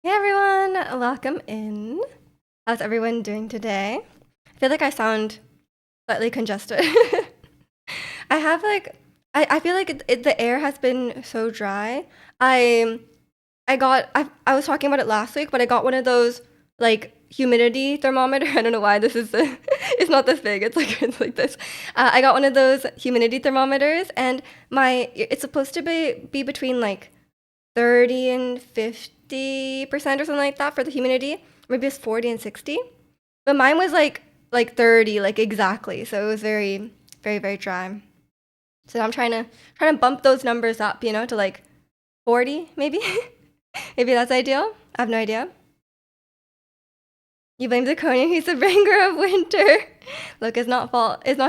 Hey everyone, welcome in. How's everyone doing today? I feel like I sound slightly congested. I have like I feel like the air has been so dry. I I was talking about it last week, but I got one of those like humidity thermometer. I don't know why this is it's not this big. It's like this. I got one of those humidity thermometers, and my it's supposed to be between like 30 and 50% or something like that for the humidity. Maybe it's 40 and 60. But mine was like 30, like exactly. So it was very, very, very dry. So I'm trying to bump those numbers up, to like 40 maybe. Maybe that's ideal. I have no idea. You blame Zirconia, he's the bringer of winter. Look, it's not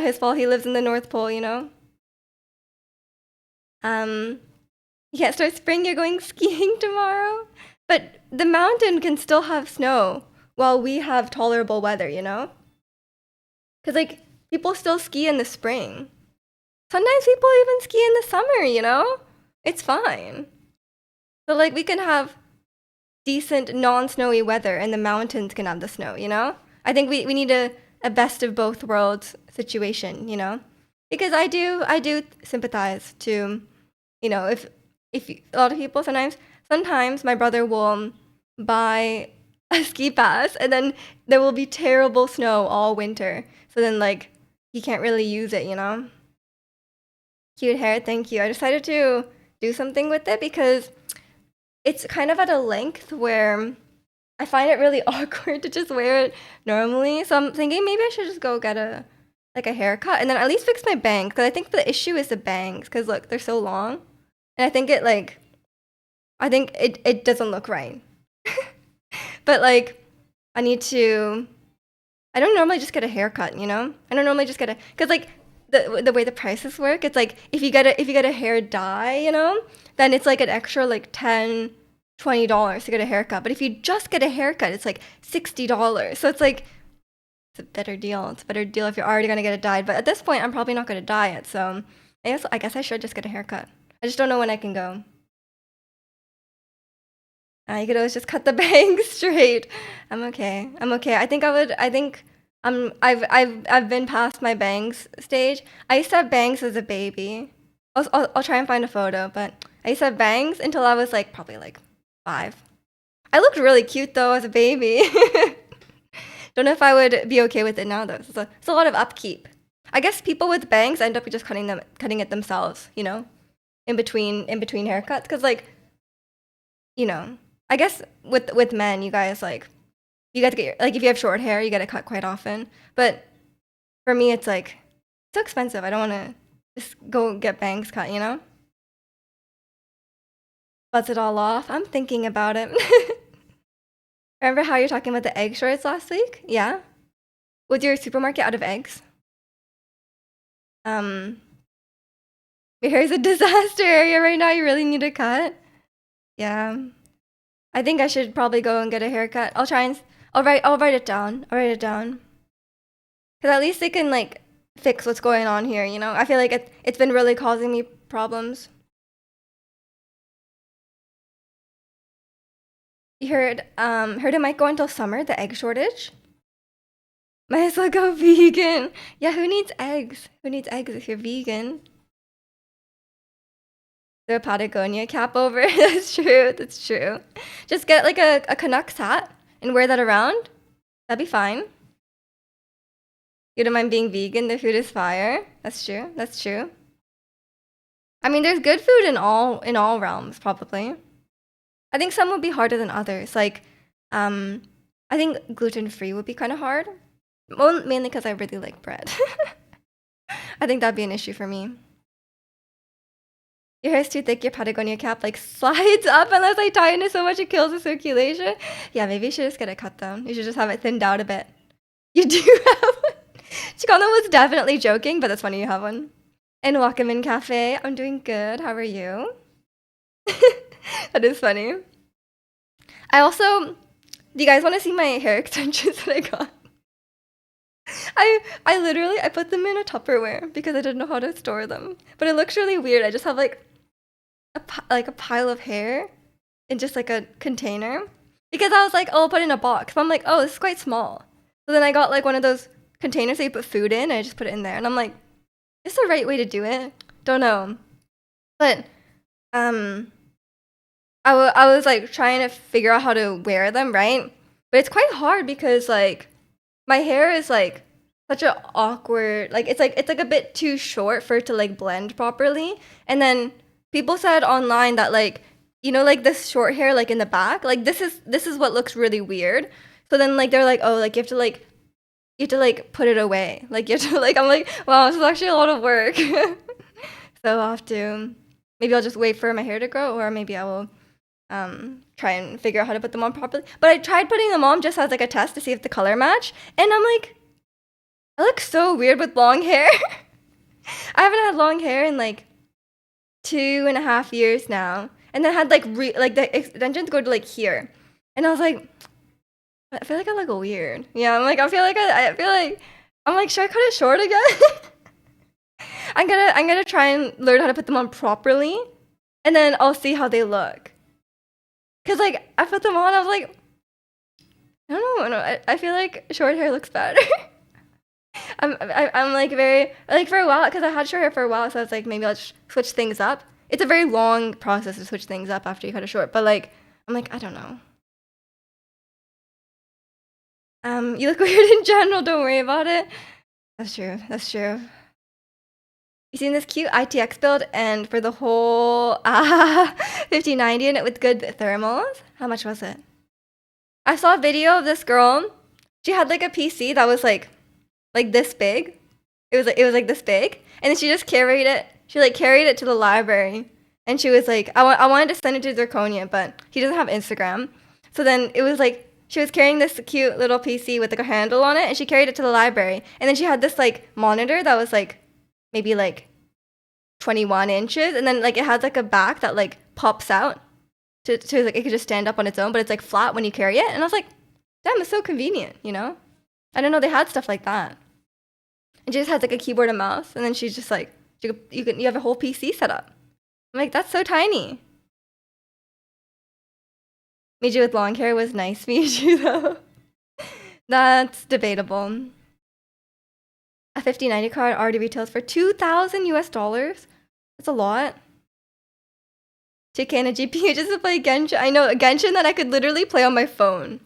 his fault. He lives in the North Pole. Um You can't start spring, you're going skiing tomorrow. But the mountain can still have snow while we have tolerable weather. Because, like, people still ski in the spring. Sometimes people even ski in the summer. It's fine. So, like, we can have decent non snowy weather and the mountains can have the snow. I think we need a best of both worlds situation. Because I do sympathize to if a lot of people sometimes my brother will buy a ski pass and then there will be terrible snow all winter. So then like he can't really use it. Cute hair, thank you. I decided to do something with it because it's kind of at a length where I find it really awkward to just wear it normally. So I'm thinking maybe I should just go get a haircut and then at least fix my bangs because I think the issue is the bangs because look, they're so long. And I think it doesn't look right. But like I need to I don't normally just get a haircut. I don't normally just get a cuz like the way the prices work, it's like if you get a hair dye, then it's like an extra like 10 $20 to get a haircut. But if you just get a haircut, it's like $60. So it's like it's a better deal. It's a better deal if you're already gonna get it dyed. But at this point, I'm probably not gonna dye it. So I guess I should just get a haircut. I just don't know when I can go. You could always just cut the bangs straight. I'm okay. I'm okay. I think I would. I think I've been past my bangs stage. I used to have bangs as a baby. I'll try and find a photo, but I used to have bangs until I was like probably like 5. I looked really cute though as a baby. Don't know if I would be okay with it now though. It's a lot of upkeep. I guess people with bangs end up just cutting it themselves. In between haircuts, because like you know, I guess with men, you guys like you got to get like if you have short hair, you get it cut quite often. But for me, it's like so expensive. I don't want to just go get bangs cut. Buzz it all off. I'm thinking about it. Remember how you're talking about the egg shorts last week? Yeah. Was your supermarket out of eggs? Um, your hair is a disaster area right now. You really need a cut. Yeah. I think I should probably go and get a haircut. I'll write it down. I'll write it down. Cause at least they can like fix what's going on here. I feel like it's been really causing me problems. You heard it might go until summer, the egg shortage. Might as well go vegan. Yeah, who needs eggs? Who needs eggs if you're vegan? The Patagonia cap over. That's true. That's true. Just get like a Canucks hat and wear that around. That'd be fine. You don't mind being vegan, the food is fire. That's true. That's true. I mean, there's good food in all realms, probably. I think some would be harder than others. Like, um, I think gluten free would be kind of hard. Mainly because I really like bread. I think that'd be an issue for me. Your hair's too thick. Your Patagonia cap like slides up unless I tighten it so much it kills the circulation. Yeah, maybe you should just get it cut down. You should just have it thinned out a bit. You do have one. Chicano was definitely joking, but that's funny you have one. And welcome in cafe. I'm doing good. How are you? That is funny. I also, do you guys want to see my hair extensions that I got? I literally I put them in a Tupperware because I didn't know how to store them. But it looks really weird. I just have like a pile of hair in just like a container. Because I was like, oh, I'll put it in a box. But I'm like, oh, this is quite small. So then I got like one of those containers that you put food in, and I just put it in there. And I'm like, is this the right way to do it? Don't know. But um, I was like trying to figure out how to wear them, right? But it's quite hard because like my hair is like such an awkward, like it's like a bit too short for it to like blend properly. And then people said online that like, you know, like this short hair like in the back, like this is what looks really weird. So then like they're like, oh, like you have to like put it away. Like you have to like, I'm like, wow, this is actually a lot of work. So I'll have to, maybe I'll just wait for my hair to grow, or maybe I will try and figure out how to put them on properly. But I tried putting them on just as like a test to see if the color match, and I'm like, I look so weird with long hair. I haven't had long hair in like 2.5 years now, and then had like like the extensions go to like here, and I was like, I feel like I look weird. Yeah, I'm like, I feel like I'm like, should I cut it short again? I'm gonna try and learn how to put them on properly, and then I'll see how they look. Cause like I put them on, I was like, I don't know, no, I feel like short hair looks better. I'm like very like for a while, because I had short hair for a while, so I was like, maybe I'll just switch things up. It's a very long process to switch things up after you cut it short, but like I'm like, I don't know. You look weird in general. Don't worry about it. That's true. That's true. You seen this cute ITX build, and for the whole 5090 in it with good thermals? How much was it? I saw a video of this girl. She had like a PC that was like this big. It was like this big, and then she just carried it. She like carried it to the library, and she was like, I wanted to send it to Zirconia, but he doesn't have Instagram. So then it was like she was carrying this cute little PC with like a handle on it, and she carried it to the library. And then she had this like monitor that was like maybe like 21 inches, and then like it has like a back that like pops out to like it could just stand up on its own, but it's like flat when you carry it. And I was like, damn, it's so convenient, you know? I didn't know they had stuff like that. And she just has like a keyboard and mouse, and then she's just like, you have a whole PC set up. I'm like, that's so tiny. Miju with long hair was nice, Miju though. That's debatable. A 5090 card already retails for 2,000 US dollars. That's a lot. 2K and a GPU just to play Genshin. I know, Genshin that I could literally play on my phone.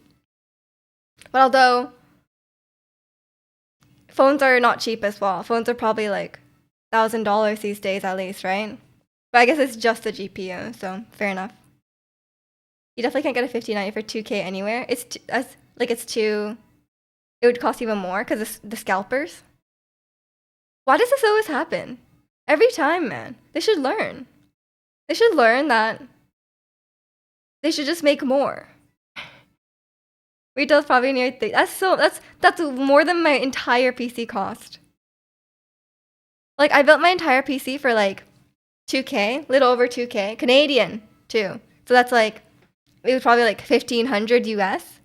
But although phones are not cheap as well. Phones are probably like $1,000 these days at least, right? But I guess it's just the GPU, so fair enough. You definitely can't get a 5090 for 2K anywhere. It's too. It would cost even more because the scalpers. Why does this always happen? Every time, man. They should learn. They should learn that they should just make more. Retail's probably near that's more than my entire PC cost. Like I built my entire PC for like 2K, little over 2K, Canadian too. So that's like it was probably like 1,500 US.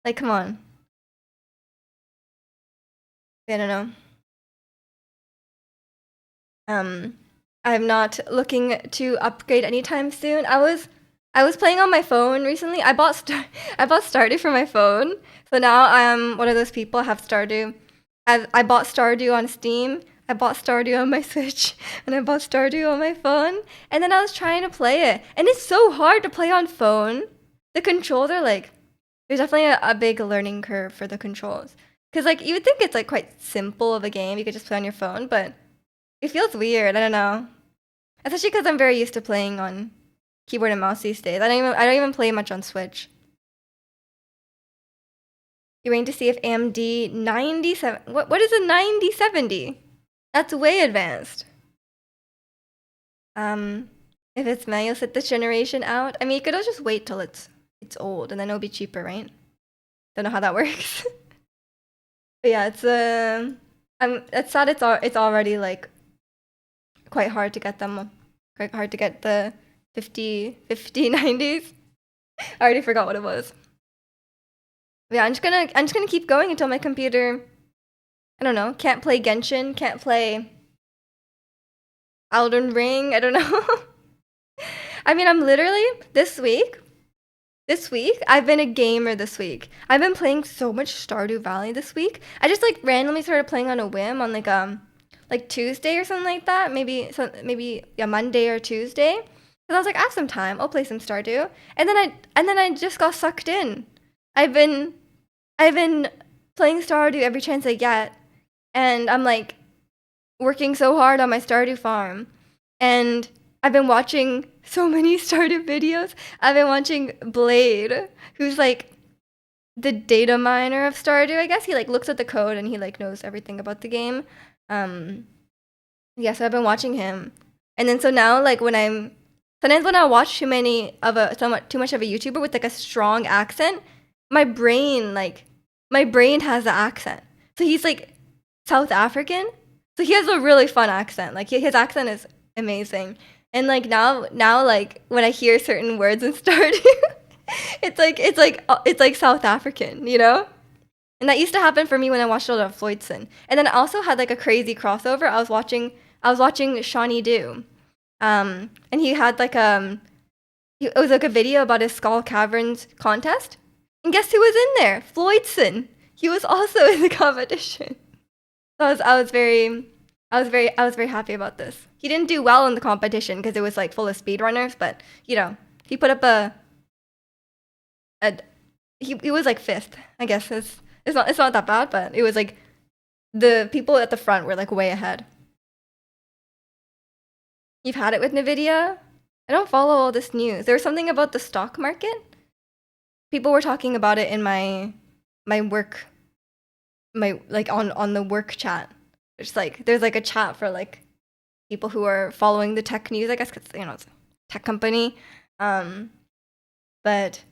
Like come on. I don't know. I'm not looking to upgrade anytime soon. I was playing on my phone recently. I bought Stardew for my phone. So now I'm one of those people. I have Stardew. I bought Stardew on Steam. I bought Stardew on my Switch, and I bought Stardew on my phone. And then I was trying to play it, and it's so hard to play on phone. The controls are like, there's definitely a big learning curve for the controls. Cause like you would think it's like quite simple of a game. You could just play on your phone, but it feels weird. I don't know. Especially because I'm very used to playing on keyboard and mouse these days. I don't even play much on Switch. You're waiting to see if AMD 97. What is a 9070? That's way advanced. If it's manual, sit this generation out. I mean, you could just wait till it's old, and then it'll be cheaper, right? Don't know how that works. But yeah, it's sad. It's already like quite hard to get them. Quite hard to get the 5090s. I already forgot what it was. But yeah, I'm just gonna keep going until my computer, I don't know, can't play Genshin, can't play Elden Ring, I don't know. I mean, I'm literally this week This week, I've been a gamer this week. I've been playing so much Stardew Valley this week. I just like randomly started playing on a whim on like Tuesday or something like that. Maybe yeah, Monday or Tuesday. Cause I was like, I have some time. I'll play some Stardew. And then I just got sucked in. I've been I've been playing Stardew every chance I get, and I'm like working so hard on my Stardew farm. And I've been watching so many Stardew videos. I've been watching Blade, who's like the data miner of Stardew. I guess he like looks at the code and he like knows everything about the game. Um, yeah, so I've been watching him, and then so now like sometimes when I watch somewhat too much of a YouTuber with like a strong accent, my brain like my brain has the accent. So he's like South African, so he has a really fun accent. Like his accent is amazing, and like now like when I hear certain words in Stardew, it's like South African, you know. And that used to happen for me when I watched a lot of Floydson. And then I also had like a crazy crossover. I was watching Shawnee Do. And he had like it was like a video about his Skull Caverns contest. And guess who was in there? Floydson. He was also in the competition. So I was very happy about this. He didn't do well in the competition because it was like full of speedrunners, but he put up a he was like fifth. I guess it's not that bad, but it was like the people at the front were like way ahead. You've had it with Nvidia? I don't follow all this news. There was something about the stock market. People were talking about it in my work my like on the work chat. There's like a chat for like people who are following the tech news, I guess, because it's a tech company. Um, but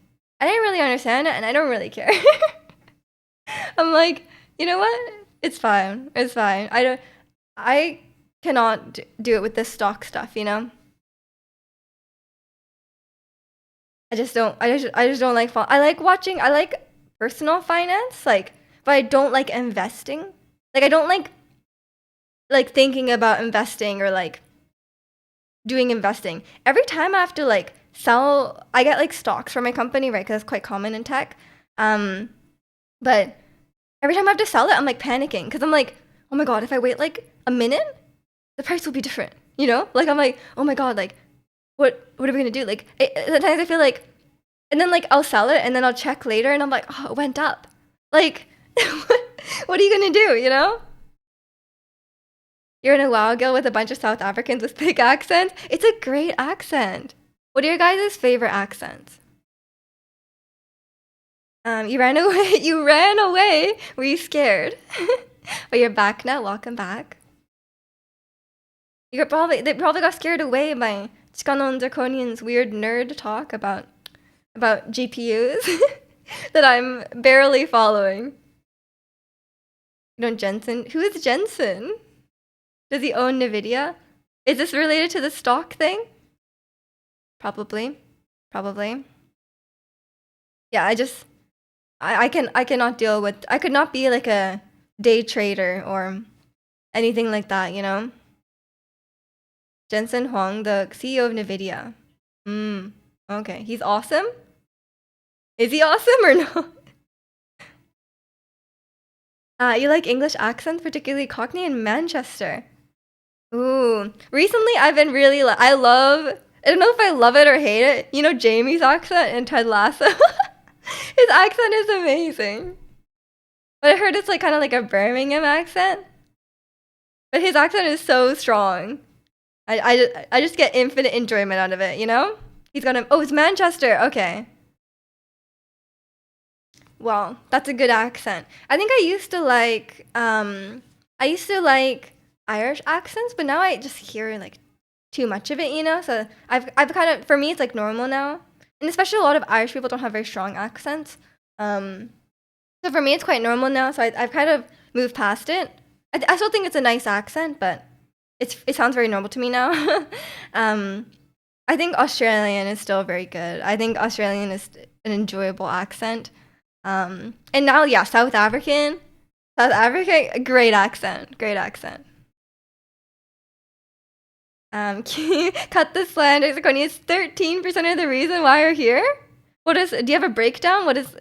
I didn't really understand it, and I don't really care. I'm like, you know what? It's fine. It's fine. I cannot do it with this stock stuff, you know? I just don't like I like watching I like personal finance, like, but I don't like investing. Like I don't like thinking about investing or like doing investing. Every time I have to like sell, I get like stocks for my company, right? Because it's quite common in tech. Um, but every time I have to sell it, I'm like panicking because I'm like, oh my god, if I wait like a minute, the price will be different. You know? Like I'm like, oh my god, like what are we gonna do? Like sometimes I feel like, and then like I'll sell it and then I'll check later and I'm like, oh, it went up. Like, what are you gonna do? You know? You're in a WoW guild with a bunch of South Africans with thick accents. It's a great accent. What are your guys' favorite accents? You ran away. You ran away. Were you scared? But you're back now. Welcome back. They probably got scared away by Chikanon Draconian's weird nerd talk about GPUs that I'm barely following. You know Jensen? Who is Jensen? Does he own Nvidia? Is this related to the stock thing? Probably. Probably. Yeah, I cannot deal with I could not be like a day trader or anything like that, you know? Jensen Huang, the CEO of Nvidia. Okay. He's awesome? Is he awesome or no? You like English accents, particularly Cockney and Manchester. Ooh. Recently I've been really I don't know if I love it or hate it. You know Jamie's accent in Ted Lasso? His accent is amazing. But I heard it's like kind of like a Birmingham accent. But his accent is so strong. I just get infinite enjoyment out of it, you know? He's got him. Oh, it's Manchester. Okay. Well, that's a good accent. I think I used to like Irish accents, but now I just hear like too much of it, you know? So I've kind of, for me it's like normal now. And especially a lot of Irish people don't have very strong accents. Um so for me it's quite normal now, so I've kind of moved past it. I still think it's a nice accent, but it sounds very normal to me now. um I think Australian is still very good. I think Australian is an enjoyable accent. And now, yeah, South African. South Africa, great accent. Great accent. Can you cut the slander. Zirconia is 13% of the reason why you're here? What is? Do you have a breakdown? What is?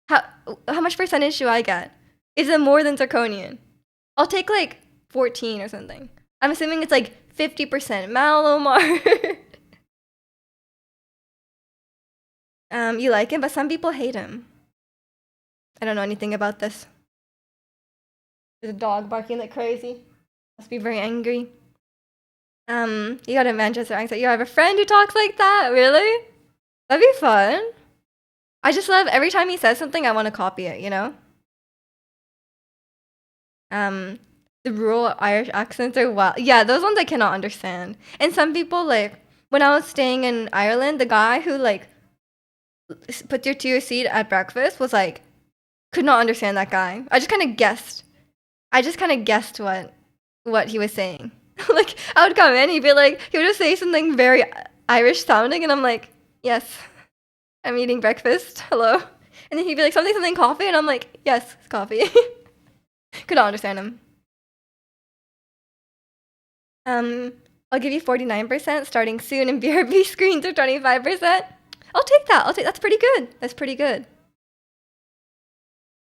How how much percentage do I get? Is it more than zirconian? I'll take like 14 or something. I'm assuming it's like 50% Malomar. You like him, but some people hate him. I don't know anything about this. There's a dog barking like crazy. Must be very angry. You got a Manchester accent. You have a friend who talks like that? Really? That'd be fun. I just love every time he says something, I want to copy it, you know? Um, the rural Irish accents are wild. Yeah, those ones I cannot understand. And some people, like, when I was staying in Ireland, the guy who, like, puts you to your seat at breakfast was like, could not understand that guy. I just kind of guessed. I just kind of guessed what he was saying. Like, I would come in, he'd be like, he would just say something very Irish sounding, and I'm like, yes, I'm eating breakfast. Hello. And then he'd be like, something, coffee, and I'm like, yes, it's coffee. Could not understand him. Um, I'll give you 49% starting soon, and BRB screens are 25%. I'll take that. That's pretty good. That's pretty good.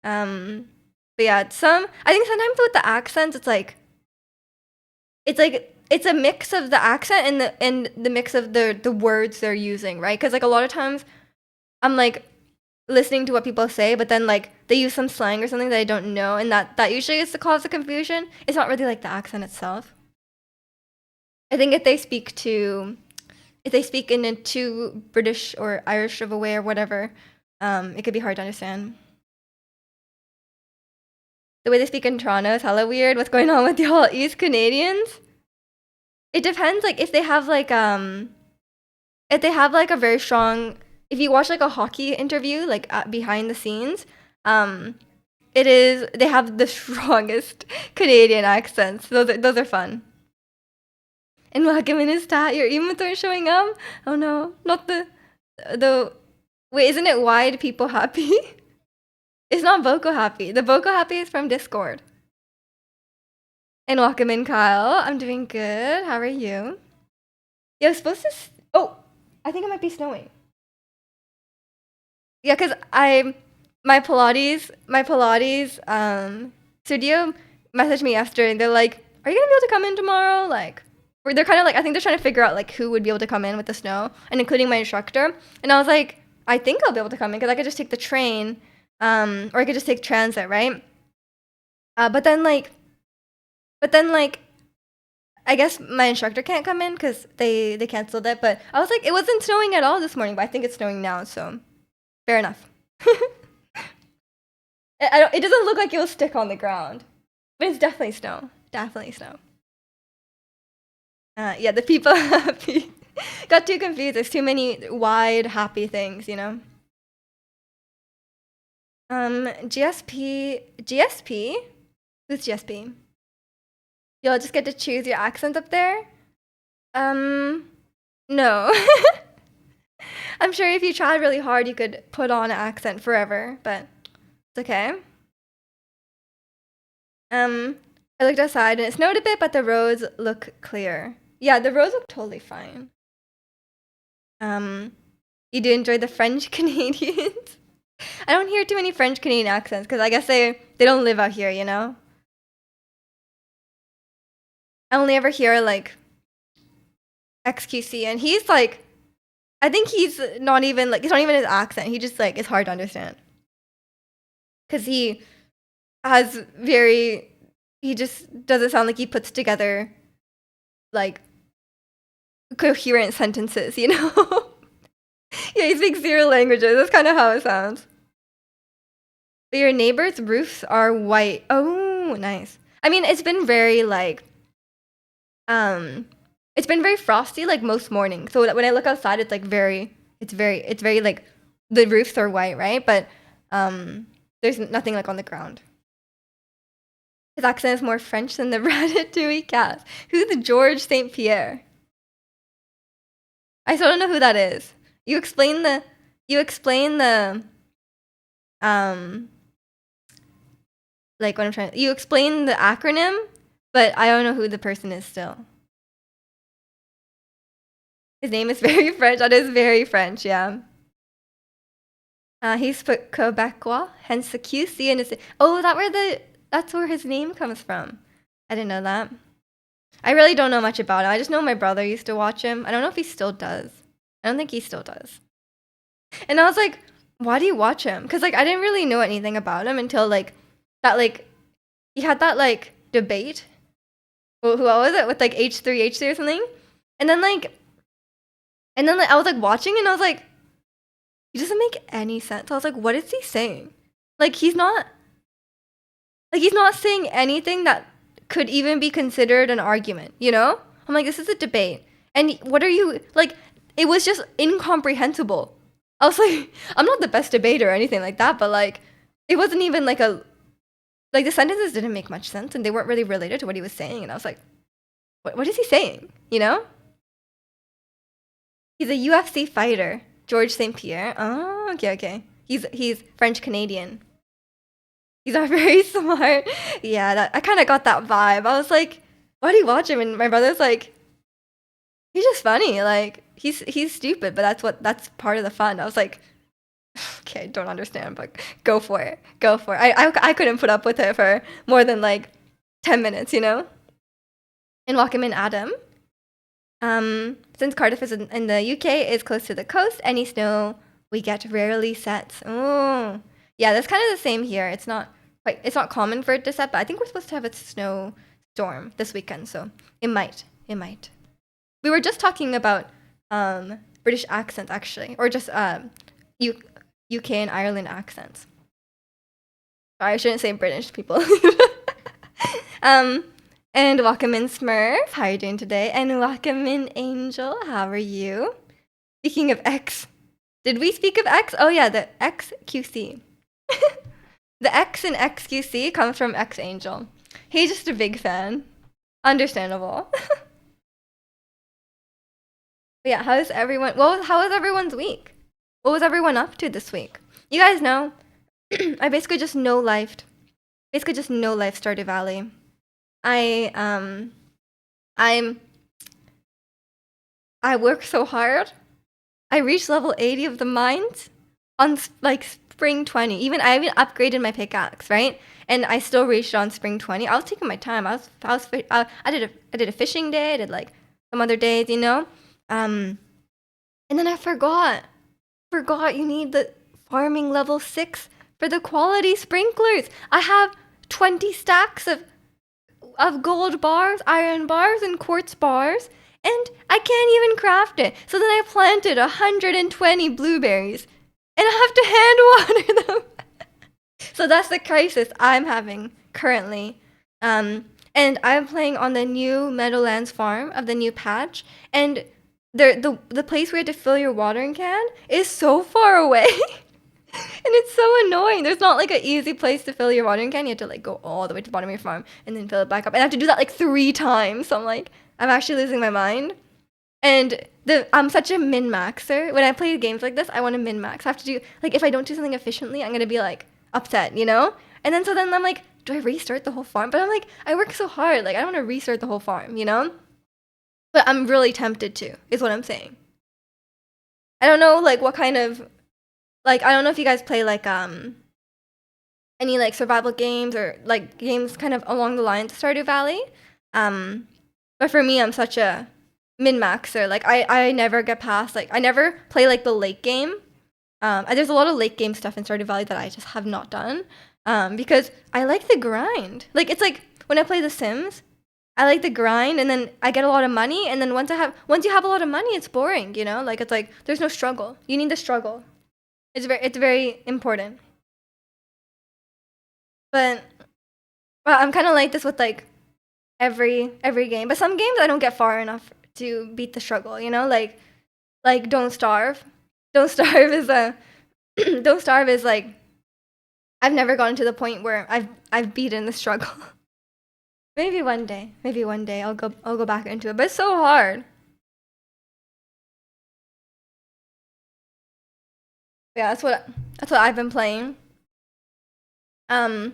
But yeah, I think sometimes with the accents, it's a mix of the accent and the mix of the words they're using, right? Because like a lot of times, I'm like listening to what people say, but then like they use some slang or something that I don't know, and that usually is the cause of confusion. It's not really like the accent itself. I think if they speak in a too British or Irish of a way or whatever, it could be hard to understand. The way they speak in Toronto is hella weird. What's going on with y'all East Canadians? It depends. Like if they have like a very strong, if you watch like a hockey interview, like behind the scenes, they have the strongest Canadian accents. Those are fun. And welcome in his stat, your emotes aren't showing up. Oh no, not the. Wait, isn't it wide people happy? It's not Boko happy. The Boko happy is from Discord. And welcome in, Kyle. I'm doing good. How are you? Yeah, I was supposed to. Oh, I think it might be snowing. Yeah, cause my Pilates studio messaged me yesterday, and they're like, "Are you gonna be able to come in tomorrow?" Like, or they're kind of like, I think they're trying to figure out like who would be able to come in with the snow, and including my instructor. And I was like, I think I'll be able to come in because I could just take the train, or I could just take transit, right? But then like I guess my instructor can't come in because they canceled it. But I was like, it wasn't snowing at all this morning, but I think it's snowing now, so fair enough. It doesn't look like it will stick on the ground, but it's definitely snow. Definitely snow. Yeah, the people happy. Got too confused. There's too many wide happy things, you know. GSP. Who's GSP? You'll just get to choose your accent up there. No. I'm sure if you tried really hard, you could put on an accent forever, but it's okay. I looked outside and it snowed a bit, but the roads look clear. Yeah, the roads look totally fine. You do enjoy the French Canadians? I don't hear too many French Canadian accents because I guess they don't live out here, you know? I only ever hear like XQC, and he's like, I think he's not even like, it's not even his accent. He just like, it's hard to understand. Because has he just doesn't sound like he puts together like coherent sentences, you know? Yeah, he speaks 0 languages. That's kind of how it sounds. But your neighbor's roofs are white. Oh, nice. I mean, it's been very like, it's been very frosty like most mornings. So that when I look outside, it's like it's very like the roofs are white, right? But there's nothing like on the ground. His accent is more French than the Ratatouille cast. Who's George St. Pierre? I still don't know who that is. You explain the like what I'm trying. You explain the acronym, but I don't know who the person is still. His name is very French. That is very French, yeah. He's Quebecois, hence the QC in his. Oh, that's where his name comes from. I didn't know that. I really don't know much about him. I just know my brother used to watch him. I don't know if he still does. I don't think he still does. And I was like, why do you watch him? Because like I didn't really know anything about him until like that like he had that like debate. Who was it with like H3 or something? And then like I was like watching and I was like, he doesn't make any sense. I was like, what is he saying? Like he's not saying anything that could even be considered an argument, you know? I'm like, this is a debate. And what are you like it was just incomprehensible. I was like, I'm not the best debater or anything like that, but like it wasn't even like the sentences didn't make much sense and they weren't really related to what he was saying and I was like, what is he saying? You know? He's a UFC fighter, George St. Pierre. Oh, okay. He's French Canadian. He's not very smart. Yeah, I kind of got that vibe. I was like, why do you watch him? And my brother's like, he's just funny. Like he's stupid, but that's part of the fun. I was like, okay, don't understand, but go for it. I couldn't put up with it for more than like 10 minutes, you know. And welcome in Adam. Since Cardiff is in the UK, is close to the coast. Any snow we get rarely sets. Oh, yeah, that's kind of the same here. It's not common for it to set, but I think we're supposed to have a snowstorm this weekend, so it might. We were just talking about British accents actually, or just UK and Ireland accents. Sorry, I shouldn't say British people. And welcome in Smurf. How are you doing today? And welcome in Angel. How are you? Speaking of X, did we speak of X? Oh yeah, the XQC. The X in XQC comes from X Angel. He's just a big fan. Understandable. But yeah, how was everyone's week? What was everyone up to this week? You guys know, I basically just no-lifed Stardew Valley. I work so hard. I reached level 80 of the mines on like spring 20. I even upgraded my pickaxe, right? And I still reached on spring 20. I was taking my time. I did a fishing day. I did like some other days, you know. And then I forgot you need the farming level 6 for the quality sprinklers. I have 20 stacks of gold bars, iron bars, and quartz bars, and I can't even craft it. So then I planted 120 blueberries, and I have to hand water them. So that's the crisis I'm having currently. And I'm playing on the new Meadowlands farm of the new patch, and the place where you have to fill your watering can is so far away. And it's so annoying. There's not like an easy place to fill your watering can. You have to like go all the way to the bottom of your farm and then fill it back up. And I have to do that like 3 times. So I'm like, I'm actually losing my mind. And I'm such a min-maxer. When I play games like this, I want to min-max. I have to do, like, if I don't do something efficiently, I'm going to be like upset, you know? And then I'm like, do I restart the whole farm? But I'm like, I work so hard. Like, I don't want to restart the whole farm, you know? But I'm really tempted to, is what I'm saying. I don't know, like, what kind of, like, I don't know if you guys play, like, any, like, survival games or, like, games kind of along the lines of Stardew Valley. But for me, I'm such a min-maxer. Like, I never get past, like, I never play, like, the late game. There's a lot of late game stuff in Stardew Valley that I just have not done. Because I like the grind. Like, it's like, when I play The Sims, I like the grind, and then I get a lot of money, and then once you have a lot of money, it's boring, you know? Like, it's like, there's no struggle. You need the struggle. It's very important. But well, I'm kind of like this with like every game. But some games I don't get far enough to beat the struggle. You know, like Don't Starve. Don't Starve is a Don't Starve is like I've never gotten to the point where I've beaten the struggle. Maybe one day I'll go back into it. But it's so hard. Yeah, that's what I've been playing. I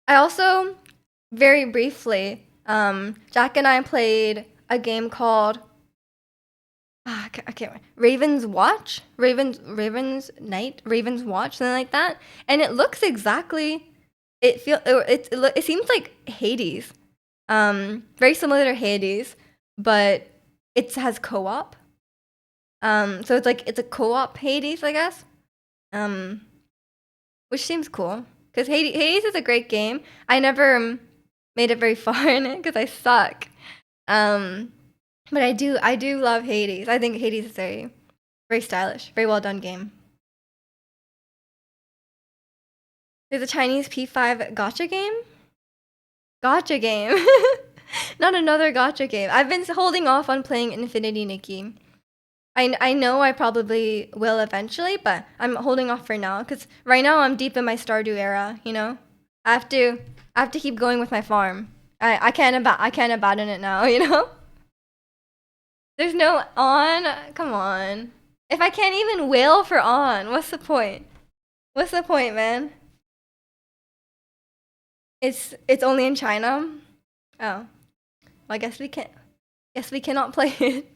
also very briefly, Jack and I played a game called I can't remember. Raven's Watch, Raven's Night, Raven's Watch, something like that. And it looks exactly. It seems like Hades, very similar to Hades, but it has co-op. So it's a co-op Hades, I guess. Um, which seems cool because Hades is a great game. I never made it very far in it because I suck. Um, but I do love Hades. I think Hades is very stylish, very well done game. There's a Chinese P5 gotcha game. Gotcha game. Not another gotcha game. I've been holding off on playing Infinity Nikki. I know I probably will eventually, but I'm holding off for now because right now I'm deep in my Stardew era. You know, I have to I have to keep going with my farm. I can't abandon it now. You know, there's no on. Come on, if I can't even whale for on, what's the point? What's the point, man? It's only in China. Oh, well, I guess we can't. Guess we cannot play it.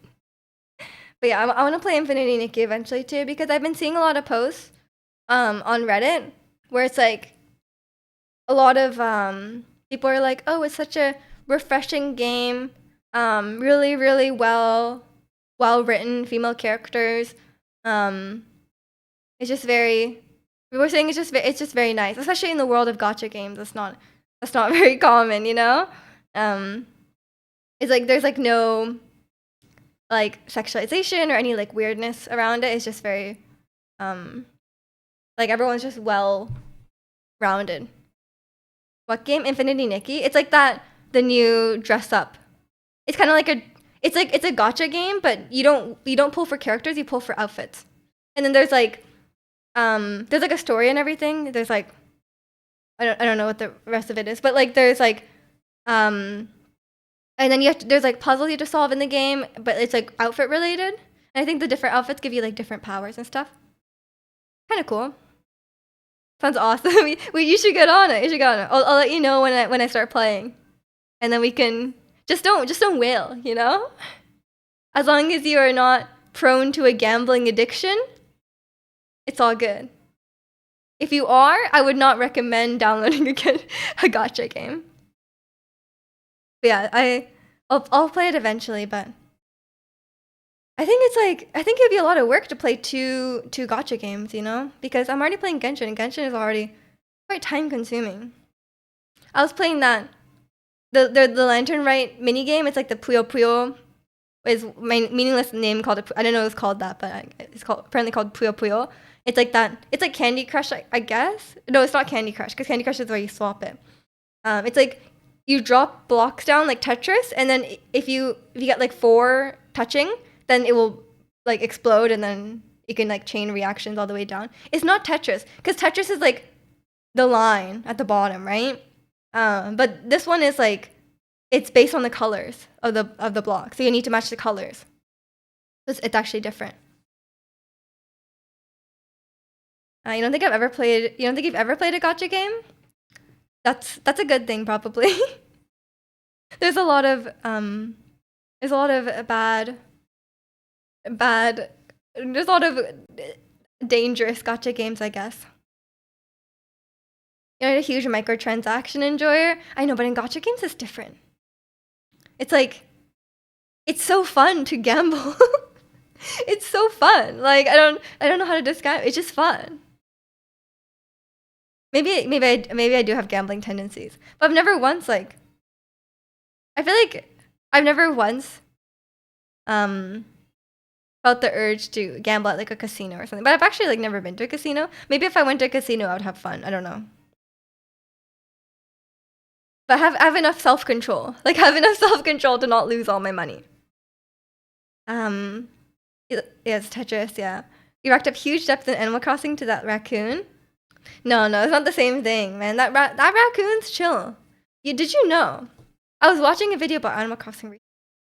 But yeah, I want to play Infinity Nikki eventually too because I've been seeing a lot of posts on Reddit where it's like a lot of people are like, "Oh, it's such a refreshing game. Really really well written female characters. Um it's just very we were saying it's just very nice, especially in the world of gotcha games. That's not very common, you know? Um it's like there's like no like sexualization or any like weirdness around it. It's just very um like everyone's just well rounded. What game? Infinity Nikki? It's like that the new dress up. It's kind of like it's a gotcha game, but you don't pull for characters, you pull for outfits. And then there's like a story and everything. There's like I don't know what the rest of it is, but like there's like um and then there's like puzzles you have to solve in the game, but it's like outfit related. And I think the different outfits give you like different powers and stuff. Kind of cool. Sounds awesome. You should get on it. You should get on it. I'll let you know when I start playing, and then we can just don't wail. You know, as long as you are not prone to a gambling addiction, it's all good. If you are, I would not recommend downloading a gotcha game. But yeah, I'll play it eventually, but I think it'd be a lot of work to play two gotcha games, you know? Because I'm already playing Genshin, and Genshin is already quite time consuming. I was playing that the Lantern Right mini game. It's like the Puyo Puyo is my meaningless name called it. I don't know it was called that, but it's apparently called Puyo Puyo. It's like that. It's like Candy Crush, I guess. No, it's not Candy Crush because Candy Crush is where you swap it. It's like you drop blocks down like Tetris, and then if you get like 4 touching, then it will like explode, and then you can like chain reactions all the way down. It's not Tetris because Tetris is like the line at the bottom, right? But this one is like it's based on the colors of the block, so you need to match the colors. It's actually different. You don't think I've ever played? You don't think you've ever played a gotcha game? That's a good thing, probably. there's a lot of bad bad. There's a lot of dangerous gotcha games, I guess. You're not a huge microtransaction enjoyer. I know, but in gotcha games, it's different. It's like it's so fun to gamble. It's so fun. Like I don't know how to describe it. It's just fun. Maybe I do have gambling tendencies, but I've never once like I feel like I've never once um felt the urge to gamble at like a casino or something. But I've actually like never been to a casino. Maybe if I went to a casino, I would have fun. I don't know. But I have enough self control. Like have enough self control to not lose all my money. Um, yeah, it's Tetris. Yeah, you racked up huge depth in Animal Crossing to that raccoon. No, it's not the same thing, man. That raccoon's chill. Did you know? I was watching a video about Animal Crossing,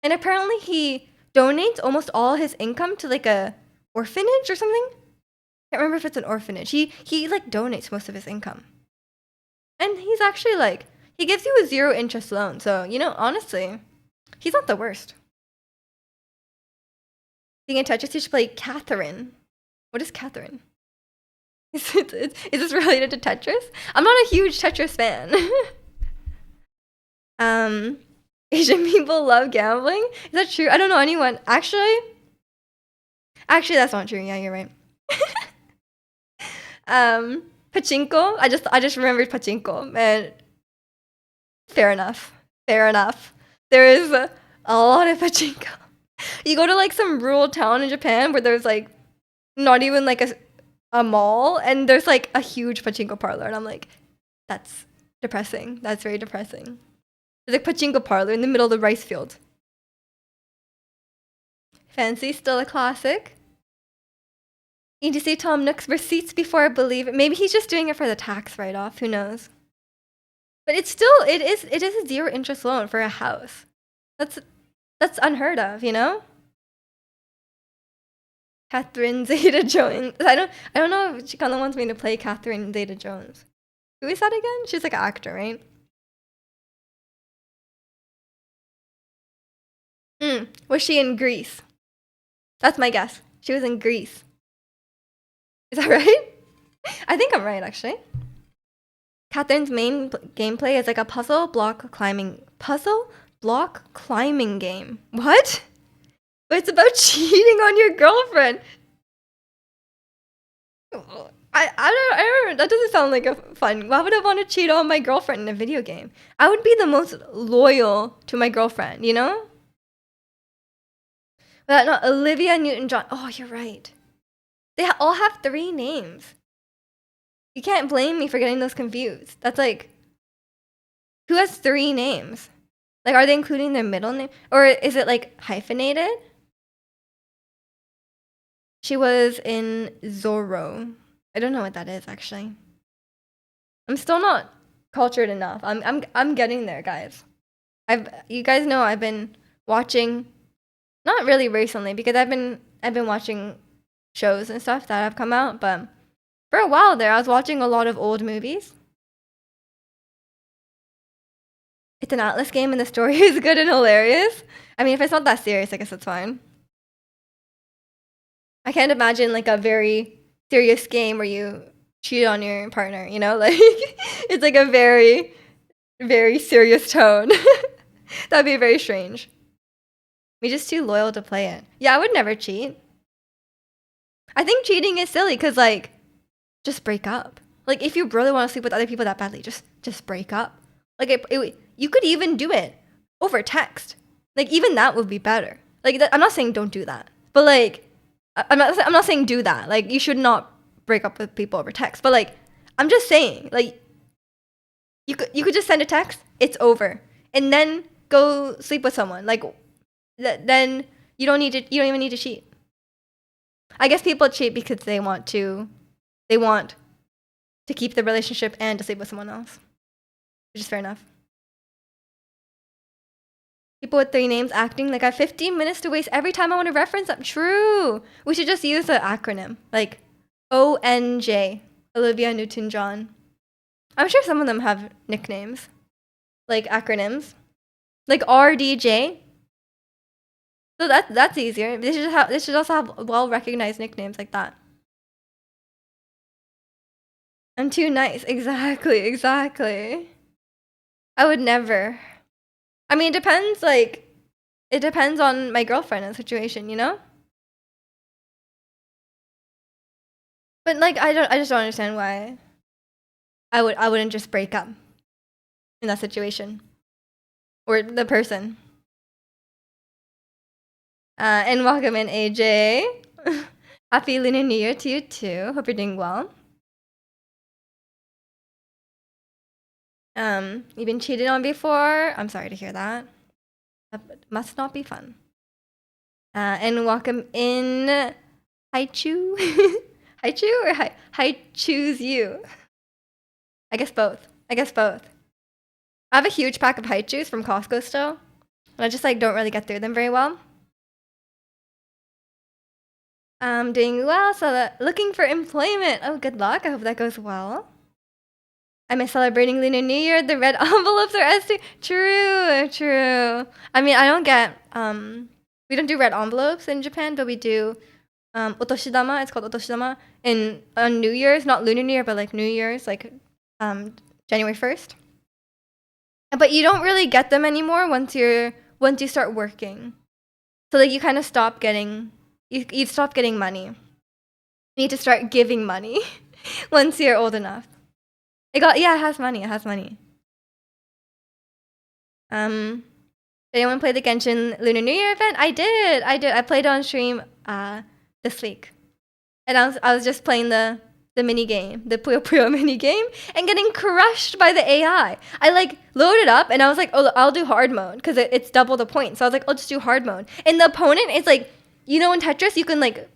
and apparently he donates almost all his income to like a orphanage or something. Can't remember if it's an orphanage. He like donates most of his income, and he's actually like he gives you a 0 interest loan. So you know, honestly, he's not the worst. Being a Tetris, you should play Catherine. What is Catherine? Is this related to Tetris? I'm not a huge Tetris fan. Asian people love gambling. Is that true? I don't know anyone. Actually, that's not true. Yeah, you're right. Pachinko. I just remembered pachinko, and fair enough. Fair enough. There is a lot of pachinko. You go to like some rural town in Japan where there's like not even like a mall, and there's like a huge pachinko parlor, and I'm like, that's depressing. That's very depressing. There's a pachinko parlor in the middle of the rice field. Fancy, still a classic. Need to see Tom Nook's receipts before I believe it. Maybe he's just doing it for the tax write-off. Who knows? But it is a zero interest loan for a house. That's unheard of, you know? Catherine Zeta-Jones. I don't know if she kind of wants me to play Catherine Zeta-Jones. Who is that again? She's like an actor, right? Was she in Greece? That's my guess. She was in Greece. Is that right? I think I'm right, actually. Catherine's main gameplay is like a puzzle block climbing game. What? But it's about cheating on your girlfriend. I don't. That doesn't sound like a fun. Why would I want to cheat on my girlfriend in a video game? I would be the most loyal to my girlfriend, you know? But not Olivia Newton-John. Oh, you're right. They all have 3 names. You can't blame me for getting those confused. That's like, who has 3 names? Like, are they including their middle name? Or is it like hyphenated? She was in Zorro. I don't know what that is, actually. I'm still not cultured enough. I'm getting there, guys. You guys know I've been watching, not really recently, because I've been watching shows and stuff that have come out, but for a while there, I was watching a lot of old movies. It's an Atlas game and the story is good and hilarious. I mean, if it's not that serious, I guess it's fine. I can't imagine like a very serious game where you cheat on your partner, you know? Like, it's like a very, very serious tone. That'd be very strange. We're just too loyal to play it. Yeah, I would never cheat. I think cheating is silly because, like, just break up. Like, if you really want to sleep with other people that badly, just break up. Like, you could even do it over text. Like, even that would be better. Like, I'm not saying don't do that, but like, I'm not saying do that. Like, you should not break up with people over text. But like, I'm just saying, like, you could just send a text. It's over, and then go sleep with someone. Like, then you don't even need to cheat. I guess people cheat because they want to keep the relationship and to sleep with someone else, which is fair enough. People with 3 names acting like I have 15 minutes to waste every time I want to reference them. True. We should just use the acronym, like ONJ, Olivia Newton-John. I'm sure some of them have nicknames, like acronyms, like RDJ. So that's easier. They should also have well-recognized nicknames like that. I'm too nice. Exactly. I would never. I mean, it depends on my girlfriend and situation, you know? But like, I just don't understand why I wouldn't just break up in that situation. Or the person. And welcome in, AJ. Happy Lunar New Year to you too. Hope you're doing well. You've been cheated on before? I'm sorry to hear that. That must not be fun. And welcome in, Haichu. Haichu or Hai choose you? I guess both. I have a huge pack of Haichus from Costco still, and I just like don't really get through them very well. I'm doing well, so looking for employment. Oh, good luck. I hope that goes well. I miss celebrating Lunar New Year. The red envelopes are ST. True. I mean, I don't get We don't do red envelopes in Japan, but we do otoshidama. It's called otoshidama in on New Year's, not Lunar New Year, but like New Year's, like January 1st. But you don't really get them anymore once you start working. So like you kind of stop getting you stop getting money. You need to start giving money once you're old enough. It has money. It has money. Did anyone play the Genshin Lunar New Year event? I did. I played on stream this week. And I was just playing the mini game, the Puyo Puyo mini game, and getting crushed by the AI. I like loaded up and I was like, oh, I'll do hard mode because it's double the points. So I was like, I'll just do hard mode. And the opponent is like, you know, in Tetris, you can like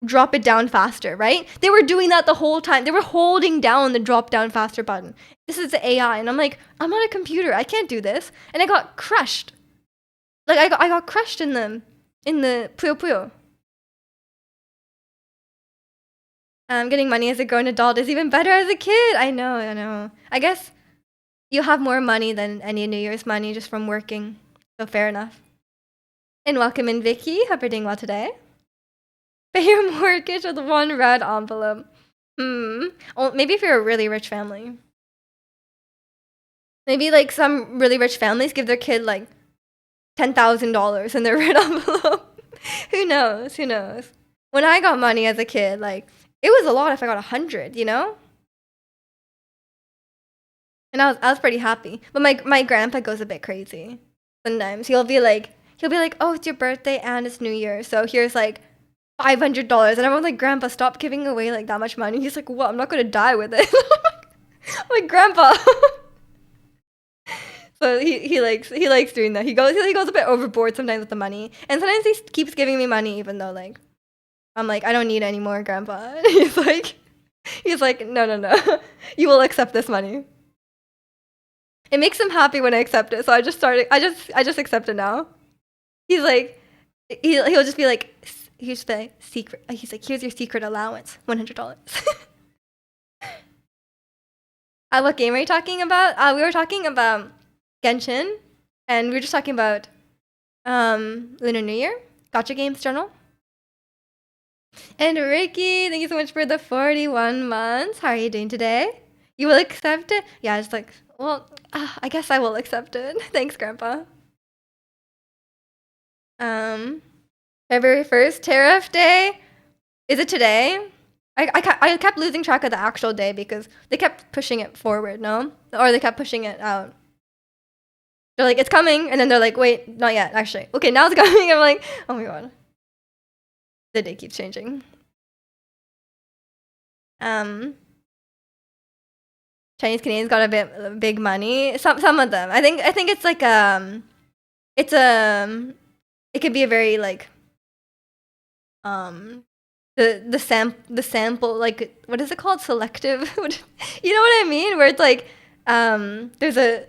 drop it down faster, right? They were doing that the whole time. They were holding down the drop down faster button. This is the AI. And I'm like, I'm not a computer. I can't do this. And I got crushed. Like I got crushed in the Puyo Puyo. Getting money as a grown adult is even better as a kid. I know. I guess you have more money than any New Year's money just from working. So fair enough. And welcome in, Vicky. Hope you're doing well today. Pay your mortgage with one red envelope. Oh, maybe if you're a really rich family. Maybe like some really rich families give their kid like $10,000 in their red envelope. Who knows? When I got money as a kid, like it was a lot if I got 100, you know? And I was pretty happy. But my grandpa goes a bit crazy. Sometimes he'll be like, oh, it's your birthday and it's New Year, so here's like $500. And everyone's like, Grandpa, stop giving away like that much money. He's like, what? I'm not gonna die with it. I'm like, Grandpa. So he likes doing that. He goes a bit overboard sometimes with the money. And sometimes he keeps giving me money even though like I'm like, I don't need any more, Grandpa. He's like, no. You will accept this money. It makes him happy when I accept it, so I just accept it now. He's like, he'll just be like, here's the secret. He's like, here's your secret allowance, $100. What game are you talking about? We were talking about Genshin, and we were just talking about Lunar New Year, Gacha Games Journal. And Ricky, thank you so much for the 41 months. How are you doing today? You will accept it? Yeah, it's like, well, I guess I will accept it. Thanks, Grandpa. February 1st, Tariff Day. Is it today? I kept losing track of the actual day because they kept pushing it forward, no? Or they kept pushing it out. They're like, it's coming, and then they're like, wait, not yet, actually. Okay, now it's coming. I'm like, oh my god. The day keeps changing. Chinese Canadians got a bit big money. Some of them. I think it's like it could be a very like the sample, like, what is it called, selective. You know what I mean, where it's like there's a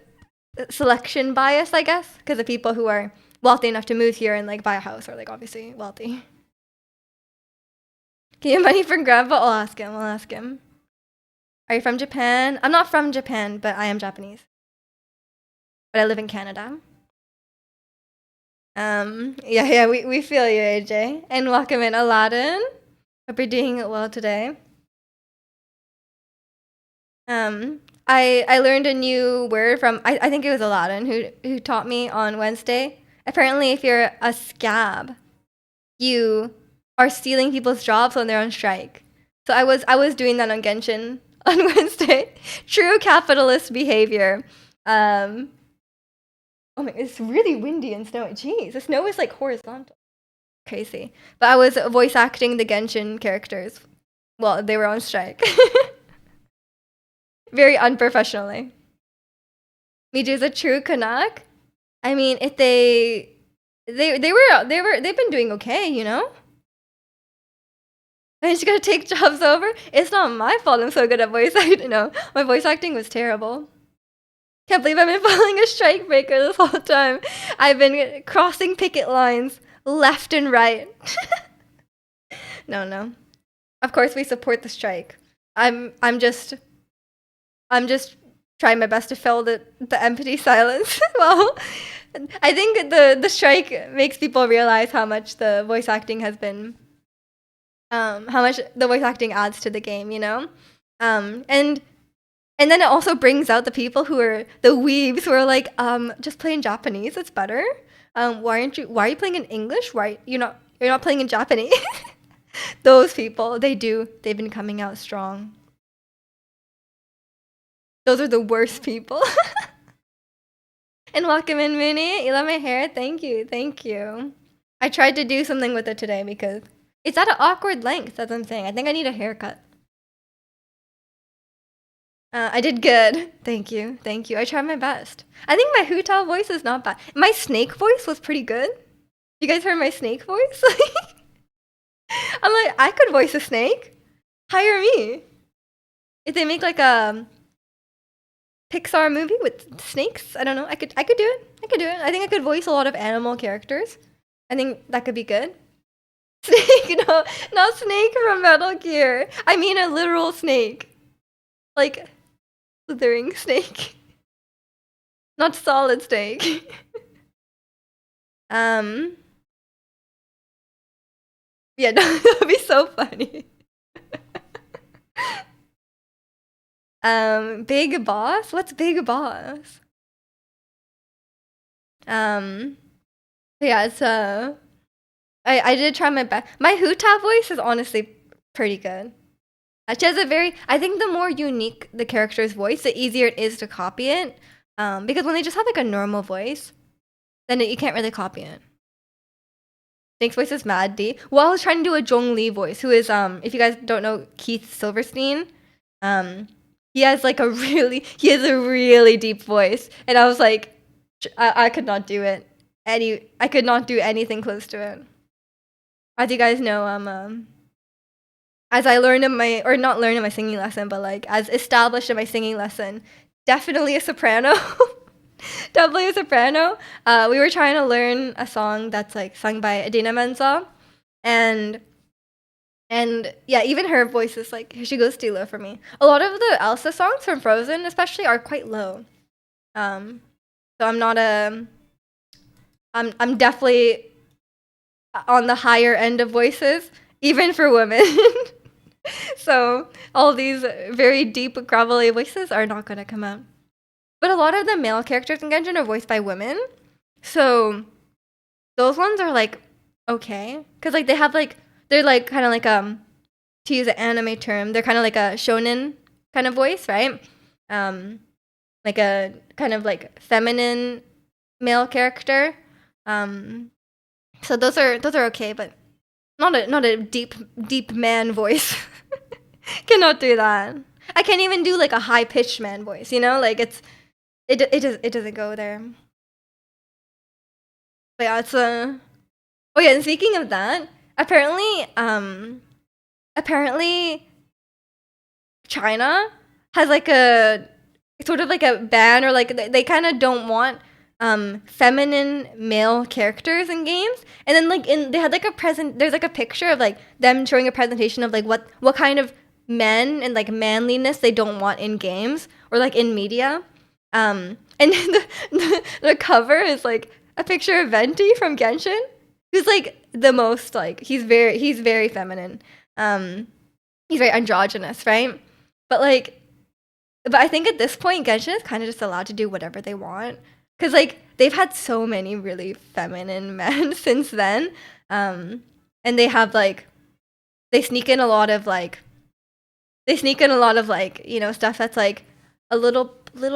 selection bias, I guess, because the people who are wealthy enough to move here and like buy a house are like obviously wealthy. Can you have money for Grandpa? I'll ask him. Are you from Japan? I'm not from Japan, but I am Japanese. But I live in Canada. Yeah, we feel you, AJ. And welcome in, Aladdin. Hope you're doing well today. I learned a new word from, I think it was Aladdin who taught me on Wednesday. Apparently, if you're a scab, you are stealing people's jobs when they're on strike. So I was doing that on Genshin on Wednesday. True capitalist behavior. Oh my, it's really windy and snowy. Jeez, the snow is like horizontal. Crazy. But I was voice acting the Genshin characters while they were on strike. Very unprofessionally. Miju's a true Canuck. I mean, if they've been doing okay, you know? I'm just gonna take jobs over. It's not my fault I'm so good at voice acting. No, my voice acting was terrible. Can't believe I've been following a strike breaker this whole time. I've been crossing picket lines left and right. No. Of course we support the strike. I'm just trying my best to fill the empty silence while I think the strike makes people realize how much the voice acting has been, how much the voice acting adds to the game, you know? Um, and and then it also brings out the people who are the weebs who are like, just play in Japanese, it's better. Why are you playing in English? Why you're not playing in Japanese? Those people, they've been coming out strong. Those are the worst people. And welcome in, Mooney. You love my hair? Thank you. Thank you. I tried to do something with it today because it's at an awkward length, as I'm saying. I think I need a haircut. I did good. Thank you. Thank you. I tried my best. I think my Huta voice is not bad. My snake voice was pretty good. You guys heard my snake voice? I'm like, I could voice a snake. Hire me. If they make like a Pixar movie with snakes, I don't know. I could do it. I could do it. I think I could voice a lot of animal characters. I think that could be good. Snake, no, not Snake from Metal Gear. I mean a literal snake. Like slithering snake. Not solid snake. Yeah, no, that would be so funny. Big Boss? What's Big Boss? Yeah, it's I did try my best. My Huta voice is honestly pretty good. She has a very, I think the more unique the character's voice, the easier it is to copy it. Because when they just have like a normal voice, then you can't really copy it. Snake's voice is mad deep. Well, I was trying to do a Zhong Li voice, who is if you guys don't know Keith Silverstein, he has like he has a really deep voice, and I was like, I could not do it. I could not do anything close to it. As you guys know, as I learned in my, or not learned in my singing lesson, but like as established in my singing lesson, definitely a soprano. Definitely a soprano. We were trying to learn a song that's like sung by Adina Menzel, and yeah, even her voice is like, she goes too low for me. A lot of the Elsa songs from Frozen, especially, are quite low. So I'm not a. I'm definitely on the higher end of voices, even for women. So all these very deep, gravelly voices are not gonna come out. But a lot of the male characters in Genshin are voiced by women, so those ones are like okay, cause like they have like, they're like kind of like to use an anime term, they're kind of like a shonen kind of voice, right? Like a kind of like feminine male character. So those are okay, but not a deep man voice. Cannot do that. I can't even do like a high pitched man voice, you know? Like it doesn't go there. But yeah, it's oh yeah, and speaking of that, apparently China has like a sort of like a ban, or like they kind of don't want feminine male characters in games. And then like they had like there's like a picture of like them showing a presentation of like what kind of men and like manliness they don't want in games or like in media. And the cover is like a picture of Venti from Genshin, who's like the most like, he's very feminine. He's very androgynous, right? But like, but I think at this point Genshin is kind of just allowed to do whatever they want, because like they've had so many really feminine men since then, and they have like, they sneak in a lot of like, you know, stuff that's like a little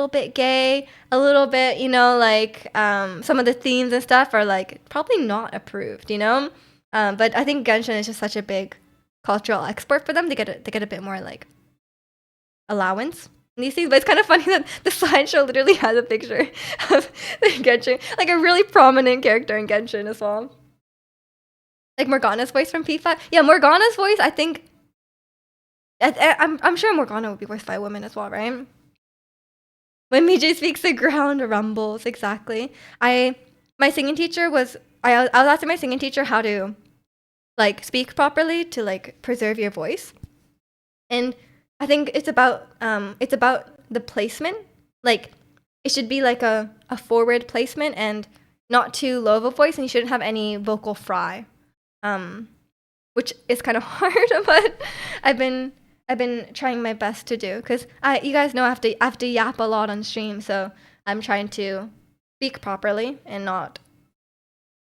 bit gay, a little bit, you know, like some of the themes and stuff are like probably not approved, you know. But I think Genshin is just such a big cultural export for them. They get a bit more like allowance in these things. But it's kind of funny that the slideshow literally has a picture of the Genshin, like a really prominent character in Genshin as well. Like Morgana's voice from P5. Yeah, Morgana's voice, I think. I'm sure Morgana would be voiced by a woman as well, right? When Miji speaks, the ground rumbles. Exactly. My singing teacher was. I was asking my singing teacher how to like speak properly to like preserve your voice, and I think it's about the placement. Like it should be like a forward placement, and not too low of a voice, and you shouldn't have any vocal fry. Um, which is kind of hard, but I've been trying my best to do, because you guys know I have to yap a lot on stream, so I'm trying to speak properly and not,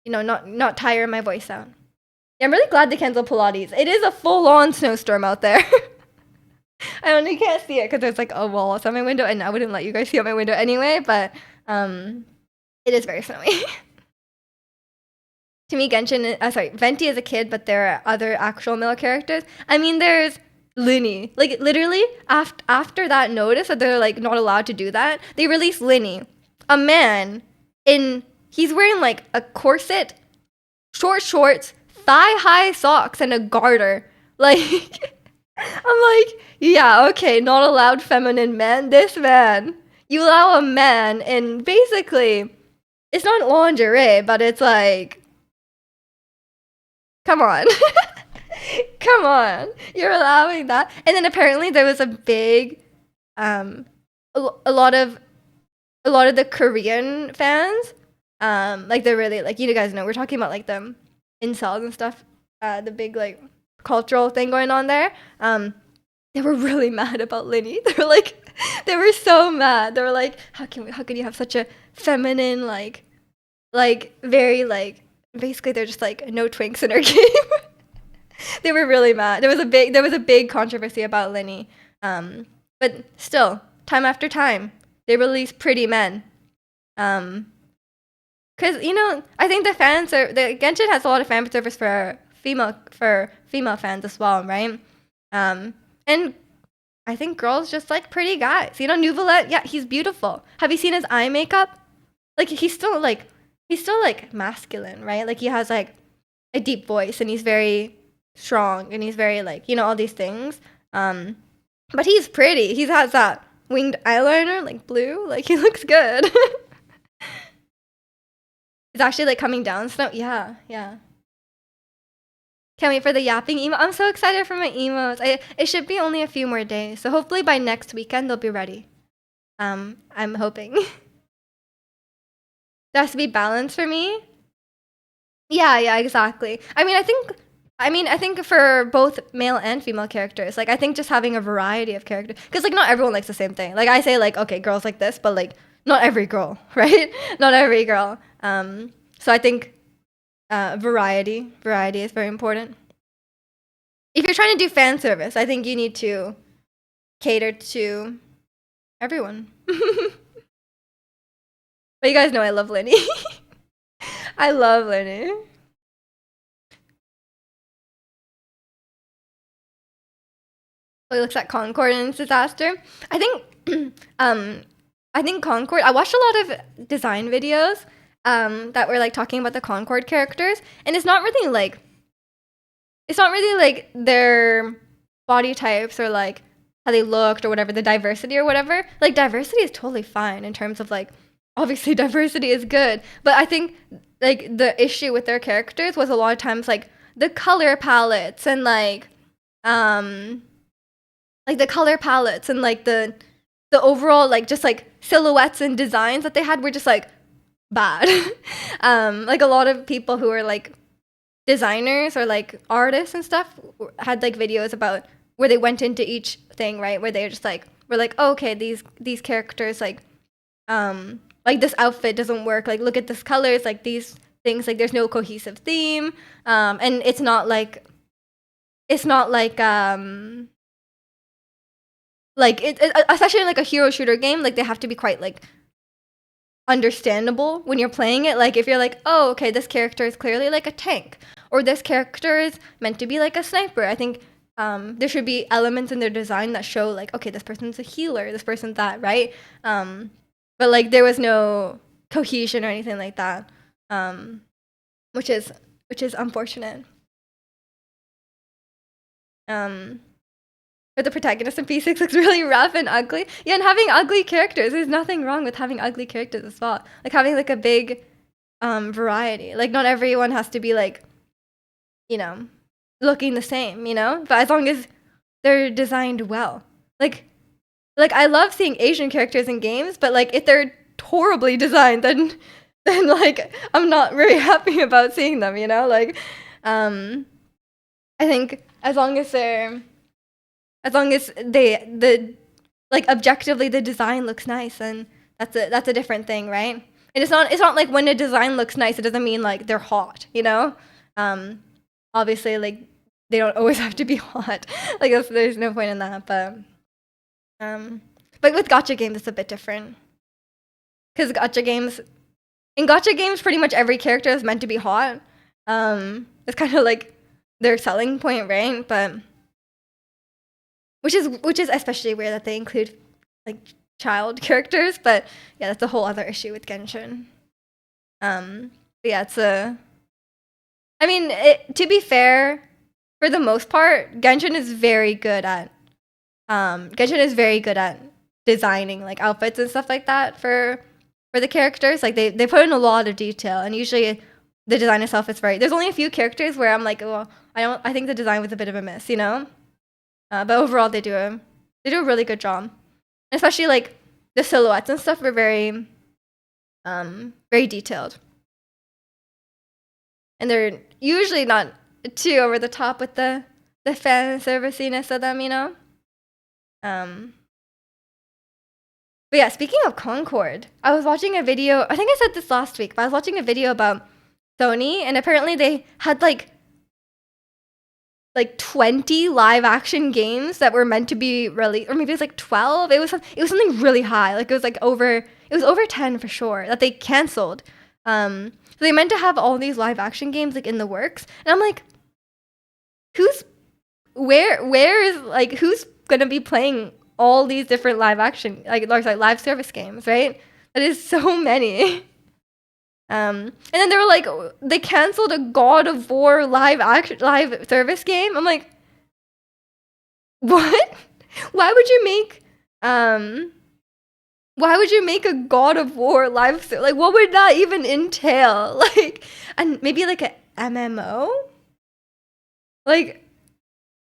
not tire my voice out. Yeah, I'm really glad they canceled Pilates. It is a full-on snowstorm out there. I only can't see it because there's like a wall outside my window, and I wouldn't let you guys see out my window anyway, but it is very snowy. To me, Venti is a kid, but there are other actual male characters. I mean, there's Linny. Like, literally, after that notice that they're, like, not allowed to do that, they released Linny. A man he's wearing, like, a corset, short shorts, thigh-high socks, and a garter. Like, I'm like, yeah, okay, not allowed feminine man. This man. You allow a man in basically, it's not lingerie, but it's like, come on. Come on. You're allowing that. And then apparently there was a big a lot of the Korean fans, like they're really, like, you guys know, we're talking about like the incels and stuff, the big like cultural thing going on there. They were really mad about Linny. They were like, they were so mad. They were like, how can you have such a feminine, like very, like, basically they're just like, no twinks in her game. They were really mad. There was a big controversy about Linny. But still, time after time, they release pretty men. Because, I think the Genshin has a lot of fan service for female fans as well, right? And I think girls just like pretty guys. Nuvolet, yeah, he's beautiful. Have you seen his eye makeup? Like, he's still masculine, right? Like, he has like a deep voice, and he's very strong, and he's very, like, all these things. But he's pretty. He has that winged eyeliner, like blue. Like, he looks good. It's actually like coming down snow. Yeah. Can't wait for the yapping emo. I'm so excited for my emos. It should be only a few more days, so hopefully by next weekend they'll be ready. I'm hoping. There has to be balance for me. Yeah, exactly. I mean, I think for both male and female characters, like, I think just having a variety of characters, because, like, not everyone likes the same thing. Like, I say, like, okay, girls like this, but, like, not every girl, right? Not every girl. So I think variety is very important. If you're trying to do fan service, I think you need to cater to everyone. But you guys know I love Linny. I love Linny. Oh, he looks at Concord and Disaster. I think Concord, I watched a lot of design videos that were like talking about the Concord characters, and it's not really like their body types or like how they looked or whatever, the diversity or whatever. Like, diversity is totally fine in terms of, like, obviously diversity is good, but I think, like, the issue with their characters was a lot of times, like, the color palettes and like the color palettes and like the overall, like, just like silhouettes and designs that they had were just like bad. Like, a lot of people who are like designers or like artists and stuff had like videos about where they went into each thing, right, where they just like were like, oh, okay, these characters, like this outfit doesn't work, like, look at this colors, like, these things, like, there's no cohesive theme, and it's not like especially in like a hero shooter game, like, they have to be quite like understandable when you're playing it. Like, if you're like, oh, okay, this character is clearly like a tank, or this character is meant to be like a sniper, I think there should be elements in their design that show, like, okay, this person's a healer, this person's that, right? But like, there was no cohesion or anything like that, which is unfortunate. But the protagonist in P6 looks really rough and ugly. Yeah, and having ugly characters, there's nothing wrong with having ugly characters as well. Like, having like a big variety. Like, not everyone has to be like, looking the same, but as long as they're designed well. Like I love seeing Asian characters in games, but like, if they're horribly designed, then then like I'm not very happy about seeing them, you know? Like I think as long as the like objectively the design looks nice, and that's a different thing, right? And it's not like when a design looks nice, it doesn't mean like they're hot, you know? Um, obviously, like they don't always have to be hot. Like there's no point in that, um, but with gotcha games, it's a bit different because in gotcha games, pretty much every character is meant to be hot. It's kind of like their selling point, right? But which is especially weird that they include like child characters, but yeah, that's a whole other issue with Genshin. But yeah, I mean, to be fair, for the most part, Genshin is very good at designing like outfits and stuff like that for the characters. Like they put in a lot of detail, and usually the design itself is very. There's only a few characters where I'm like, oh, I think the design was a bit of a miss, you know. But overall, they do a really good job, especially like the silhouettes and stuff are very very detailed, and they're usually not too over the top with the fan serviciness of them, you know. But yeah, speaking of Concord, I was watching a video. I think I said this last week, but I was watching a video about Sony, and apparently they had like 20 live action games that were meant to be released, or maybe it was like 12. It was something really high. Like it was over 10 for sure that they canceled. So they meant to have all these live action games like in the works, and I'm like, where is like who's gonna be playing all these different live action live service games, right? That is so many. And then they were like, they canceled a God of War live service game. I'm like, what? Why would you make a God of War like what would that even entail? Like, and maybe like a MMO? Like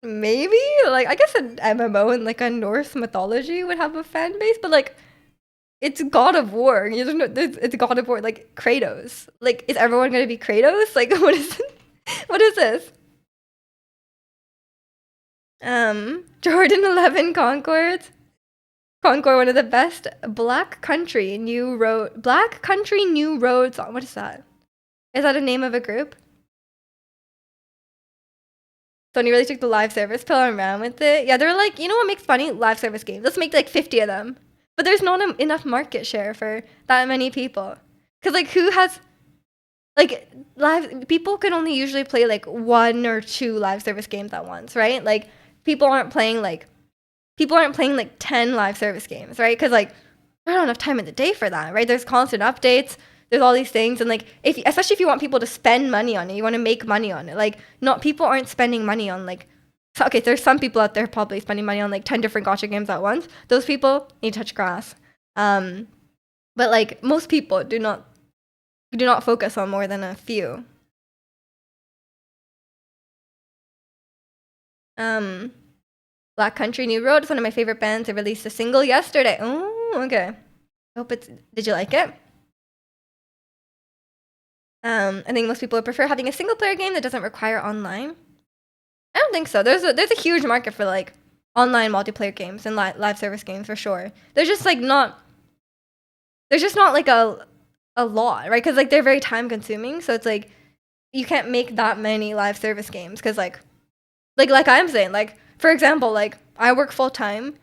maybe like I guess an MMO in like a Norse mythology would have a fan base, but like it's God of War. You don't know, it's God of War, like Kratos. Like, is everyone gonna be Kratos? Like, what is this? Jordan 11 Concord, one of the best Black Country New Road song. What is that? Is that a name of a group? Sony really took the live service pill and ran with it. Yeah, they're like, you know what makes funny? Live service games. Let's make like 50 of them. But there's not enough market share for that many people. Because, like, who has... Like, people can only usually play, like, 1 or 2 live service games at once, right? Like, people aren't playing, like, 10 live service games, right? Because, like, there's not enough time in the day for that, right? There's constant updates. There's all these things. And, like, especially if you want people to spend money on it, you want to make money on it. Like, people aren't spending money on, like... So, okay, there's some people out there probably spending money on like 10 different gacha games at once. Those people need to touch grass. But like most people do not focus on more than a few. Black Country New Road is one of my favorite bands. They released a single yesterday. Oh, okay. Did you like it? I think most people would prefer having a single player game that doesn't require online. I don't think so. There's a huge market for like online multiplayer games and live service games for sure. There's just not like a lot, right? Because like they're very time consuming. So it's like you can't make that many live service games because like I'm saying, like for example, like I work full time.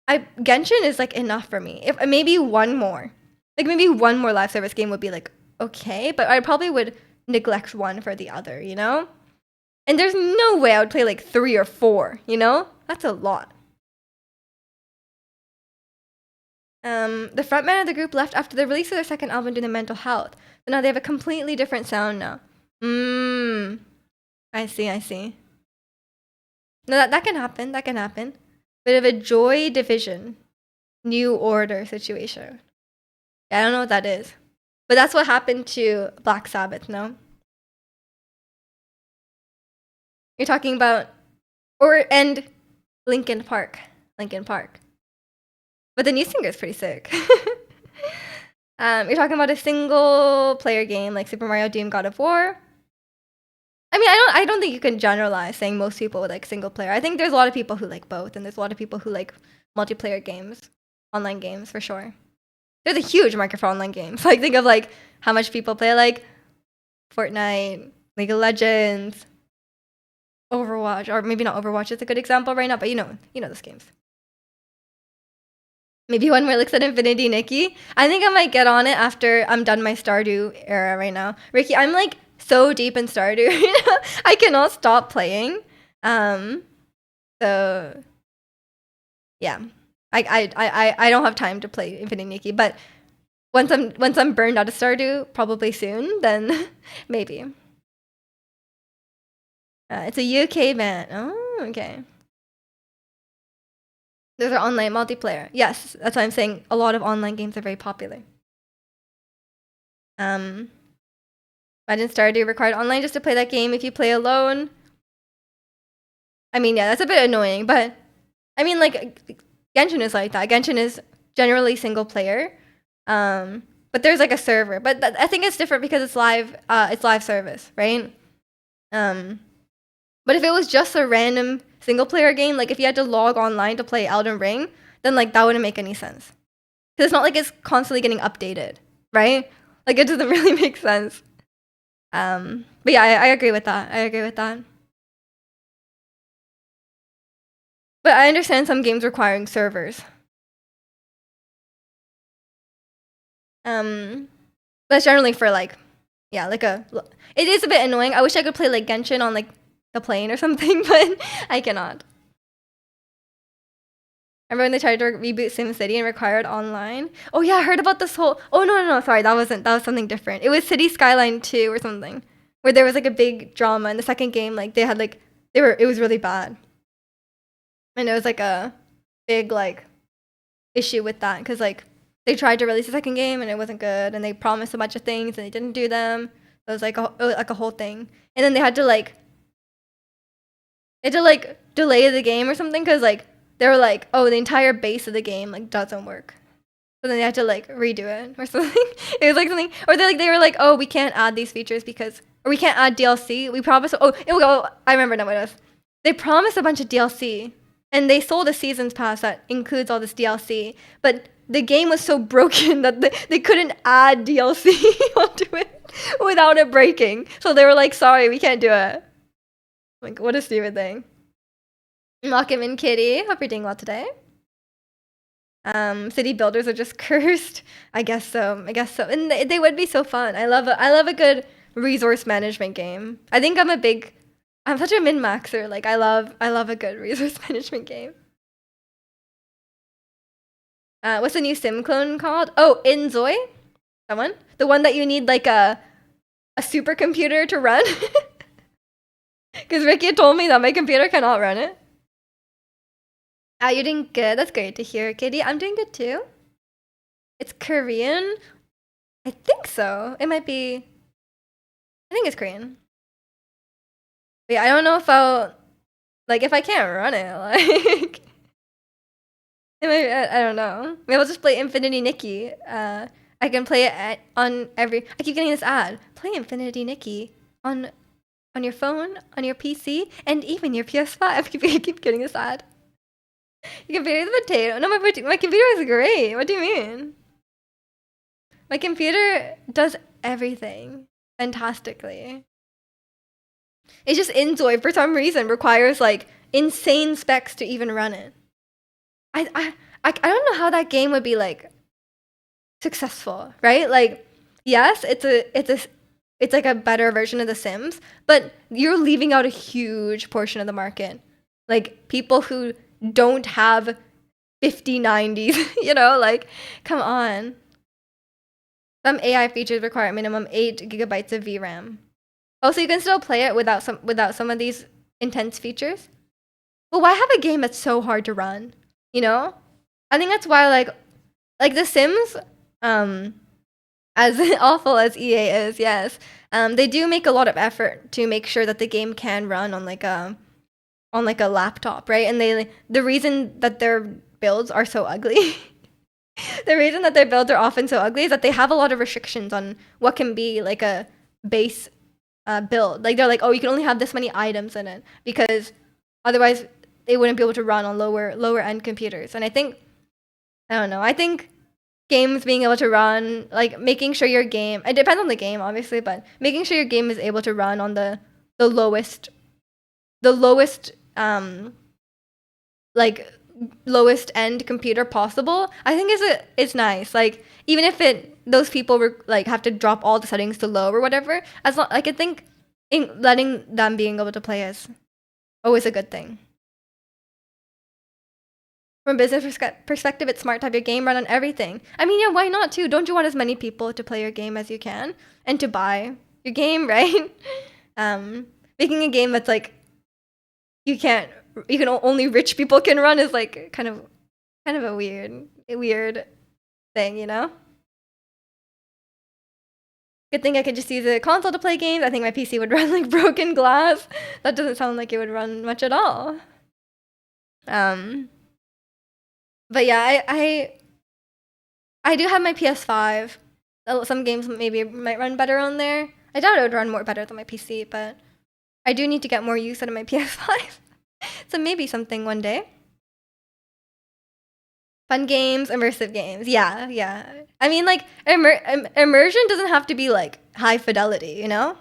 Genshin is like enough for me. If maybe one more live service game would be like okay, but I probably would neglect one for the other, you know? And there's no way I would play like 3 or 4, you know? That's a lot. The frontman of the group left after the release of their second album due to mental health. So now they have a completely different sound now. I see. No, that can happen. Bit of a Joy Division, New Order situation. Yeah, I don't know what that is. But that's what happened to Black Sabbath, no? You're talking about and Linkin Park. But the new singer is pretty sick. You're talking about a single player game like Super Mario, Doom, God of War. I mean, I don't think you can generalize saying most people would like single player. I think there's a lot of people who like both, and there's a lot of people who like multiplayer games, online games for sure. There's a huge market for online games. Like think of like how much people play like Fortnite, League of Legends, Overwatch, or maybe not Overwatch is a good example right now, but you know those games. Maybe one more looks at Infinity Nikki. I think I might get on it after I'm done my Stardew era right now. Ricky, I'm like so deep in Stardew. I cannot stop playing. So yeah, I don't have time to play Infinity Nikki, but once I'm burned out of Stardew, probably soon, then maybe. It's a UK band. Oh, okay. Those are online multiplayer. Yes, that's why I'm saying a lot of online games are very popular. Imagine Stardew required online just to play that game if you play alone. I mean, yeah, that's a bit annoying, but I mean, like, Genshin is like that. Genshin is generally single player, but there's like a server. But I think it's different because it's live service, right? But if it was just a random single player game, like if you had to log online to play Elden Ring, then like that wouldn't make any sense. Because it's not like it's constantly getting updated, right? Like it doesn't really make sense. But yeah, I agree with that. I agree with that. But I understand some games requiring servers. That's generally for like, yeah, like it is a bit annoying. I wish I could play like Genshin on like the plane or something, but I cannot. Remember when they tried to reboot SimCity and required online? Oh yeah, I heard about this whole. Oh no, sorry, that was something different. It was City Skyline 2 or something, where there was like a big drama in the second game. Like they had like it was really bad, and it was like a big like issue with that because like they tried to release the second game and it wasn't good, and they promised a bunch of things and they didn't do them. It was like a whole thing, and then they had to delay the game or something because like they were like, oh, the entire base of the game like doesn't work. So then they had to like redo it or something. It was like something, or they were like, oh, we can't add these features because, or we can't add DLC. We promised. Oh, it will go. I remember now what it was. They promised a bunch of DLC, and they sold a seasons pass that includes all this DLC. But the game was so broken that they couldn't add DLC onto it without it breaking. So they were like, sorry, we can't do it. Like, what a stupid thing. Welcome in, Kitty. Hope you're doing well today. City builders are just cursed. I guess so. And they would be so fun. I love a good resource management game. I think I'm such a min-maxer. Like I love a good resource management game. What's the new sim clone called? Oh, Inzoi? That one? The one that you need like a supercomputer to run? Because Ricky told me that my computer cannot run it. You're doing good. That's great to hear, Kitty. I'm doing good too. It's Korean? I think so. It might be. I think it's Korean. But yeah, I don't know if I'll. Like, if I can't run it, like. It might, I don't know. Maybe I'll just play Infinity Nikki. I can play it on every. I keep getting this ad. Play Infinity Nikki on your phone, on your PC, and even your PS5. I keep getting this ad. Your computer's a potato. No, my computer is great. What do you mean? My computer does everything fantastically. It's just Inzoi for some reason requires like insane specs to even run it. I don't know how that game would be like successful, right? Like, yes, it's like a better version of The Sims, but you're leaving out a huge portion of the market. Like people who don't have 5090s, like come on. Some AI features require minimum 8 gigabytes of VRAM. Oh, so you can still play it without some of these intense features? But why have a game that's so hard to run? I think that's why like The Sims, as awful as EA is, yes, they do make a lot of effort to make sure that the game can run on like a laptop, right? And the reason that their builds are so ugly The reason that their builds are often so ugly is that they have a lot of restrictions on what can be like a base build. Like they're like, oh, you can only have this many items in it because otherwise they wouldn't be able to run on lower end computers. And I don't know. I think games being able to run, like making sure your game, it depends on the game obviously, but making sure your game is able to run on the lowest like lowest end computer possible, I think is nice. Like even if those people were like have to drop all the settings to low or whatever, as long like I think letting them being able to play is always a good thing. From a business perspective, it's smart to have your game run on everything. I mean, yeah, why not too? Don't you want as many people to play your game as you can and to buy your game, right? Making a game that's like you can only rich people can run is like kind of a weird thing, you know? Good thing I could just use a console to play games. I think my PC would run like broken glass. That doesn't sound like it would run much at all. But yeah, I do have my PS5. Some games maybe might run better on there. I doubt it would run more better than my PC, but I do need to get more use out of my PS5. So maybe something one day. Fun games, immersive games. Yeah, yeah. I mean, like, immersion doesn't have to be, like, high fidelity, you know?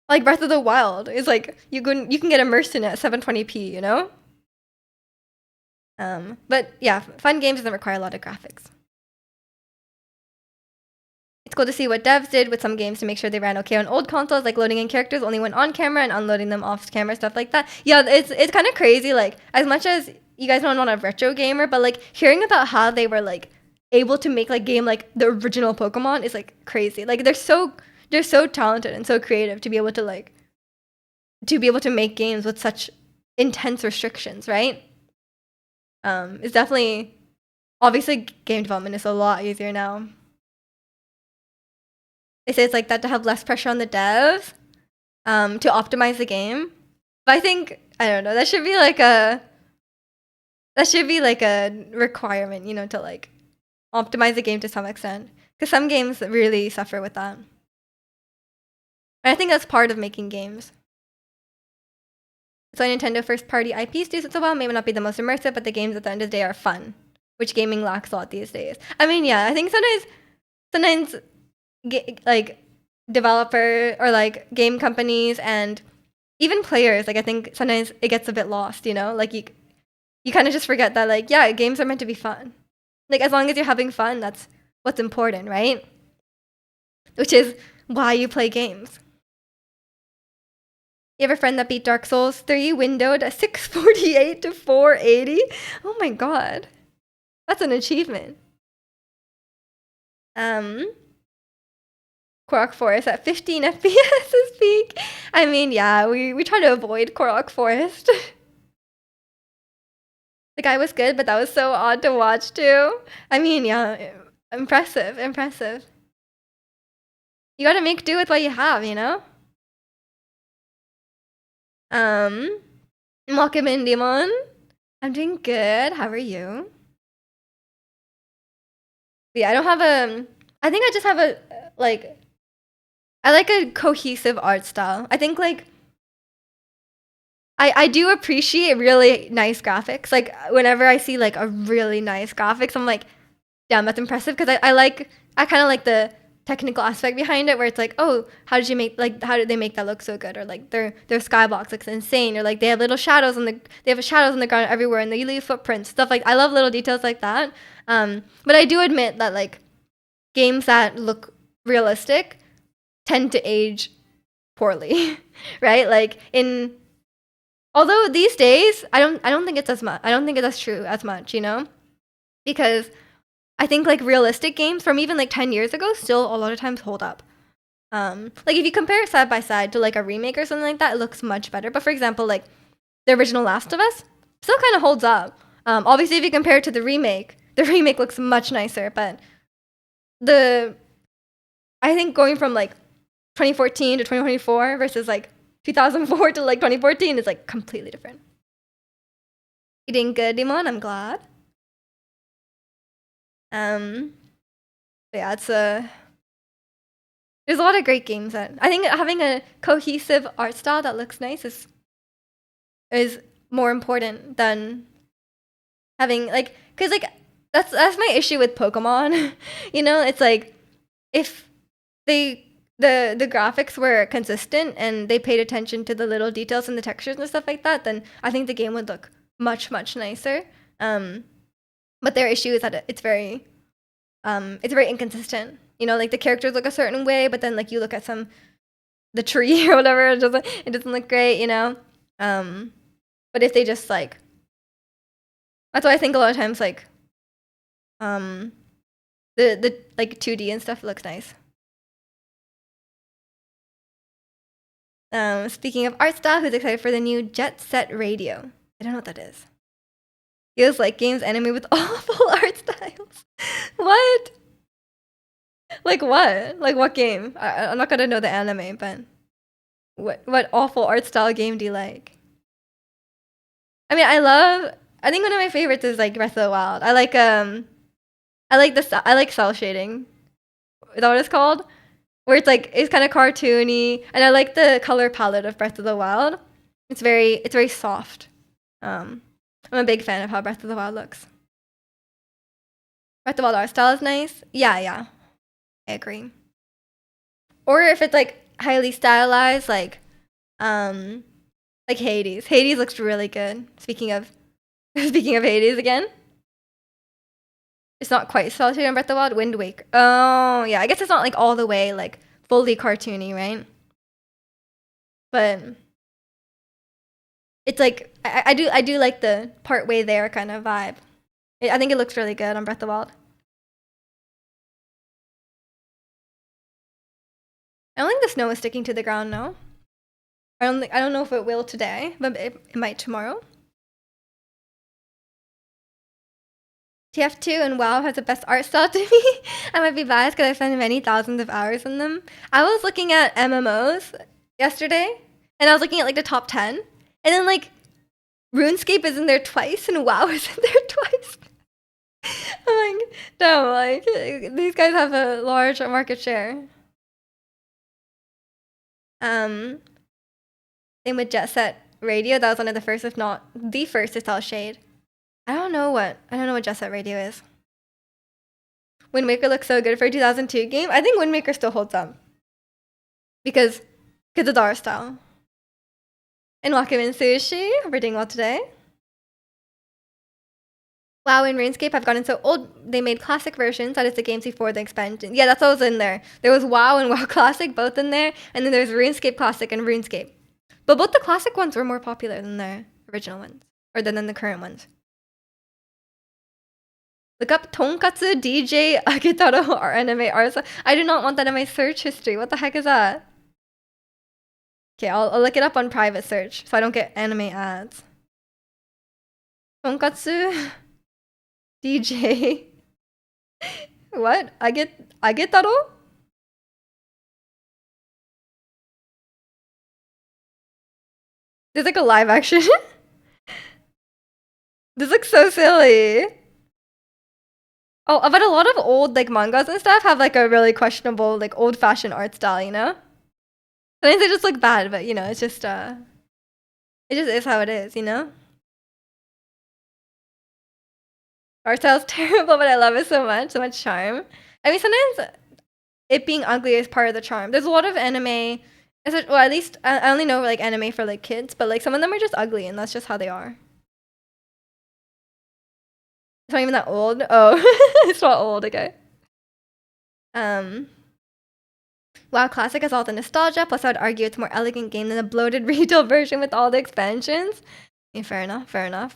Like, Breath of the Wild is, like, you can get immersed in it at 720p, you know? But, yeah, fun games doesn't require a lot of graphics. It's cool to see what devs did with some games to make sure they ran okay on old consoles, like loading in characters only went on camera and unloading them off camera, stuff like that. Yeah, it's kind of crazy, like, as much as you guys don't want a retro gamer, but like hearing about how they were like able to make like game like the original Pokemon is like crazy. Like they're so talented and so creative to be able to make games with such intense restrictions, right? It's definitely obviously game development is a lot easier now. They say it's like that to have less pressure on the devs, to optimize the game. But I think I don't know, that should be like a requirement, you know, to like optimize the game to some extent. Because some games really suffer with that. And I think that's part of making games. So Nintendo first party IPs do so well, may not be the most immersive, but the games at the end of the day are fun, which gaming lacks a lot these days. I mean, yeah, I think sometimes like developer or like game companies and even players, like I think sometimes it gets a bit lost, you know? Like you kind of just forget that, like, yeah, games are meant to be fun. Like, as long as you're having fun, that's what's important, right? Which is why you play games. You have a friend that beat Dark Souls 3 windowed a 648 to 480? Oh my god. That's an achievement. Korok Forest at 15 FPS is peak. I mean, yeah, we try to avoid Korok Forest. The guy was good, but that was so odd to watch too. I mean, yeah, impressive. You gotta make do with what you have, you know? Welcome in, Demon. I'm doing good. How are you? Yeah, I don't have I think I just have I like a cohesive art style. I think like I do appreciate really nice graphics. Like whenever I see like a really nice graphics, I'm like, damn, that's impressive. Because I kind of like the technical aspect behind it, where it's like, oh, how did they make that look so good? Or like their skybox looks insane. Or like they have shadows on the ground everywhere, and they leave footprints, stuff like. I love little details like that. But I do admit that like games that look realistic tend to age poorly, right? Like although these days I don't think it's as much. I don't think it's as true as much, you know, because I think like realistic games from even like 10 years ago still a lot of times hold up. Like if you compare it side by side to like a remake or something like that, it looks much better. But for example, like the original Last of Us still kind of holds up. Obviously, if you compare it to the remake looks much nicer. But I think going from like 2014 to 2024 versus like 2004 to like 2014 is like completely different. You doing good, Dimon? I'm glad. Um, but yeah, there's a lot of great games that I think having a cohesive art style that looks nice is more important than having like, cause like that's my issue with Pokemon. You know, it's like if they the graphics were consistent and they paid attention to the little details and the textures and stuff like that, then I think the game would look much nicer. Um, but their issue is that it's very inconsistent. You know, like the characters look a certain way, but then like you look at the tree or whatever, it doesn't look great. You know, um, but if they just like that's why I think a lot of times like um the like 2D and stuff looks nice. Speaking of art style, who's excited for the new Jet Set Radio? I don't know what that is. Feels like games anime with awful art styles. What? Like what? Like what game? I'm not gonna know the anime, but what awful art style game do you like? I mean, I think one of my favorites is like Breath of the Wild. I like cell shading. Is that what it's called? Where it's kind of cartoony, and I like the color palette of Breath of the Wild. It's very soft. I'm a big fan of how Breath of the Wild looks. Breath of the Wild art style is nice. Yeah, I agree. Or if it's like highly stylized, like Hades. Hades looks really good. Speaking of speaking of Hades again. It's not quite Solitude and Breath of the Wild. Wind Waker. Oh yeah, I guess it's not like all the way like fully cartoony, right? But it's like I do like the part way there kind of vibe. I think it looks really good on Breath of the Wild. I don't think the snow is sticking to the ground now. I don't know if it will today, but it might tomorrow. TF2 and WoW has the best art style to me. I might be biased because I spent many thousands of hours in them. I was looking at MMOs yesterday, and I was looking at like the top 10, and then like RuneScape is in there twice, and WoW is in there twice. I'm like, no, like these guys have a large market share. Um, Same with Jet Set Radio. That was one of the first, if not the first, to sell shade. I don't know what Jet Set Radio is. Wind Waker looks so good for a 2002 game. I think Wind Waker still holds up because it's our style. And welcome in Sushi. Hope we're doing well today. WoW and RuneScape have gotten so old they made classic versions. That is the games before the expansion. Yeah, that's what was in there. There was WoW and WoW Classic both in there, and then there's RuneScape Classic and RuneScape. But both the classic ones were more popular than the original ones, or than the current ones. Look up Tonkatsu DJ Agitaro or anime art. I do not want that in my search history. What the heck is that? Okay, I'll look it up on private search so I don't get anime ads. Tonkatsu DJ. What? Agitaro? There's like a live action. This looks so silly. Oh, but a lot of old like mangas and stuff have like a really questionable like old-fashioned art style, you know? Sometimes they just look bad, but you know, it just is how it is, you know? Art style's terrible, but I love it so much charm. I mean, sometimes it being ugly is part of the charm. There's a lot of anime, well, at least I only know like anime for like kids, but like some of them are just ugly, and that's just how they are. It's not even that old. Oh, it's not old. Okay. WoW Classic has all the nostalgia. Plus, I would argue it's a more elegant game than the bloated retail version with all the expansions. Yeah, fair enough. Fair enough.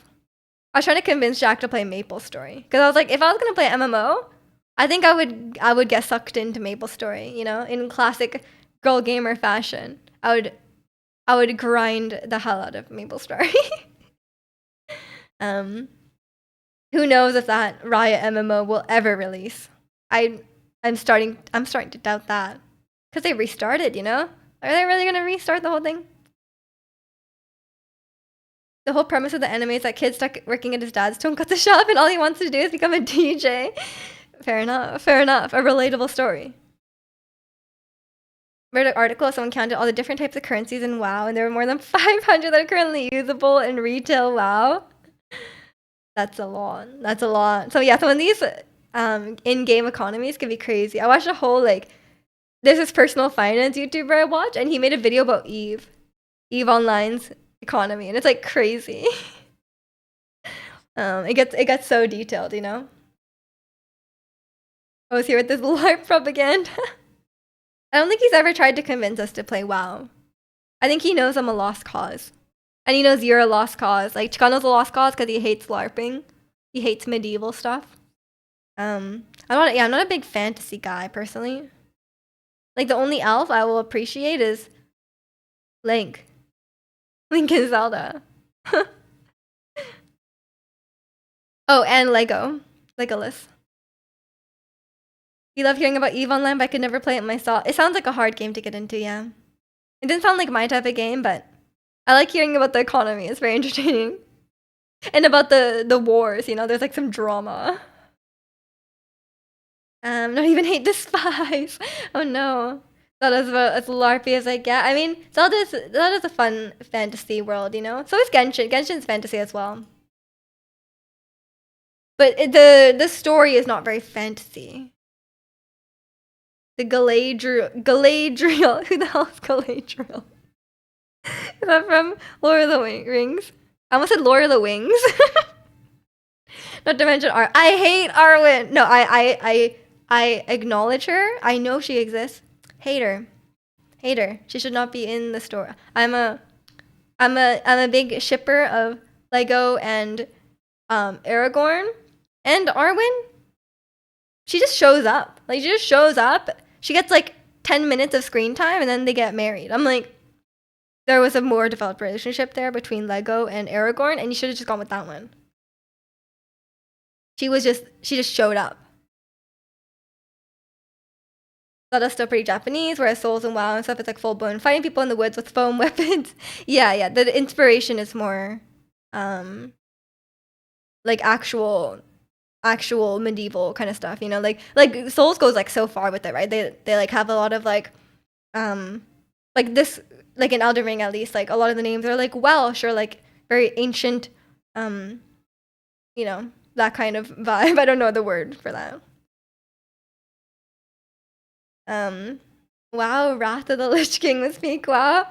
I was trying to convince Jack to play Maple Story because I was like, if I was gonna play MMO, I think I would get sucked into Maple Story. You know, in classic girl gamer fashion, I would grind the hell out of Maple Story. Who knows if that Riot MMO will ever release? I'm starting to doubt that because they restarted. You know, are they really gonna restart the whole thing? The whole premise of the anime is that kid stuck working at his dad's tonkatsu shop, and all he wants to do is become a DJ. Fair enough. Fair enough. A relatable story. Read an article, someone counted all the different types of currencies in WoW, and there were more than 500 that are currently usable in retail WoW. That's a lot. That's a lot. So yeah, some of these in-game economies can be crazy. I watched a whole like there's this personal finance YouTuber I watch, and he made a video about Eve Online's economy, and it's like crazy. It gets so detailed, you know. I was here with this LARP propaganda. I don't think he's ever tried to convince us to play WoW. I think he knows I'm a lost cause. And he knows you're a lost cause. Like, Chicano's a lost cause because he hates LARPing. He hates medieval stuff. I'm not a big fantasy guy, personally. Like, the only elf I will appreciate is Link. Link and Zelda. Oh, and Lego. Legolas. You love hearing about EVE Online, but I could never play it myself. It sounds like a hard game to get into, yeah. It didn't sound like my type of game, but I like hearing about the economy. It's very entertaining. And about the wars, you know, there's like some drama. Not even hate despise. Oh no. Zelda's about as LARPy as I get. I mean, Zelda's a fun fantasy world, you know? So is Genshin. Genshin's fantasy as well. But the story is not very fantasy. The Galadriel. Who the hell is Galadriel? Is that from Lord of the Rings? I almost said Lord of the Wings. Not to mention I hate Arwen. No, I acknowledge her. I know she exists. Hate her. Hate her. She should not be in the story. I'm a big shipper of Lego and Aragorn and Arwen. She just shows up. Like, she just shows up. She gets like 10 minutes of screen time and then they get married. I'm like, there was a more developed relationship there between Lego and Aragorn, and you should have just gone with that one. She just showed up. Zelda's still pretty Japanese, whereas Souls and WoW and stuff is like full blown fighting people in the woods with foam weapons. Yeah. The inspiration is more like actual medieval kind of stuff, you know, like Souls goes like so far with it, right? They like have a lot of like this, like in Elden Ring at least, like a lot of the names are like Welsh or like very ancient, you know, that kind of vibe. I don't know the word for that. Wow, Wrath of the Lich King was peak. Wow.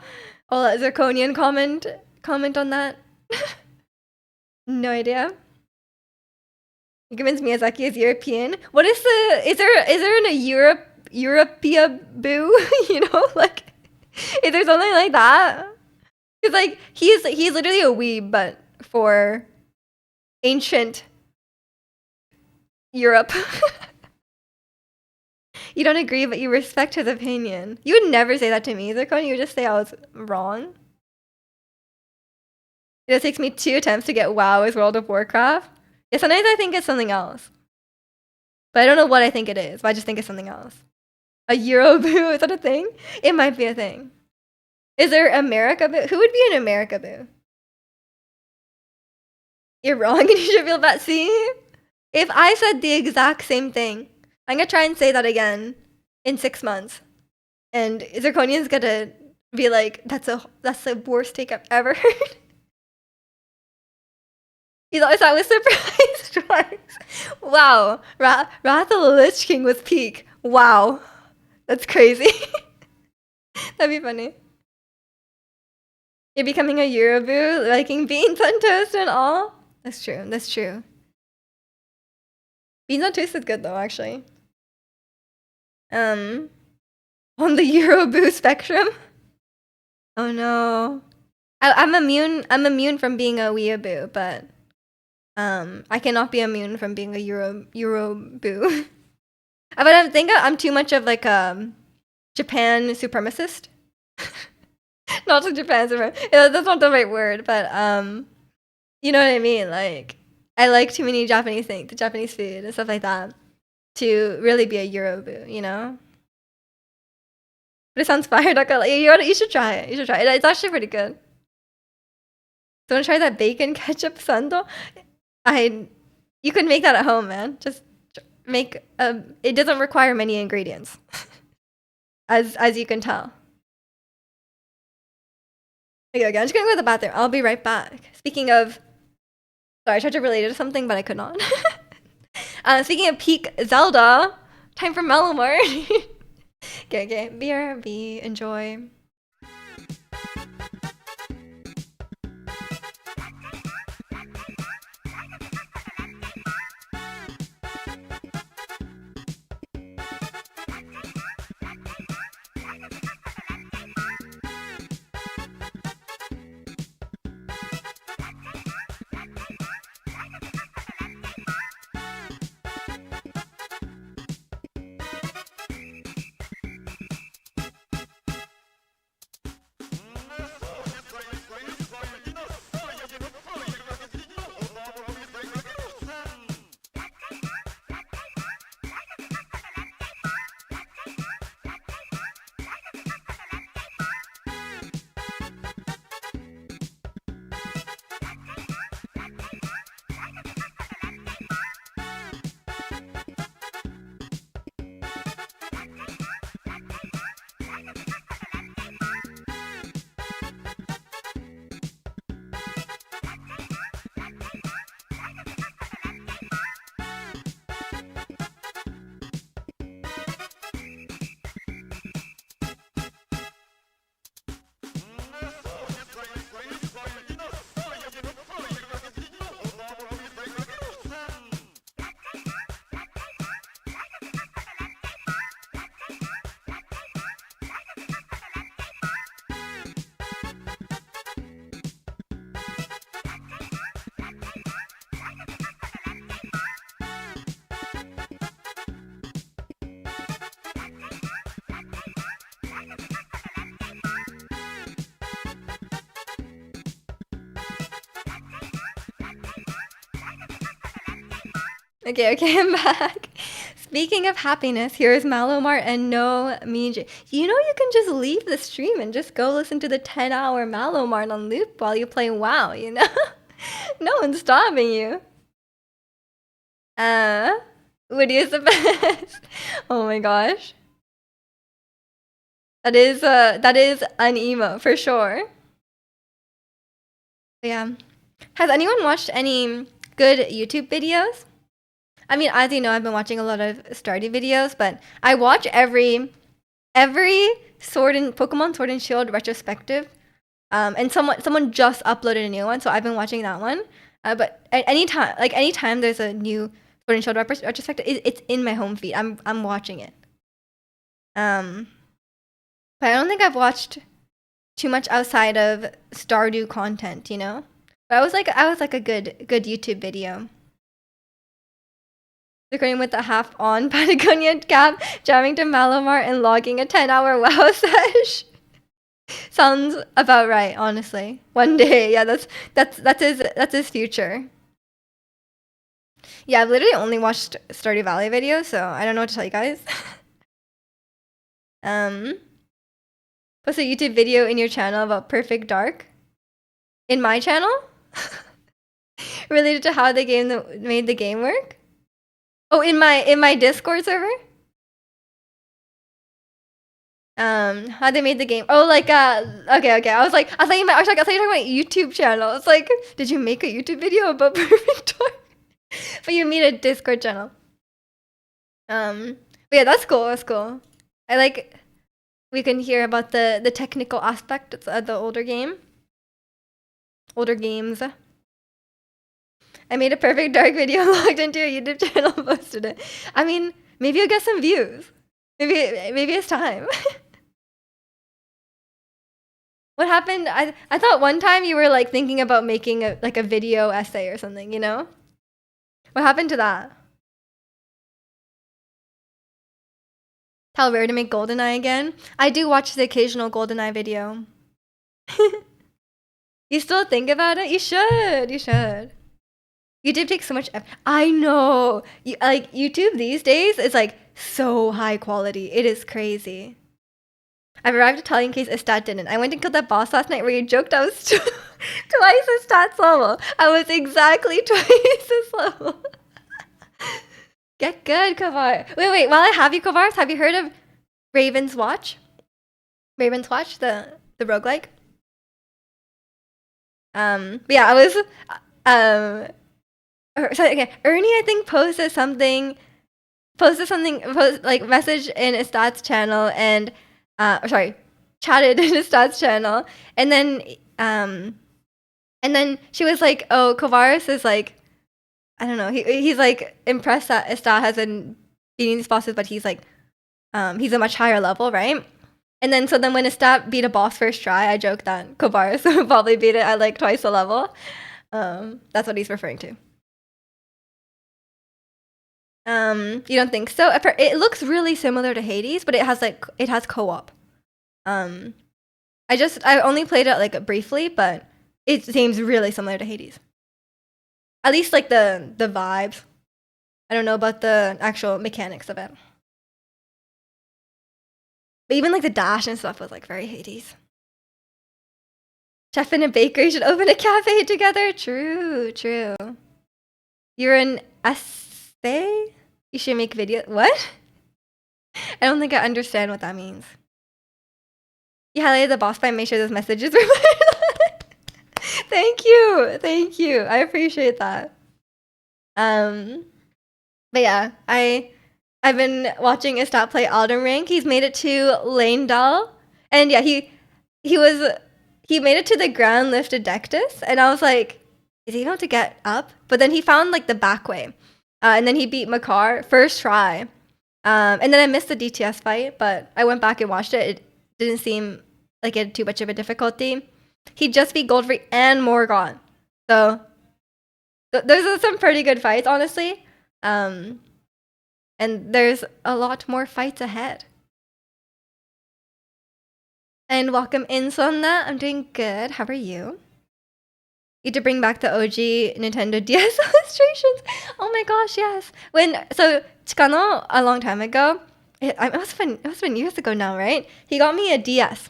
Oh, that Zirconian comment on that. No idea. You convinced Miyazaki is European. What is there in a Europea boo? You know, like, is there something like that? Because like he's literally a weeb, but for ancient Europe. You don't agree, but you respect his opinion. You would never say that to me, Zircon. You would just say I was wrong. It takes me 2 attempts to get WoW as World of Warcraft. Yeah, sometimes I think it's something else. But I don't know what I think it is, but I just think it's something else. A Euroboo, is that a thing? It might be a thing. Is there America Boo? Who would be an America Boo? You're wrong and you should feel bad. See? If I said the exact same thing, I'm gonna try and say that again in 6 months. And Zirconian's gonna be like, that's the worst take I've ever heard. You thought I was surprised twice. Wow. Wrath of the Lich King was peak. Wow. That's crazy. That'd be funny. You're becoming a Euroboo, liking beans on toast and all? That's true. That's true. Beans on toast is good though, actually. On the Euroboo spectrum? Oh no. I'm immune from being a weeaboo, but I cannot be immune from being a Euroboo. But I think I'm too much of like Japan supremacist. Not to Japan supremacist. Yeah, that's not the right word, but you know what I mean? Like, I like too many Japanese things, the Japanese food and stuff like that, to really be a Euroboo, you know? But it sounds fire. You should try it. You should try it. It's actually pretty good. So want to try that bacon ketchup sando? You could make that at home, man. Just make it doesn't require many ingredients, as you can tell. Okay, I'm just gonna go to the bathroom. I'll be right back. Speaking of, sorry, I tried to relate it to something, but I could not. Speaking of peak Zelda, time for Mellowmore. Okay, BRB, enjoy. Okay, I'm back. Speaking of happiness, here's Malomar and No Miji. You know you can just leave the stream and just go listen to the 10-hour Malomar on loop while you play WoW, you know? No one's stopping you. Woody is the best. Oh my gosh. That is an emo for sure. But yeah. Has anyone watched any good YouTube videos? I mean, as you know, I've been watching a lot of Stardew videos, but I watch every Pokemon Sword and Shield retrospective. And someone just uploaded a new one, so I've been watching that one. But anytime there's a new Sword and Shield retrospective, it's in my home feed. I'm watching it. But I don't think I've watched too much outside of Stardew content, you know. But I was like a good YouTube video. Recording with the half-on Patagonia cap, jamming to Malomar, and logging a 10-hour WoW sesh. Sounds about right, honestly. One day, yeah, that's his future. Yeah, I've literally only watched Stardew Valley videos, so I don't know what to tell you guys. Post a YouTube video in your channel about Perfect Dark. In my channel? Related to how the game made the game work? Oh, in my Discord server? How they made the game. Oh, like okay. I was thought you were talking about YouTube channel. It's like, did you make a YouTube video about Perfect Dark? But you made a Discord channel. But yeah, that's cool. I like we can hear about the technical aspect of the older games. I made a Perfect Dark video, logged into a YouTube channel, posted it. I mean, maybe you'll get some views. Maybe it's time. What happened? I thought one time you were like thinking about making a video essay or something, you know? What happened to that? How rare to make GoldenEye again? I do watch the occasional GoldenEye video. You still think about it? You should. YouTube takes so much effort. I know. YouTube these days is like so high quality. It is crazy. I've arrived at Italian case, a stat didn't. I went and killed that boss last night where you joked I was twice as stats level. I was exactly twice as level. Get good, Kavar. Wait. While I have you, Kavars, have you heard of Raven's Watch? Raven's Watch, the roguelike. But yeah, I was so okay. Ernie, I think like message in his stats channel and sorry, chatted in his stats channel, and um she was like, oh, Kovaris is like, I don't know, he's like impressed that Estat hasn't beaten these bosses, but he's like he's a much higher level, right? And then when Estat beat a boss first try, I joked that Kovaris would probably beat it at like twice the level. That's what he's referring to. You don't think so? It looks really similar to Hades, but it has co-op. I only played it like briefly, but it seems really similar to Hades. At least like the vibes. I don't know about the actual mechanics of it. But even like the dash and stuff was like very Hades. Chef and a bakery should open a cafe together. True. You're an essay? You should make videos. What? I don't think I understand what that means. You highlighted the boss fight. Make sure those messages were. Thank you. I appreciate that. But yeah, I've been watching Estat play Elden Ring. He's made it to Leyndal, and yeah, he made it to the Grand Lift Adectus, and I was like, is he able to get up? But then he found like the back way, and then he beat Makar first try. And then I missed the DTS fight, but I went back and watched it. It didn't seem like it had too much of a difficulty. He just beat Goldfree and Morgon. So those are some pretty good fights, honestly. And there's a lot more fights ahead. And welcome in, Sonna. I'm doing good. How are you? Need to bring back the OG Nintendo DS illustrations. Oh my gosh, yes. So Chikano, a long time ago, it must have been years ago now, right? He got me a DS,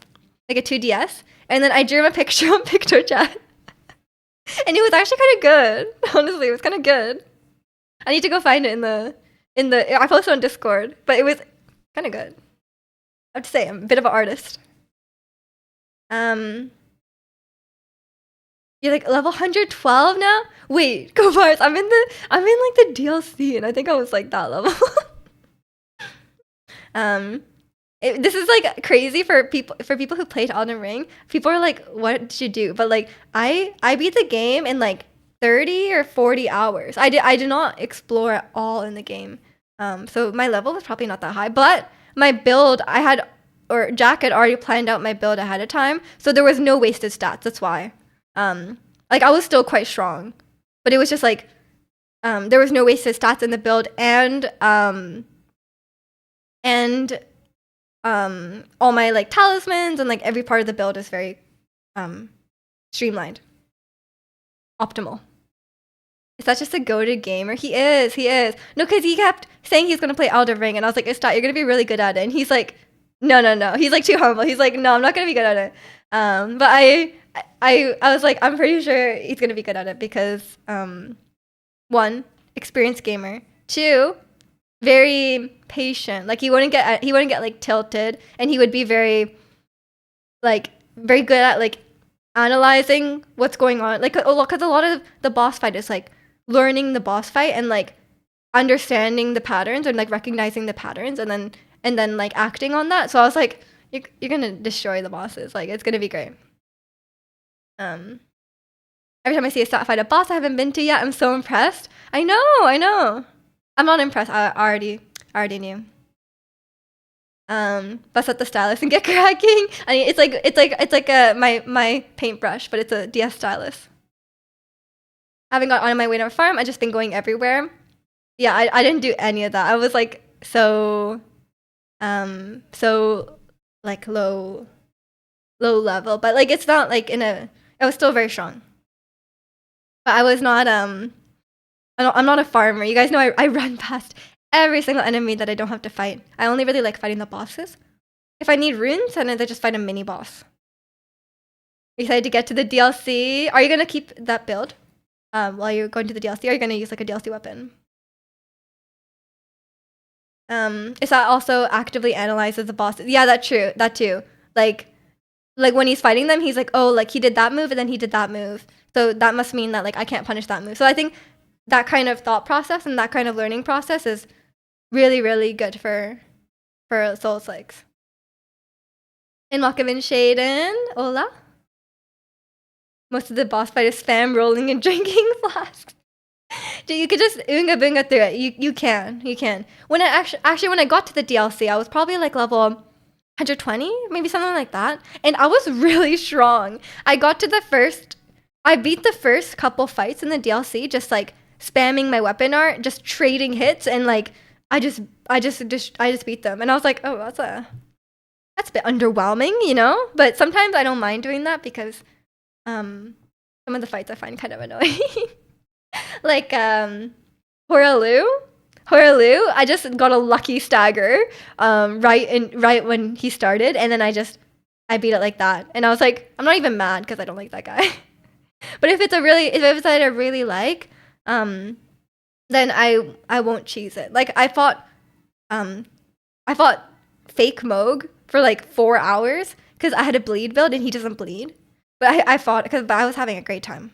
like a 2DS, and then I drew him a picture on picture chat. And it was actually kind of good. Honestly, it was kind of good. I need to go find it I posted on Discord, but it was kind of good. I have to say, I'm a bit of an artist. You're like level 112 now? Wait, go Mars. I'm in like the DLC, and I think I was like that level. This is like crazy for people who played Elden Ring. People are like, "What did you do?" But like, I beat the game in like 30 or 40 hours. I did not explore at all in the game. So my level was probably not that high, but my build Jack had already planned out my build ahead of time, so there was no wasted stats. That's why. Like I was still quite strong, but it was just like there was no wasted stats in the build, and all my like talismans and like every part of the build is very streamlined, optimal. Is that just a goated gamer? He is. No, because he kept saying he's gonna play Elden Ring, and I was like, Istat, you're gonna be really good at it. And he's like, no. He's like too humble. He's like, no, I'm not gonna be good at it. But I was like, I'm pretty sure he's gonna be good at it because one, experienced gamer. Two, very patient. Like he wouldn't get like tilted, and he would be very good at like analyzing what's going on. Like because a lot of the boss fight is like learning the boss fight and like understanding the patterns and like recognizing the patterns and then like acting on that. So I was like, you're gonna destroy the bosses. Like it's gonna be great. Every time I see a stat fight a boss I haven't been to yet, I'm so impressed. I know. I'm not impressed. I already knew. Bust out the stylus and get cracking. I mean, it's like my paintbrush, but it's a DS stylus. I haven't got on my way to a farm. I've just been going everywhere. Yeah, I didn't do any of that. I was like so like low level, but like it's not like I was still very strong. But I was not I'm not a farmer. You guys know I run past every single enemy that I don't have to fight. I only really like fighting the bosses. If I need runes, then I just fight a mini boss. Excited to get to the DLC. Are you gonna keep that build while you're going to the DLC? Or are you gonna use like a DLC weapon? Is that also actively analyzes the bosses. Yeah, that's true. That too. Like like when he's fighting them, he's like, oh, like he did that move and then he did that move. So that must mean that like I can't punish that move. So I think that kind of thought process and that kind of learning process is really, really good for Souls likes. And welcome in Shaden. Hola. Most of the boss fight is spam rolling and drinking flasks. Dude, you could just oonga boonga through it. You can. You can. When I actually when I got to the DLC, I was probably like level 120, maybe something like that. And I was really strong. I beat the first couple fights in the DLC just like spamming my weapon art, just trading hits and like I just beat them. And I was like, "Oh, that's a bit underwhelming, you know?" But sometimes I don't mind doing that because some of the fights I find kind of annoying. Like Horalu. Horalu, I just got a lucky stagger right when he started, and then I beat it like that. And I was like, I'm not even mad because I don't like that guy. But if it's that I really like, then I won't cheese it. Like um I fought fake Moog for like 4 hours because I had a bleed build and he doesn't bleed. But I fought because I was having a great time.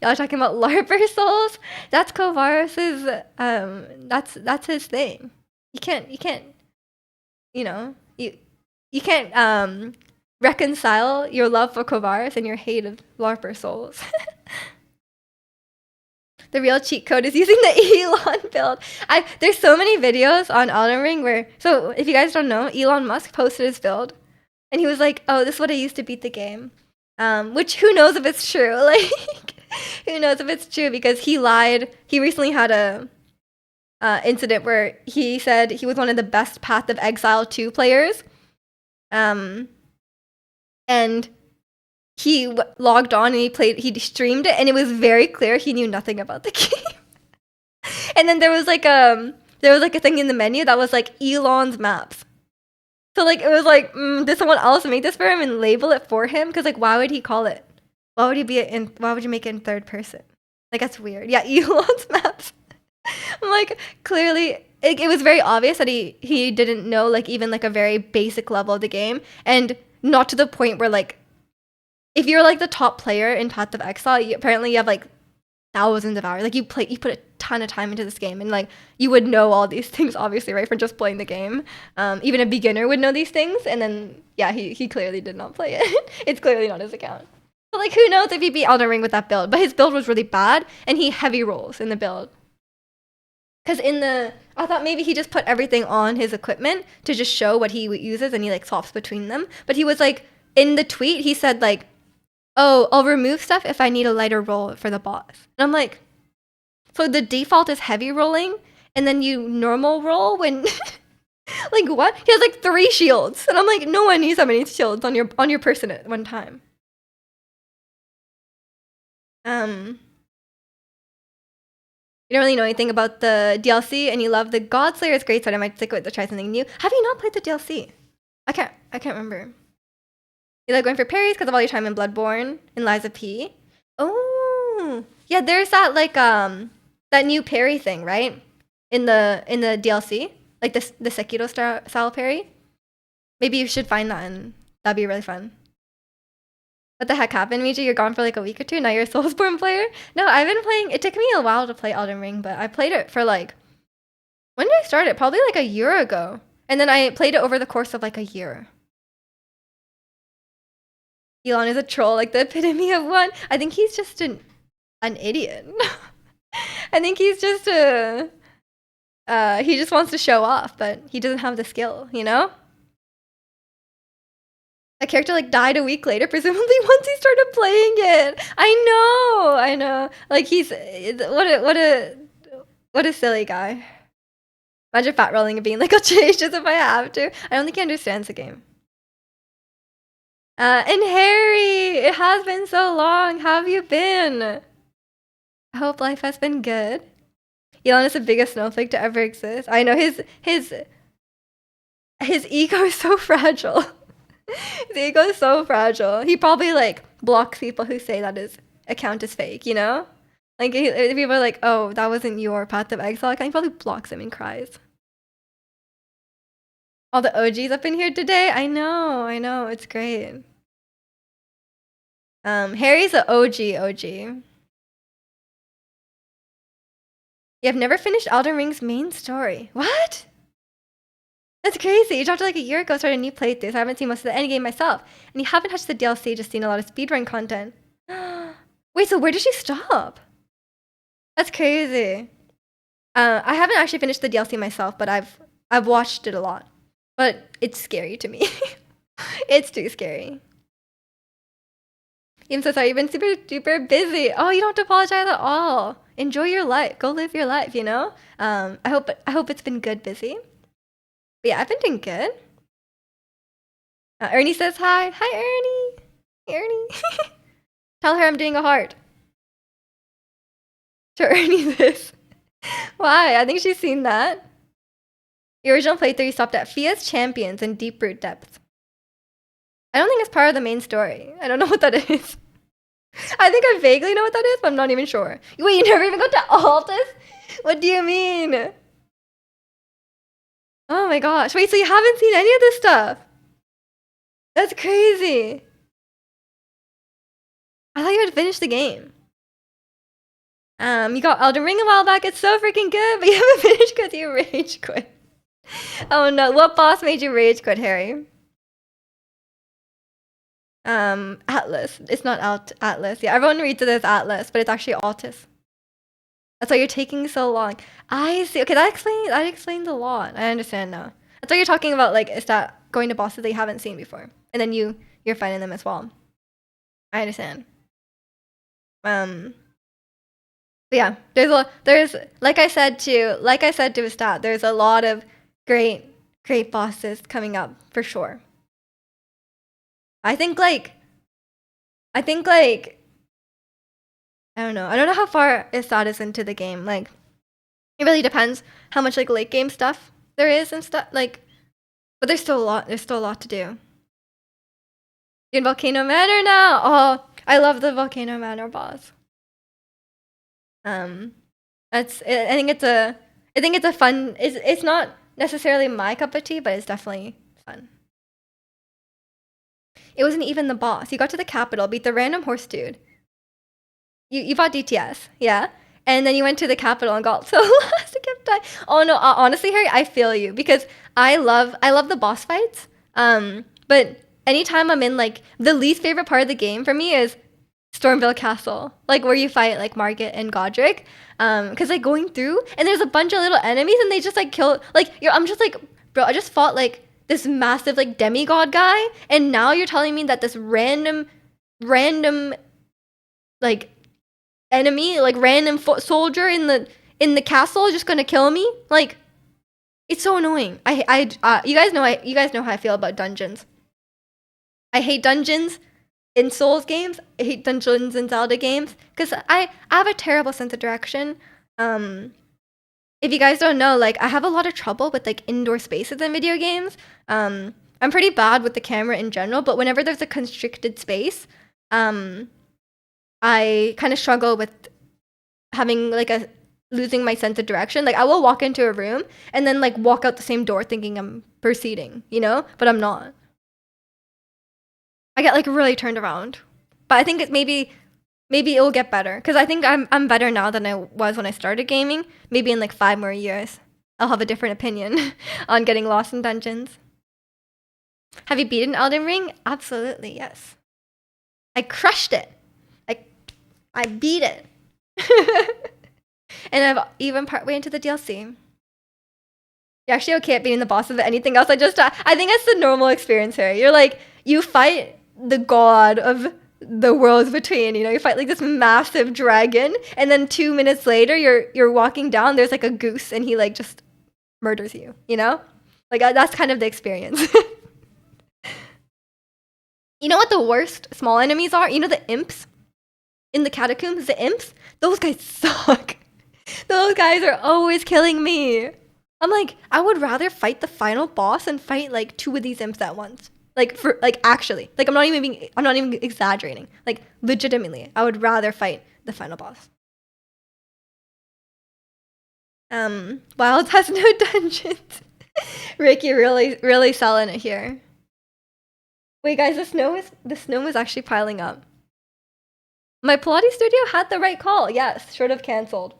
Y'all are talking about LARPer souls. That's Kovaros's. That's his thing. You can't. You know you can't reconcile your love for Kovaros and your hate of LARPer souls. The real cheat code is using the Elon build. There's so many videos on Elden Ring where, so if you guys don't know, Elon Musk posted his build, and he was like, "Oh, this is what I used to beat the game," which who knows if it's true? Like, who knows if it's true because he lied. He recently had a incident where he said he was one of the best Path of Exile 2 players, and he logged on and he streamed it, and it was very clear he knew nothing about the game. And then there was like a thing in the menu that was like Elon's maps. So like it was like, did someone else make this for him and label it for him? Because like, why would he call it? Why would you make it in third person? Like that's weird. Yeah, Elon's maps. I'm like, clearly it was very obvious that he didn't know like even like a very basic level of the game, and not to the point where like if you're like the top player in Path of Exile, apparently you have like thousands of hours. Like you put a ton of time into this game, and like you would know all these things, obviously, right, from just playing the game. Even a beginner would know these things, and then yeah, he clearly did not play it. It's clearly not his account. But like, who knows if he beat Elden Ring with that build? But his build was really bad, and he heavy rolls in the build. Because I thought maybe he just put everything on his equipment to just show what he uses, and he like swaps between them. But he was like, in the tweet, he said like, "Oh, I'll remove stuff if I need a lighter roll for the boss." And I'm like, so the default is heavy rolling, and then you normal roll when, like what? He has like 3 shields, and I'm like, no one needs that many shields on your person at one time. You don't really know anything about the DLC, and you love the Godslayer. It's great, so I might stick with it to try something new. Have you not played the DLC? I can't remember. You like going for parries because of all your time in Bloodborne and Lies of P. Oh, yeah. There's that like that new parry thing, right? In the DLC, like the Sekiro style parry. Maybe you should find that, and that'd be really fun. What the heck happened, Miji? You're gone for like a week or two. Now you're a Soulsborne player. No, I've been playing. It took me a while to play Elden Ring, but I played it for like, when did I start it? Probably like a year ago, and then I played it over the course of like a year. Elon is a troll, like the epitome of one. I think he's just an idiot. I think he's just he just wants to show off, but he doesn't have the skill, you know? That character like died a week later, presumably once he started playing it. I know. Like he's what a silly guy. Imagine fat rolling and being like, "I'll change this if I have to." I don't think he understands the game. And Harry, it has been so long. How have you been? I hope life has been good. Elon is the biggest snowflake to ever exist. I know his ego is so fragile. His ego is so fragile. He probably like blocks people who say that his account is fake, you know? Like if people are like, "Oh, that wasn't your Path of Exile," he probably blocks him and cries. All the OGs up in here today. I know, it's great. Harry's the OG OG. You have never finished Elden Ring's main story. What? That's crazy. You dropped it like a year ago, started a new playthrough, so I haven't seen most of the endgame myself. And you haven't touched the DLC, just seen a lot of speedrun content. Wait, so where did she stop? That's crazy. I haven't actually finished the DLC myself, but I've watched it a lot. But it's scary to me. It's too scary. I'm so sorry, you've been super duper busy. Oh, you don't have to apologize at all. Enjoy your life. Go live your life, you know? I hope it's been good busy. But yeah, I've been doing good. Ernie says hi. Hi, Ernie. Hey, Ernie. Tell her I'm doing a heart. To Ernie this. Why? I think she's seen that. The original playthrough you stopped at Fia's Champions and Deep Root Depths. I don't think it's part of the main story. I don't know what that is. I think I vaguely know what that is, but I'm not even sure. Wait, you never even got to Altus? What do you mean? Oh my gosh. Wait, so you haven't seen any of this stuff? That's crazy. I thought you had finished the game. You got Elden Ring a while back. It's so freaking good, but you haven't finished because you rage quit. Oh no, what boss made you rage quit, Harry? Atlas. It's not Atlas. Yeah, everyone reads it as Atlas, but it's actually Altus. That's why you're taking so long. I see. Okay, that explains a lot. I understand now. That's why you're talking about, like, is that going to bosses that you haven't seen before, and then you're fighting them as well. I understand. But yeah, there's like I said to Estat, there's a lot of great bosses coming up for sure. I think like I don't know. I don't know how far Estat is into the game. Like, it really depends how much like late game stuff there is and stuff. Like, but there's still a lot. There's still a lot to do. You're in Volcano Manor now. Oh, I love the Volcano Manor boss. That's. I think it's a fun. It's not necessarily my cup of tea, but it's definitely fun. It wasn't even the boss. You got to the capital, beat the random horse dude. You fought DTS, yeah? And then you went to the capital and got so lost. I kept dying. Oh no, honestly, Harry, I feel you because I love the boss fights. But anytime I'm in, like, the least favorite part of the game for me is Stormville Castle, like where you fight like Margit and Godric. Because like going through and there's a bunch of little enemies and they just like kill like I'm just like, bro, I just fought like this massive like demigod guy, and now you're telling me that this random like enemy, like random soldier in the castle is just gonna kill me? Like, it's so annoying. You guys know how I feel about dungeons. I hate dungeons in Souls games. I hate dungeons in Zelda games because I have a terrible sense of direction. If you guys don't know, like, I have a lot of trouble with like indoor spaces in video games. I'm pretty bad with the camera in general, but whenever there's a constricted space, I kind of struggle with having like losing my sense of direction. Like, I will walk into a room and then like walk out the same door thinking I'm proceeding, you know, but I'm not. I get like really turned around. But I think it maybe it will get better because I think I'm better now than I was when I started gaming. Maybe in like 5 more years, I'll have a different opinion on getting lost in dungeons. Have you beaten Elden Ring? Absolutely, yes. I crushed it. I beat it. And I've even partway into the DLC. You're actually okay at beating the boss of anything else. I think that's the normal experience here. You're like, you fight the god of the worlds between, you know, you fight like this massive dragon, and then 2 minutes later you're walking down, there's like a goose and he like just murders you, you know? Like, that's kind of the experience. You know what the worst small enemies are? You know the imps in the catacombs? The imps? Those guys suck. Those guys are always killing me. I'm like, I would rather fight the final boss and fight like 2 of these imps at once. Like, for like, actually, like, I'm not even exaggerating. Like, legitimately, I would rather fight the final boss. Wilds has no dungeons. Ricky really selling it here. Wait, guys, the snow is actually piling up. My Pilates studio had the right call. Yes, short of canceled.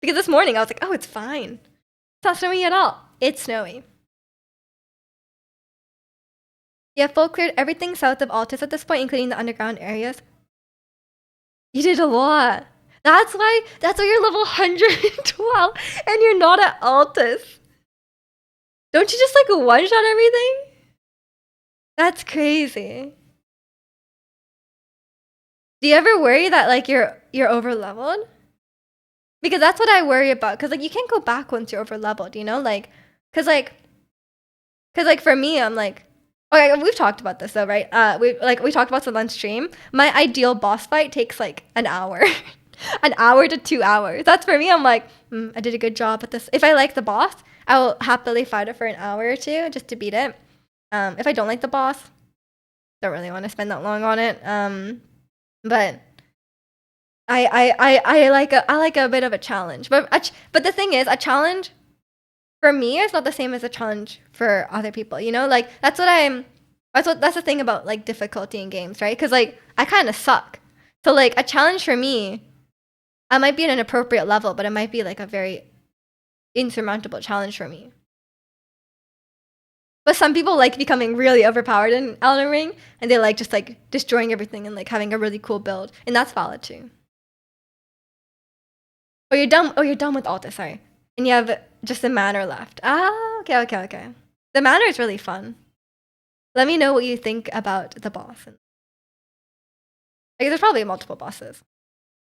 Because this morning I was like, oh, it's fine. It's not snowy at all. It's snowy. You have full cleared everything south of Altus at this point, including the underground areas. You did a lot. That's why you're level 112 and you're not at Altus. Don't you just like one-shot everything? That's crazy. Do you ever worry that like you're over leveled? Because that's what I worry about. Cause like you can't go back once you're over leveled, you know? Like, cause like for me, I'm like, okay, we've talked about this though, right? We talked about this on stream. My ideal boss fight takes like an hour, an hour to 2 hours. That's for me. I'm like, I did a good job at this. If I like the boss, I will happily fight it for an hour or two just to beat it. If I don't like the boss, don't really want to spend that long on it. But I like a bit of a challenge. But the thing is, a challenge for me is not the same as a challenge for other people. You know, like that's the thing about like difficulty in games, right? Because like I kind of suck. So like a challenge for me, I might be at an appropriate level, but it might be like a very insurmountable challenge for me. But some people like becoming really overpowered in Elden Ring, and they like just like destroying everything and like having a really cool build, and that's valid too. Oh, you're done. Oh, you're done with Alta. Sorry, and you have just the manor left. Ah, okay. The manor is really fun. Let me know what you think about the boss. Like, there's probably multiple bosses.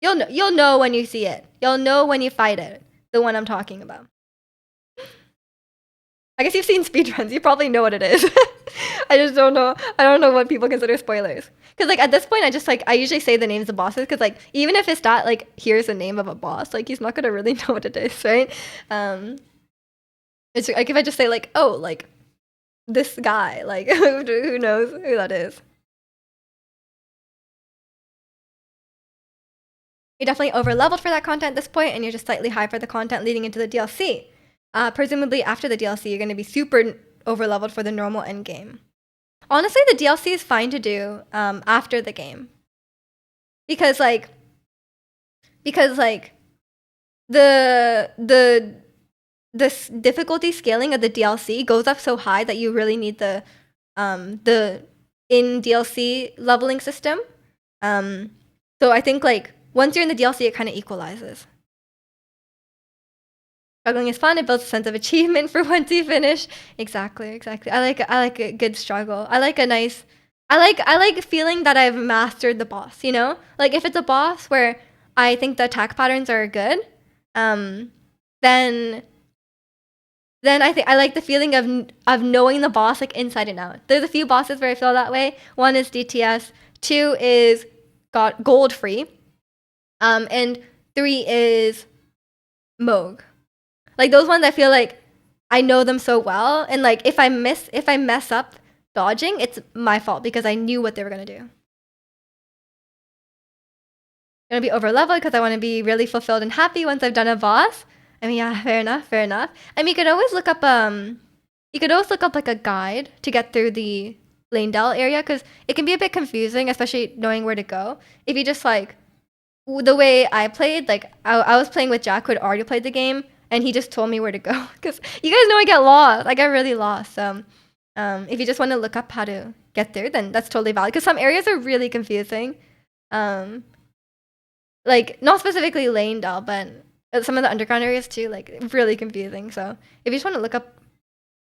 You'll know when you see it. You'll know when you fight it. The one I'm talking about. I guess you've seen speedruns. You probably know what it is. I just don't know. I don't know what people consider spoilers. Because like at this point, I usually say the names of bosses. Because like even if his stat like here's the name of a boss, like he's not gonna really know what it is, right? It's like if I just say like, oh, like this guy, like who knows who that is? You're definitely over leveled for that content at this point, and you're just slightly high for the content leading into the DLC. Presumably after the DLC, you're going to be super over leveled for the normal end game. Honestly, the DLC is fine to do after the game, because the difficulty scaling of the DLC goes up so high that you really need the in DLC leveling system. So I think like once you're in the DLC, it kind of equalizes. Struggling is fun. It builds a sense of achievement for once you finish. Exactly. I like a good struggle. I like feeling that I've mastered the boss. You know, like if it's a boss where I think the attack patterns are good, then I think I like the feeling of knowing the boss like inside and out. There's a few bosses where I feel that way. One is DTS. 2 is got gold free. And 3 is Moog. Like those ones I feel like I know them so well, and like if I mess up dodging, it's my fault because I knew what they were gonna do. I'm gonna be over leveled because I want to be really fulfilled and happy once I've done a boss. I mean, yeah, fair enough. I mean, you could always look up like a guide to get through the Lanedale area because it can be a bit confusing, especially knowing where to go. If you just like the way I played, like I was playing with Jack who had already played the game, and he just told me where to go because you guys know I get lost. I get really lost. So if you just want to look up how to get there, then that's totally valid because some areas are really confusing. Like not specifically Lanedale, but some of the underground areas too, like really confusing. So if you just want to look up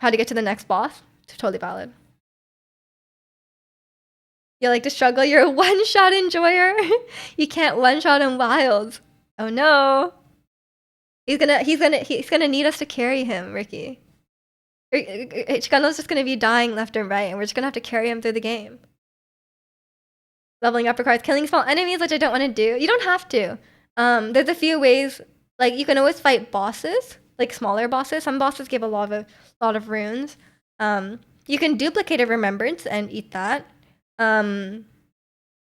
how to get to the next boss, it's totally valid. You like to struggle, you're a one-shot enjoyer. You can't one-shot in wilds. Oh no. He's gonna need us to carry him, Ricky. Chikano's just gonna be dying left and right, and we're just gonna have to carry him through the game. Leveling up requires killing small enemies, which I don't want to do. You don't have to. There's a few ways. Like you can always fight bosses, like smaller bosses. Some bosses give a lot of runes. You can duplicate a remembrance and eat that. Some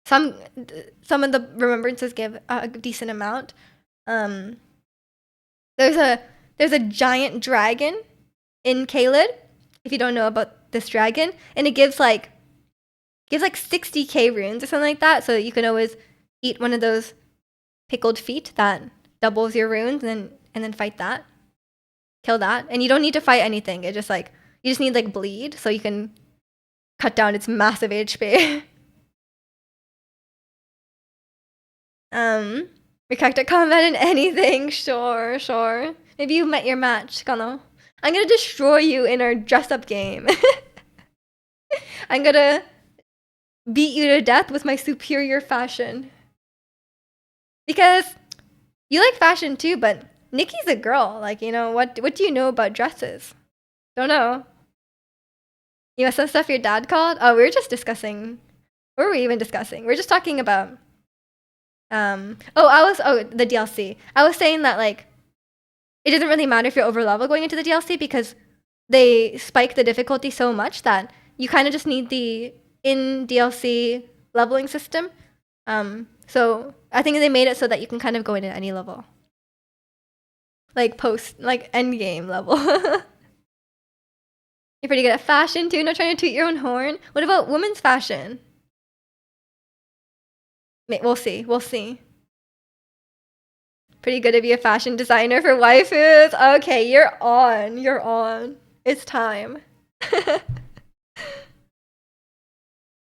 of the remembrances give a decent amount. There's a giant dragon in Caelid, if you don't know about this dragon, and it gives like 60k runes or something like that, so you can always eat one of those pickled feet that doubles your runes and then fight that. Kill that. And you don't need to fight anything. It just like you just need like bleed so you can cut down its massive HP. React to combat in anything, sure, sure. Maybe you met your match, Kano. I'm gonna destroy you in our dress-up game. I'm gonna beat you to death with my superior fashion. Because you like fashion too, but Nikki's a girl. Like, you know, what do you know about dresses? Don't know. You know some stuff your dad called? Oh, we were just discussing. What were we even discussing? We are just talking about the DLC. I was saying that like it doesn't really matter if you're over level going into the DLC because they spike the difficulty so much that you kind of just need the in DLC leveling system. So I think they made it so that you can kind of go in at any level. Like end game level. You're pretty good at fashion too, not trying to toot your own horn. What about women's fashion? We'll see. We'll see. Pretty good to be a fashion designer for waifus. Okay, you're on. You're on. It's time.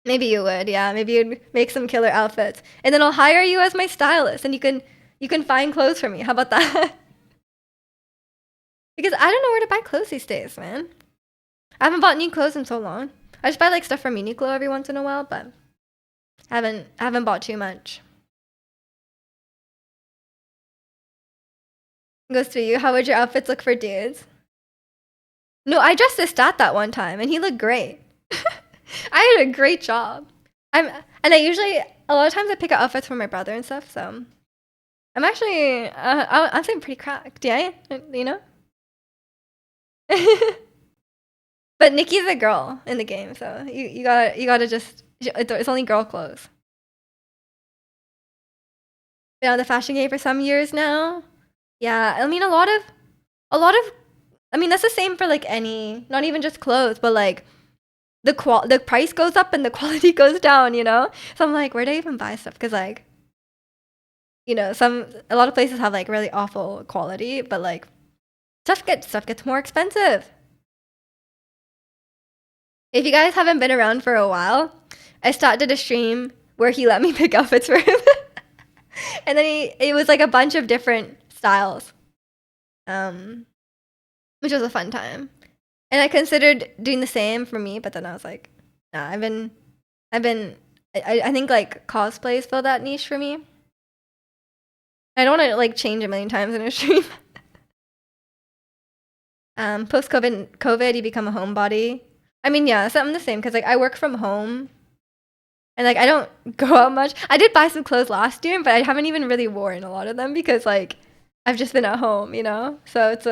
Maybe you would, yeah. Maybe you'd make some killer outfits. And then I'll hire you as my stylist and you can find clothes for me. How about that? Because I don't know where to buy clothes these days, man. I haven't bought new clothes in so long. I just buy like stuff from Uniqlo every once in a while, but I haven't bought too much. Goes to you. How would your outfits look for dudes? No, I dressed as Stat that one time, and he looked great. I had a great job. I usually a lot of times I pick out outfits for my brother and stuff. So I'm actually I'm saying pretty cracked, yeah, you know. But Nikki's a girl in the game, so you gotta just it's only girl clothes. Been on the fashion game for some years now. Yeah, I mean a lot of I mean that's the same for like any, not even just clothes, but like the price goes up and the quality goes down, you know? So I'm like, where do I even buy stuff? Because like, you know, a lot of places have like really awful quality, but like stuff gets more expensive. If you guys haven't been around for a while, I started a stream where he let me pick outfits for him. And then it was like a bunch of different styles. Which was a fun time. And I considered doing the same for me, but then I was like, nah, I think like cosplays fill that niche for me. I don't want to like change a million times in a stream. Post COVID, you become a homebody. I mean, yeah, something the same because like I work from home, and like I don't go out much. I did buy some clothes last year, but I haven't even really worn a lot of them because like I've just been at home, you know. So it's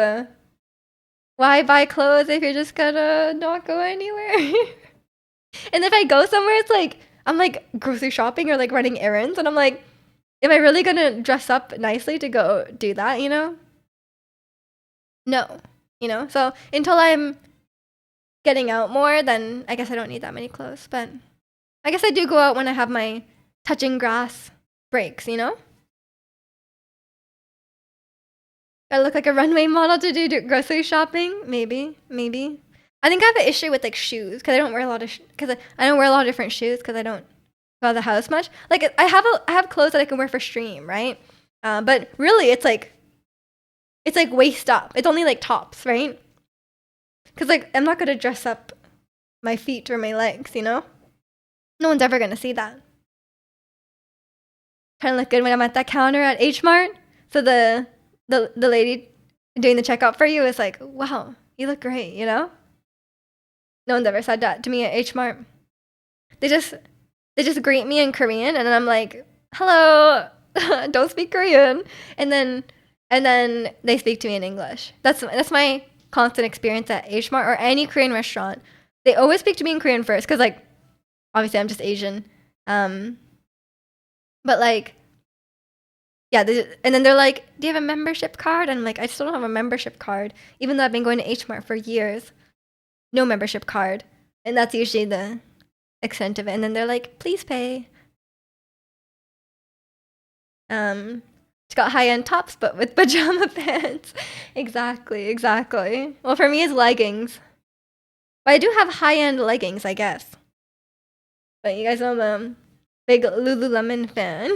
why buy clothes if you're just gonna not go anywhere? And if I go somewhere, it's like I'm like grocery shopping or like running errands, and I'm like, am I really gonna dress up nicely to go do that? You know? No, you know. So until I'm getting out more, then I guess I don't need that many clothes. But I guess I do go out when I have my touching grass breaks, you know? I look like a runway model to do grocery shopping? Maybe. I think I have an issue with like shoes because I don't wear a lot of I don't wear a lot of different shoes because I don't go out of the house much. Like I have clothes that I can wear for stream, right? But really, it's like waist up. It's only like tops, right? Because like I'm not gonna dress up my feet or my legs, you know? No one's ever gonna see that. Trying to look good when I'm at that counter at H Mart. So the lady doing the checkout for you is like, wow, you look great, you know? No one's ever said that to me at H Mart. They just greet me in Korean, and then I'm like, hello, don't speak Korean, and then they speak to me in English. That's my constant experience at H Mart or any Korean restaurant. They always speak to me in Korean first, because like obviously I'm just Asian, but like Yeah, and then they're like, "Do you have a membership card?" And I'm like, "I still don't have a membership card, even though I've been going to H Mart for years. No membership card." And that's usually the extent of it. And then they're like, "Please pay." It's got high-end tops, but with pajama pants. Exactly, exactly. Well, for me, it's leggings. But I do have high-end leggings, I guess. But you guys know I'm a big Lululemon fan.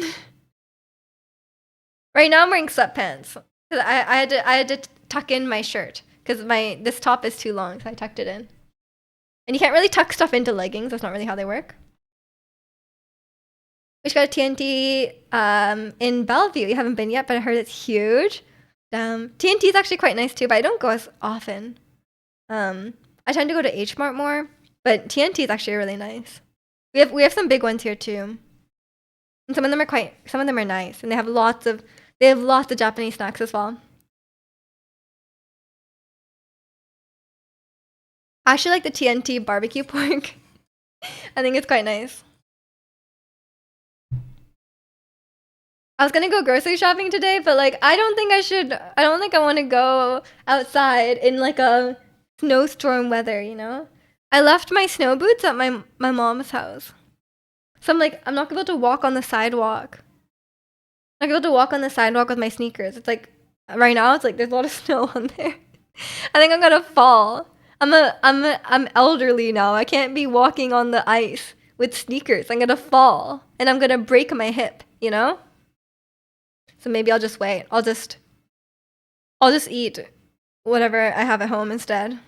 Right now, I'm wearing sweatpants. 'Cause I had to tuck in my shirt because this top is too long, so I tucked it in. And you can't really tuck stuff into leggings. That's not really how they work. We just got a TNT in Bellevue. You haven't been yet, but I heard it's huge. TNT is actually quite nice too, but I don't go as often. I tend to go to H Mart more, but TNT is actually really nice. We have some big ones here too, and some of them are nice, and they have lots of Japanese snacks as well. I actually like the TNT barbecue pork. I think it's quite nice. I was gonna go grocery shopping today, but like I don't think I should. I don't think I want to go outside in like a snowstorm weather. I left my snow boots at my mom's house, so I'm like I'm not gonna be able to walk on the sidewalk. I'm not gonna be able to walk on the sidewalk with my sneakers. It's like right now it's like there's a lot of snow on there. I think I'm gonna fall. I'm elderly now. I can't be walking on the ice with sneakers. I'm gonna fall and I'm gonna break my hip. So maybe I'll just wait. I'll just eat whatever I have at home instead. And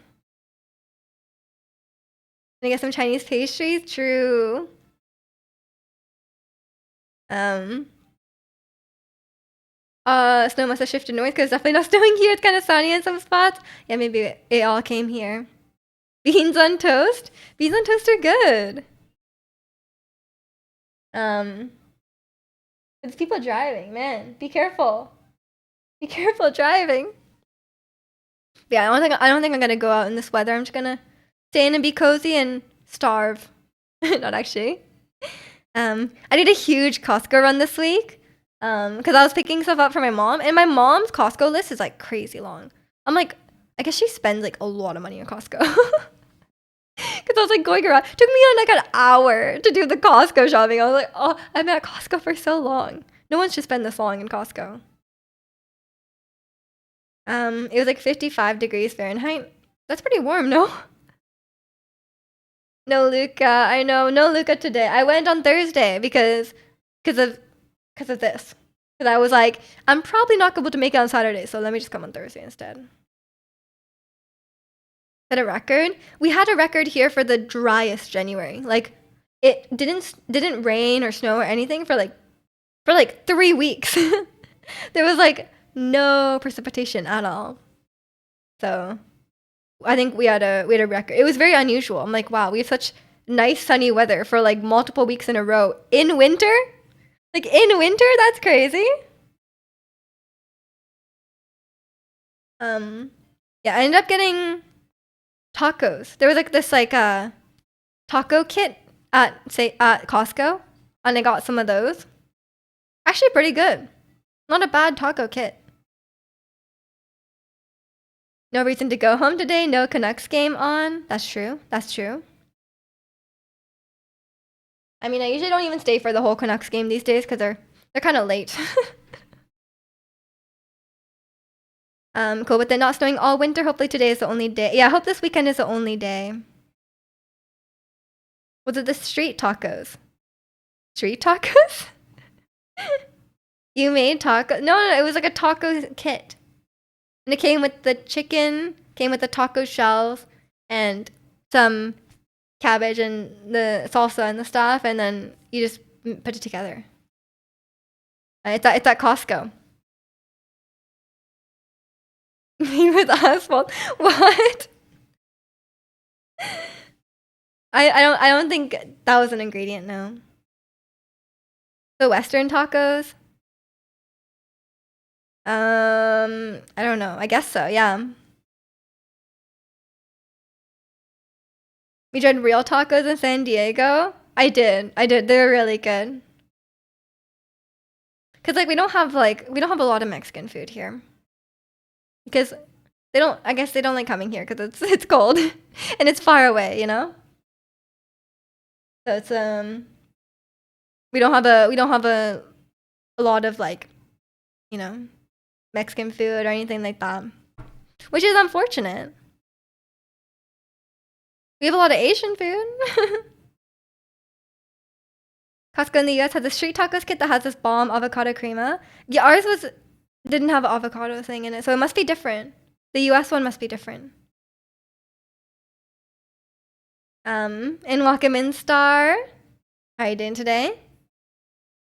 I get some Chinese pastries. True. Snow must have shifted north because it's definitely not snowing here. It's kind of sunny in some spots. Yeah, maybe it all came here. Beans on toast. Beans on toast are good. There's people driving, man. Be careful. Be careful driving. But yeah, I don't think I'm gonna go out in this weather. I'm just gonna stay in and be cozy and starve. Not actually. I did a huge Costco run this week. Because I was picking stuff up for my mom, and my mom's Costco list is like crazy long. I'm like, I guess she spends like a lot of money on Costco. Because I was like going around. Took me like an hour to do the Costco shopping. I was like, oh, I've been at Costco for so long. No one should spend this long in Costco. It was like 55 degrees Fahrenheit. That's pretty warm, no? No Luca. I know, no Luca today. I went on Thursday because of this. Because I was like, I'm probably not able to make it on Saturday, so let me just come on Thursday instead. Set a record? We had a record here for the driest January. Like it didn't rain or snow or anything for like 3 weeks. There was like no precipitation at all. So I think we had a record. It was very unusual. I'm like, wow, we have such nice sunny weather for like multiple weeks in a row in winter. Like in winter, that's crazy. Yeah, I ended up getting tacos. There was like this taco kit at Costco, and I got some of those. Actually, pretty good. Not a bad taco kit. No reason to go home today. No Canucks game on. That's true. That's true. I mean, I usually don't even stay for the whole Canucks game these days because they're kind of late. Cool. But they're not snowing all winter. Hopefully today is the only day. Yeah, I hope this weekend is the only day. Was it the street tacos? Street tacos? You made taco? No, it was like a taco kit. And it came with the chicken, came with the taco shells, and some cabbage and the salsa and the stuff, and then you just put it together. It's at Costco. Made with asphalt. What? I don't think that was an ingredient, no. The Western tacos? I don't know. I guess so, yeah. We tried real tacos in San Diego. I did. They were really good. Cause like we don't have a lot of Mexican food here. Because I guess they don't like coming here because it's cold and it's far away, you know? So it's we don't have a lot of like, you know, Mexican food or anything like that. Which is unfortunate. We have a lot of Asian food. Costco in the US has a street tacos kit that has this bomb avocado crema. Yeah, ours didn't have an avocado thing in it, so it must be different. The US one must be different. In Wakamin Star, how are you doing today?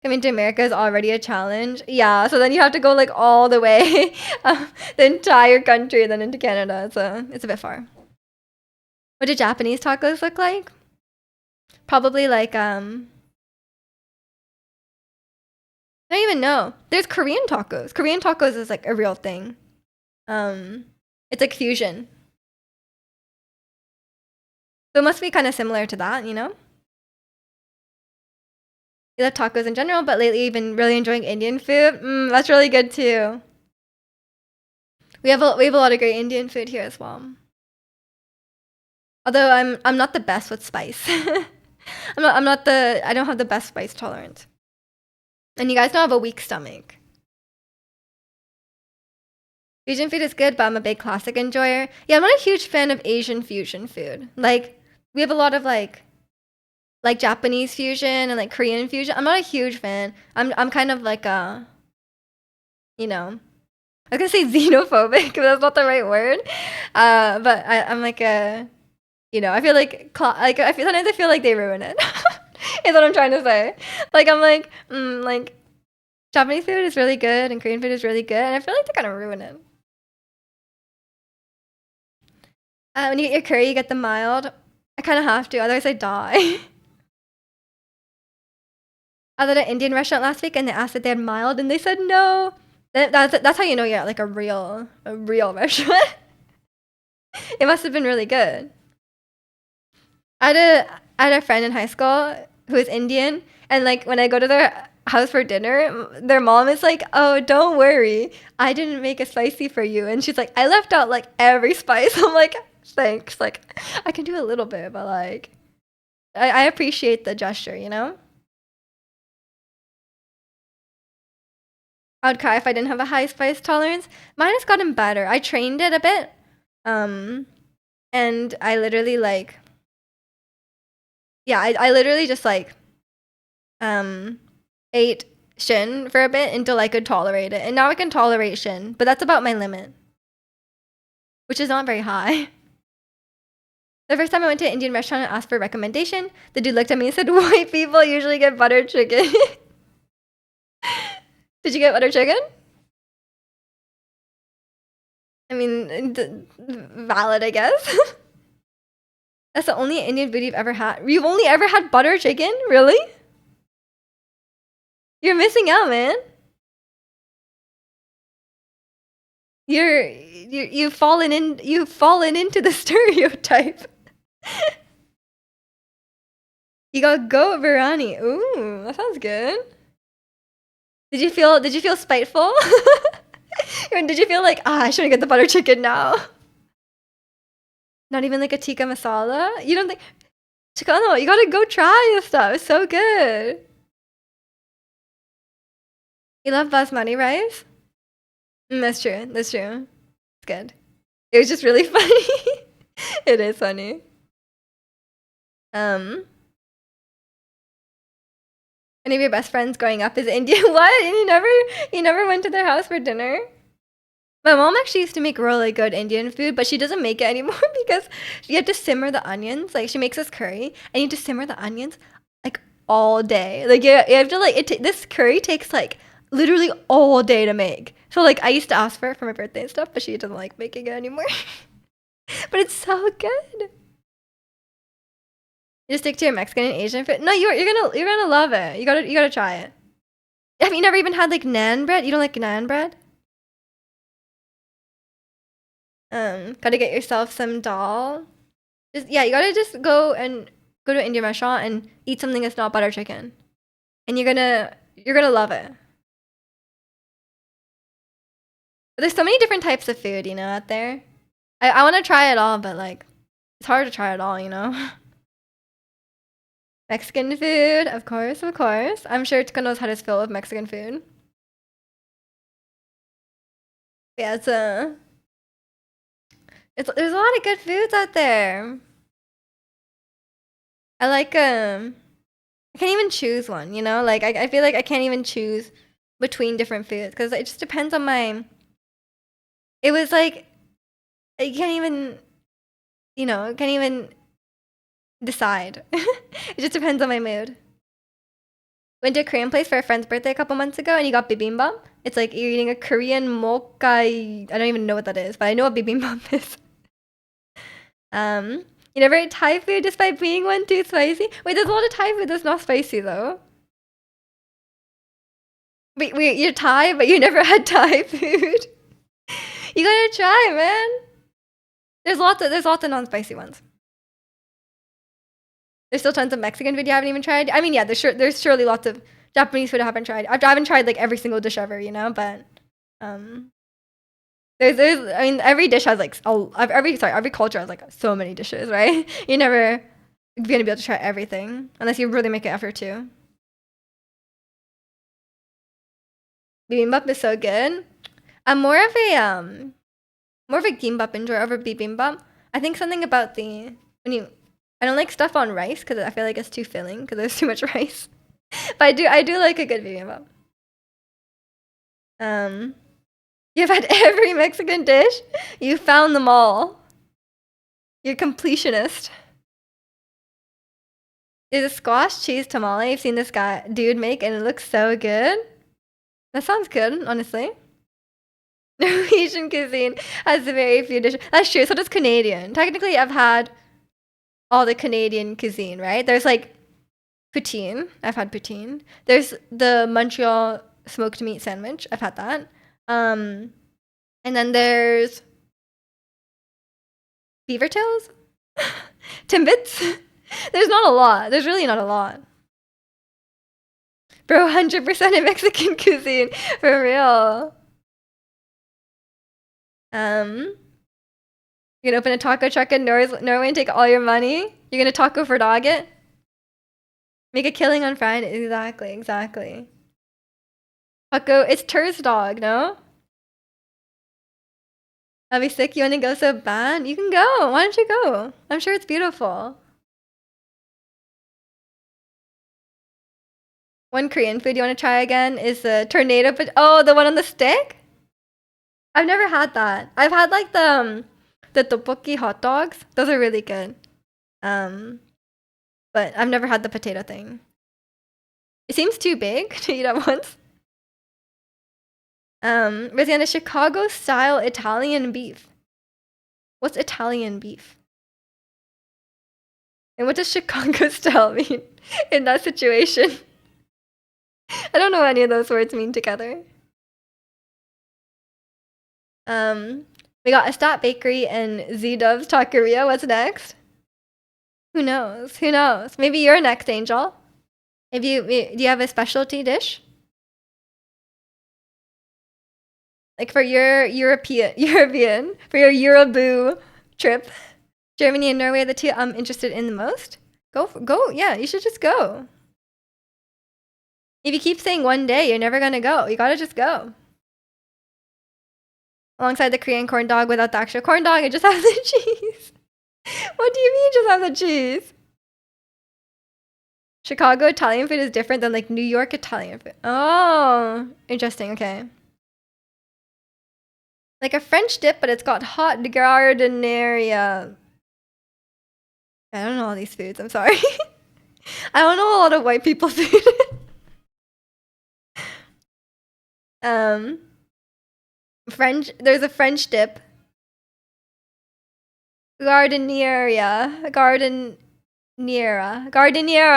Coming to America is already a challenge. Yeah, so then you have to go like all the way, the entire country, then into Canada. So it's a bit far. What do Japanese tacos look like? Probably like I don't even know. There's Korean tacos. Korean tacos is like a real thing. It's like fusion. So it must be kind of similar to that, you know? We love tacos in general, but lately you've been really enjoying Indian food. That's really good too. We have a lot of great Indian food here as well. Although I'm not the best with spice. I don't have the best spice tolerance. And you guys don't have a weak stomach. Fusion food is good, but I'm a big classic enjoyer. Yeah, I'm not a huge fan of Asian fusion food. Like we have a lot of like Japanese fusion and like Korean fusion. I'm not a huge fan. I'm kind of like you know, I was gonna say xenophobic, but that's not the right word. But I'm like you know, I feel like sometimes I feel like they ruin it. Is what I'm trying to say. Like I'm like Japanese food is really good and Korean food is really good, and I feel like they kind of ruin it. When you get your curry, you get the mild. I kind of have to, otherwise I die. I was at an Indian restaurant last week and they asked if they had mild, and they said no. That's how you know you're at like a real restaurant. It must have been really good. I had a friend in high school who is Indian, and like when I go to their house for dinner, their mom is like, "Oh, don't worry, I didn't make it spicy for you," and she's like, "I left out like every spice." I'm like, "Thanks." Like, I can do a little bit, but like, I appreciate the gesture, you know. I would cry if I didn't have a high spice tolerance. Mine has gotten better. I trained it a bit, um, and I literally like, yeah, I literally just like um ate shin for a bit until I could tolerate it. And now I can tolerate shin, but that's about my limit, which is not very high. The first time I went to an Indian restaurant and asked for a recommendation, the dude looked at me and said, "White people usually get butter chicken." Did you get butter chicken? I mean, valid, I guess. That's the only Indian food you've ever had. You've only ever had butter chicken? Really? You're missing out, man. You've fallen into the stereotype. You got goat biryani. Ooh, that sounds good. Did you feel spiteful? Did you feel like, I shouldn't get the butter chicken now? Not even like a tikka masala? You don't think Chicano, you gotta go try this stuff. It's so good. You love basmati rice? That's true. That's true. It's good. It was just really funny. It is funny. Any of your best friends growing up is Indian? What? And you never went to their house for dinner? My mom actually used to make really good Indian food, but she doesn't make it anymore because you have to simmer the onions. Like she makes this curry, and you have to simmer the onions like all day. Like you have to like this curry takes like literally all day to make. So like I used to ask for it for my birthday and stuff, but she doesn't like making it anymore. But it's so good. You just stick to your Mexican and Asian food. No, you're gonna love it. You gotta try it. Have you never even had like naan bread? You don't like naan bread? Gotta get yourself some dal. Yeah, you gotta just go to an Indian restaurant and eat something that's not butter chicken, and you're gonna love it. But there's so many different types of food, out there. I want to try it all, but like, it's hard to try it all, Mexican food, of course, of course. I'm sure Tuka knows how to fill with Mexican food. Yeah, there's a lot of good foods out there. I like I can't even choose one, Like I feel like I can't even choose between different foods because it just depends on my. It was like you can't even, can't even decide. It just depends on my mood. Went to a Korean place for a friend's birthday a couple months ago, and you got bibimbap. It's like you're eating a Korean mokai. I don't even know what that is, but I know what bibimbap is. You never ate Thai food despite being one too spicy? Wait, there's a lot of Thai food that's not spicy though. Wait, you're Thai, but you never had Thai food? You gotta try, man. There's lots of non-spicy ones. There's still tons of Mexican food you haven't even tried. I mean, yeah, there's surely lots of Japanese food I haven't tried. I haven't tried like every single dish ever, but there's I mean every dish has like every culture has like so many dishes, right? You're never gonna be able to try everything unless you really make an effort to. Bibimbap is so good. I'm more of a gimbap enjoyer over bibimbap. I think something about I don't like stuff on rice because I feel like it's too filling because there's too much rice. But I do like a good bibimbap. You've had every Mexican dish. You found them all. You're completionist. There's a squash cheese tamale I've seen this dude make, and it looks so good. That sounds good, honestly. Norwegian cuisine has very few dishes. That's true. So does Canadian. Technically, I've had all the Canadian cuisine, right? There's like poutine. I've had poutine. There's the Montreal smoked meat sandwich. I've had that. And then there's beaver tails, timbits. There's not a lot. There's really not a lot. Bro, 100% in Mexican cuisine. For real. You're gonna open a taco truck in Norway and take all your money? You're gonna taco for it? Make a killing on Friday. Exactly. Taco, it's tourist dog, no? I'll be sick. You wanna go so bad? You can go. Why don't you go? I'm sure it's beautiful. One Korean food you want to try again is the tornado, but the one on the stick? I've never had that. I've had like the tteokbokki hot dogs. Those are really good. But I've never had the potato thing. It seems too big to eat at once. Rosanna, Chicago style Italian beef. What's Italian beef? And what does Chicago style mean in that situation? I don't know what any of those words mean together. We got Estat Bakery and Z-Dove's Taqueria. What's next? Who knows? Maybe you're next, Angel. Do you have a specialty dish? Like for your European, for your Euroboo trip, Germany and Norway are the two I'm interested in the most. Go. Yeah, you should just go. If you keep saying one day, you're never gonna go. You gotta just go. Alongside the Korean corn dog without the actual corn dog, and just have the cheese. What do you mean just have the cheese? Chicago Italian food is different than like New York Italian food. Oh, interesting. Okay. Like a French dip, but it's got hot giardiniera. I don't know all these foods. I'm sorry. I don't know a lot of white people food. There's a French dip. Gardeniera.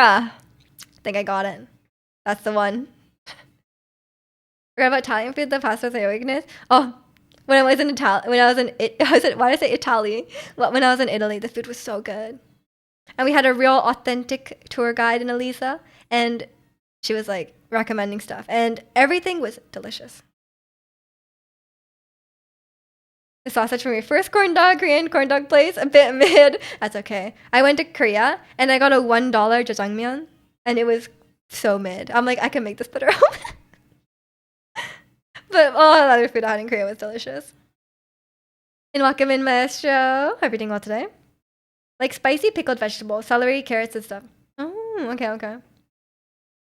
I think I got it. That's the one. Forgot about Italian food. The pasta was my weakness. Oh, when I was in why did I say Italy? When I was in Italy, the food was so good. And we had a real authentic tour guide in Elisa, and she was like recommending stuff, and everything was delicious. The sausage from your first corn dog, Korean corn dog place, a bit mid. That's okay. I went to Korea and I got a $1 jjajangmyeon and it was so mid. I'm like, I can make this better. But all the other food I had in Korea was delicious. And welcome in, Maestro. Hope you're doing well today. Like spicy pickled vegetables, celery, carrots, and stuff. Oh, okay, okay.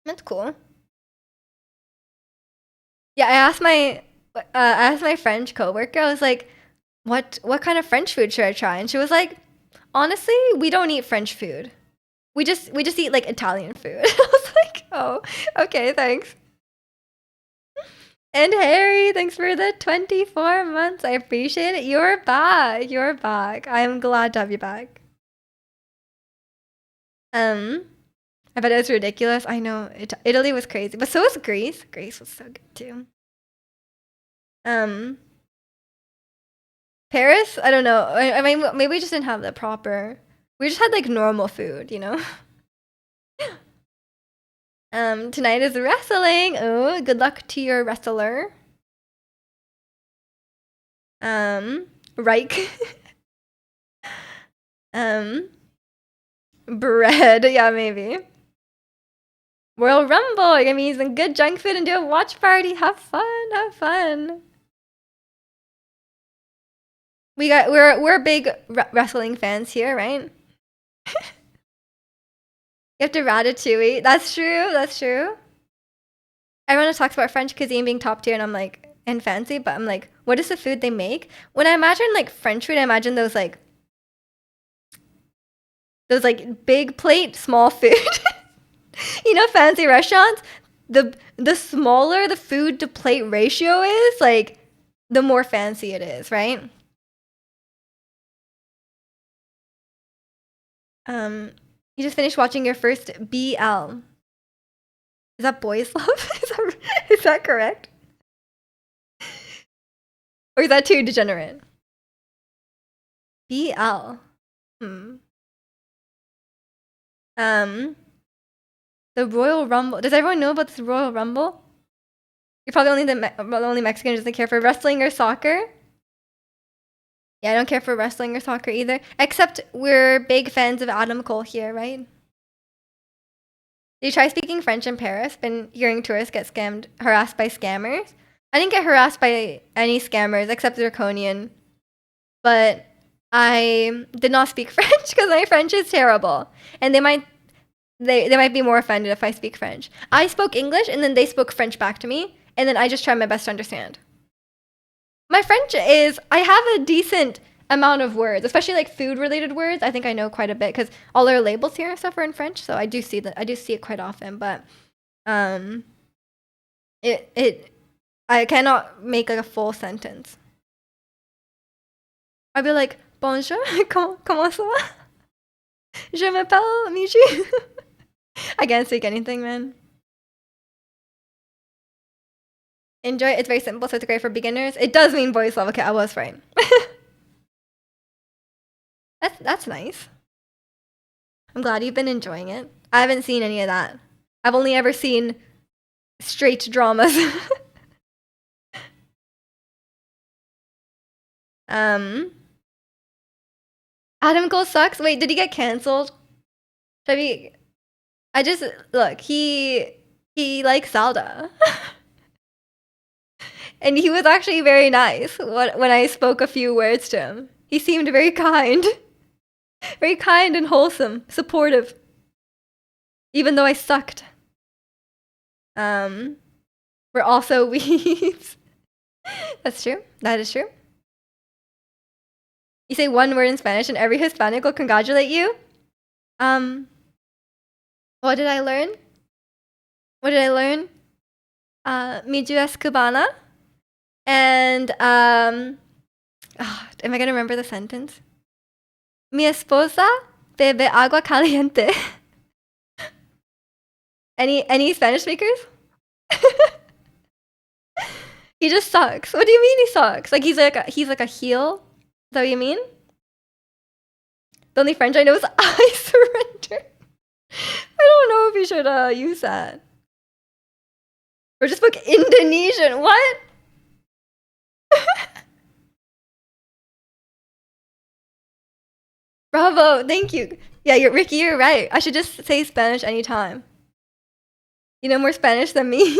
That's cool. Yeah, I asked my French coworker. I was like, what kind of French food should I try? And she was like, honestly, we don't eat French food. We just eat like Italian food. I was like, oh, okay, thanks. And Harry, thanks for the 24 months. I appreciate it. You're back. You're back. I'm glad to have you back. I bet it was ridiculous. I know Italy was crazy, but so was Greece. Greece was so good too. Paris, I don't know. I mean, maybe we just didn't have the proper. We just had like normal food, you know. Tonight is wrestling. Oh, good luck to your wrestler. Reich. Bread. Yeah, maybe. Royal Rumble. You're gonna be some good junk food and do a watch party. Have fun. Have fun. We're big wrestling fans here, right? You have to ratatouille. That's true. That's true. Everyone talks about French cuisine being top tier, and I'm like, and fancy, but I'm like, what is the food they make? When I imagine like French food, I imagine those like big plate, small food. You know, fancy restaurants. The smaller the food to plate ratio is, like, the more fancy it is, right? You just finished watching your first BL. Is that boys love? Is that correct? Or is that too degenerate? BL. The Royal Rumble. Does everyone know about this Royal Rumble? You're probably only the only Mexican who doesn't care for wrestling or soccer. Yeah, I don't care for wrestling or soccer either. Except we're big fans of Adam Cole here, right? Did you try speaking French in Paris? Been hearing tourists get harassed by scammers. I didn't get harassed by any scammers except Draconian. But I did not speak French because my French is terrible. And they might be more offended if I speak French. I spoke English and then they spoke French back to me. And then I just try my best to understand. My French is, I have a decent amount of words, especially like food related words. I think I know quite a bit because all our labels here and stuff are in French. So I do see it quite often, but I cannot make like a full sentence. I'd be like, bonjour, comment ça va? Je m'appelle Michi. I can't speak anything, man. Enjoy. It's very simple, so it's great for beginners. It does mean boys love. Okay, I was right. That's nice. I'm glad you've been enjoying it. I haven't seen any of that. I've only ever seen straight dramas. Adam Cole sucks. Wait, did he get canceled? I just look. He likes Zelda. And he was actually very nice when I spoke a few words to him. He seemed very kind. Very kind and wholesome, supportive. Even though I sucked. We're also weebs. That's true. That is true. You say one word in Spanish and every Hispanic will congratulate you? What did I learn? Mi es cubana. And, am I gonna remember the sentence? Mi esposa bebe agua caliente. Any Spanish speakers? He just sucks. What do you mean he sucks? Like he's like a heel? Is that what you mean? The only French I know is I surrender. I don't know if you should use that. Or just book Indonesian. What? Bravo, thank you. Yeah, Ricky, you're right. I should just say Spanish anytime. You know more Spanish than me.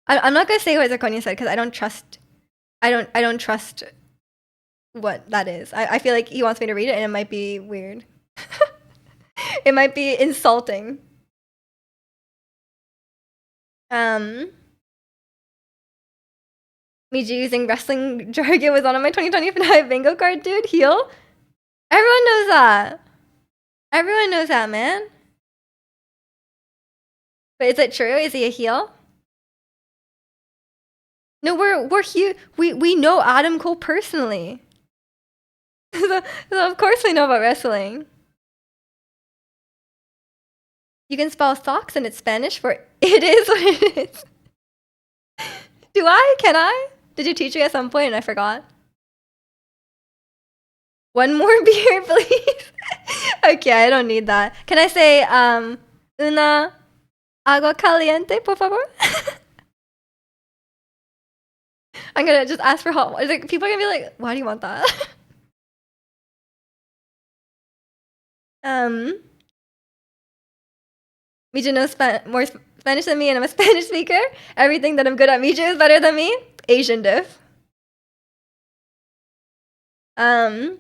I'm not gonna say what Zakonia said because I don't trust. I don't trust what that is. I feel like he wants me to read it and it might be weird. It might be insulting. Me using wrestling jargon was on my 2025 bingo card, dude. Heel? Everyone knows that. Everyone knows that, man. But is it true? Is he a heel? No, we're here. We know Adam Cole personally. So of course we know about wrestling. You can spell socks and it's Spanish for it is what it is. Do I? Can I? Did you teach me at some point and I forgot? One more beer, please. Okay, I don't need that. Can I say, una agua caliente, por favor? I'm gonna just ask for hot water. Like, people are gonna be like, why do you want that? Miju knows more Spanish than me and I'm a Spanish speaker. Everything that I'm good at, Miju is better than me. Asian diff. He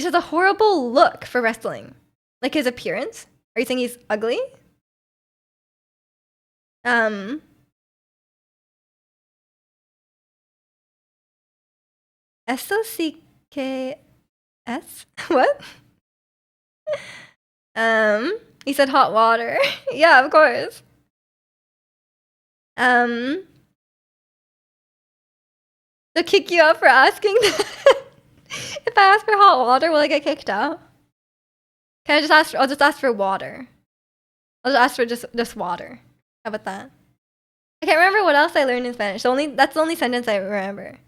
has a horrible look for wrestling. Like his appearance. Are you saying he's ugly? S-O-C-K-S? What? He said hot water. Yeah, of course. They'll kick you out for asking that. If I ask for hot water, will I get kicked out? Can I just ask? I'll just ask for water. I'll just ask for just water. How about that? I can't remember what else I learned in Spanish. That's the only sentence I remember.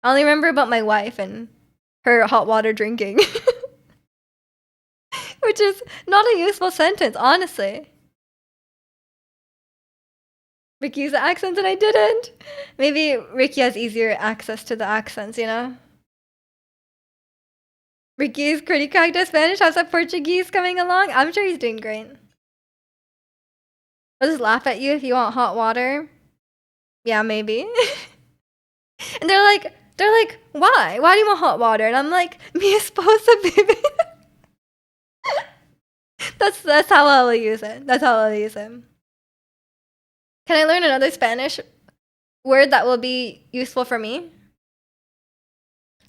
I only remember about my wife and her hot water drinking. Which is not a useful sentence, honestly. Ricky used the accents and I didn't. Maybe Ricky has easier access to the accents, you know? Ricky's pretty cracked at Spanish. How's that Portuguese coming along? I'm sure he's doing great. I'll just laugh at you if you want hot water. Yeah, maybe. And they're like, why? Why do you want hot water? And I'm like, mi esposa, baby. That's how I'll use it. That's how I'll use it. Can I learn another Spanish word that will be useful for me?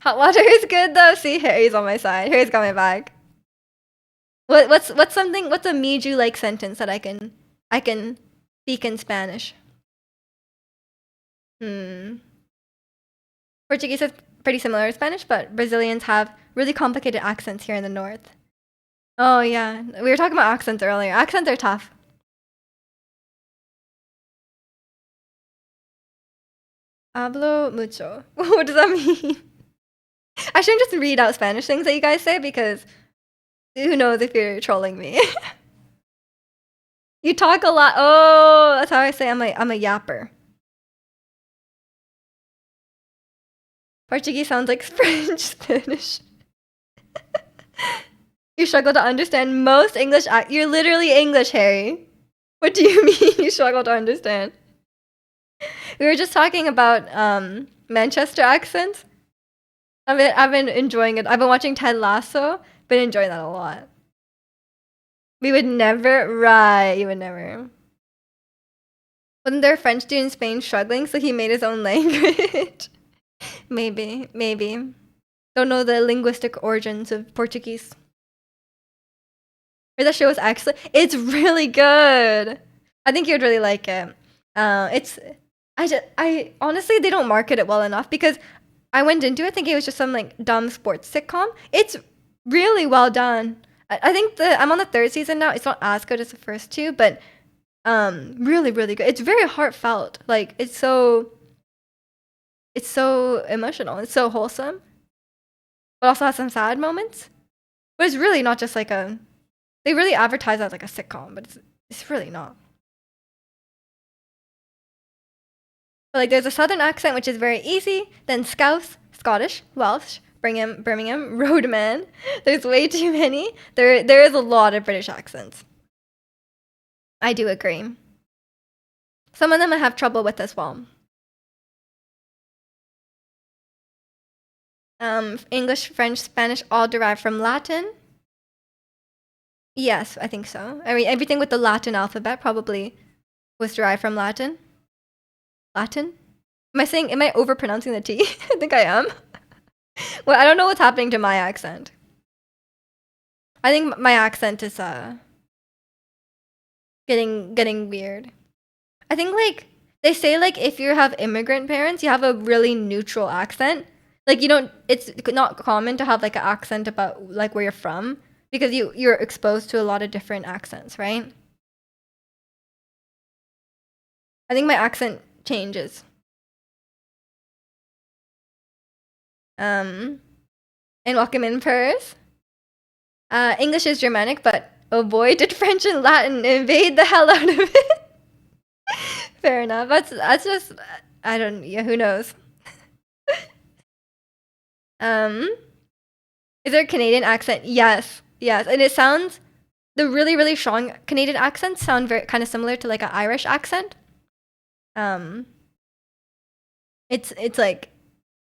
Hot water is good though. See, Harry's on my side. Harry's got my back. What's a Miju like sentence that I can speak in Spanish? Portuguese is pretty similar to Spanish, but Brazilians have really complicated accents here in the north. Oh yeah, we were talking about accents earlier. Accents are tough. Hablo mucho. What does that mean? I shouldn't just read out Spanish things that you guys say because who knows if you're trolling me. You talk a lot. Oh, that's how I say I'm a yapper. Portuguese sounds like French, Spanish. You struggle to understand most English. You're literally English, Harry. What do you mean you struggle to understand? We were just talking about Manchester accents. I've been enjoying it. I've been watching Ted Lasso. Been enjoying that a lot. We would never. Right, you would never. Wasn't there a French dude in Spain struggling, so he made his own language? Maybe. Don't know the linguistic origins of Portuguese. That show is excellent. It's really good. I think you'd really like it. I honestly, they don't market it well enough because I went into it thinking it was just some like dumb sports sitcom. It's really well done. I think I'm on the 3rd season now. It's not as good as the first 2, but really, really good. It's very heartfelt. Like it's so emotional. It's so wholesome, but also has some sad moments. But it's really not just like they really advertise that as like a sitcom, but it's really not. But like there's a southern accent which is very easy, then Scouse, Scottish, Welsh, Birmingham, Roadman. There's way too many. There is a lot of British accents. I do agree. Some of them I have trouble with as well. English, French, Spanish all derived from Latin. Yes, I think so. I mean, everything with the Latin alphabet probably was derived from Latin. Latin? Am I overpronouncing the T? I think I am. Well, I don't know what's happening to my accent. I think my accent is getting weird. I think like they say like if you have immigrant parents, you have a really neutral accent. Like you don't it's not common to have like an accent about like where you're from because you're exposed to a lot of different accents, right? I think my accent changes. And welcome in Paris. English is Germanic, but oh boy, did French and Latin invade the hell out of it. Fair enough. That's just I don't yeah, who knows. Is there a Canadian accent? Yes. Yes. And it sounds the really, really strong Canadian accents sound very kind of similar to like an Irish accent. Um it's like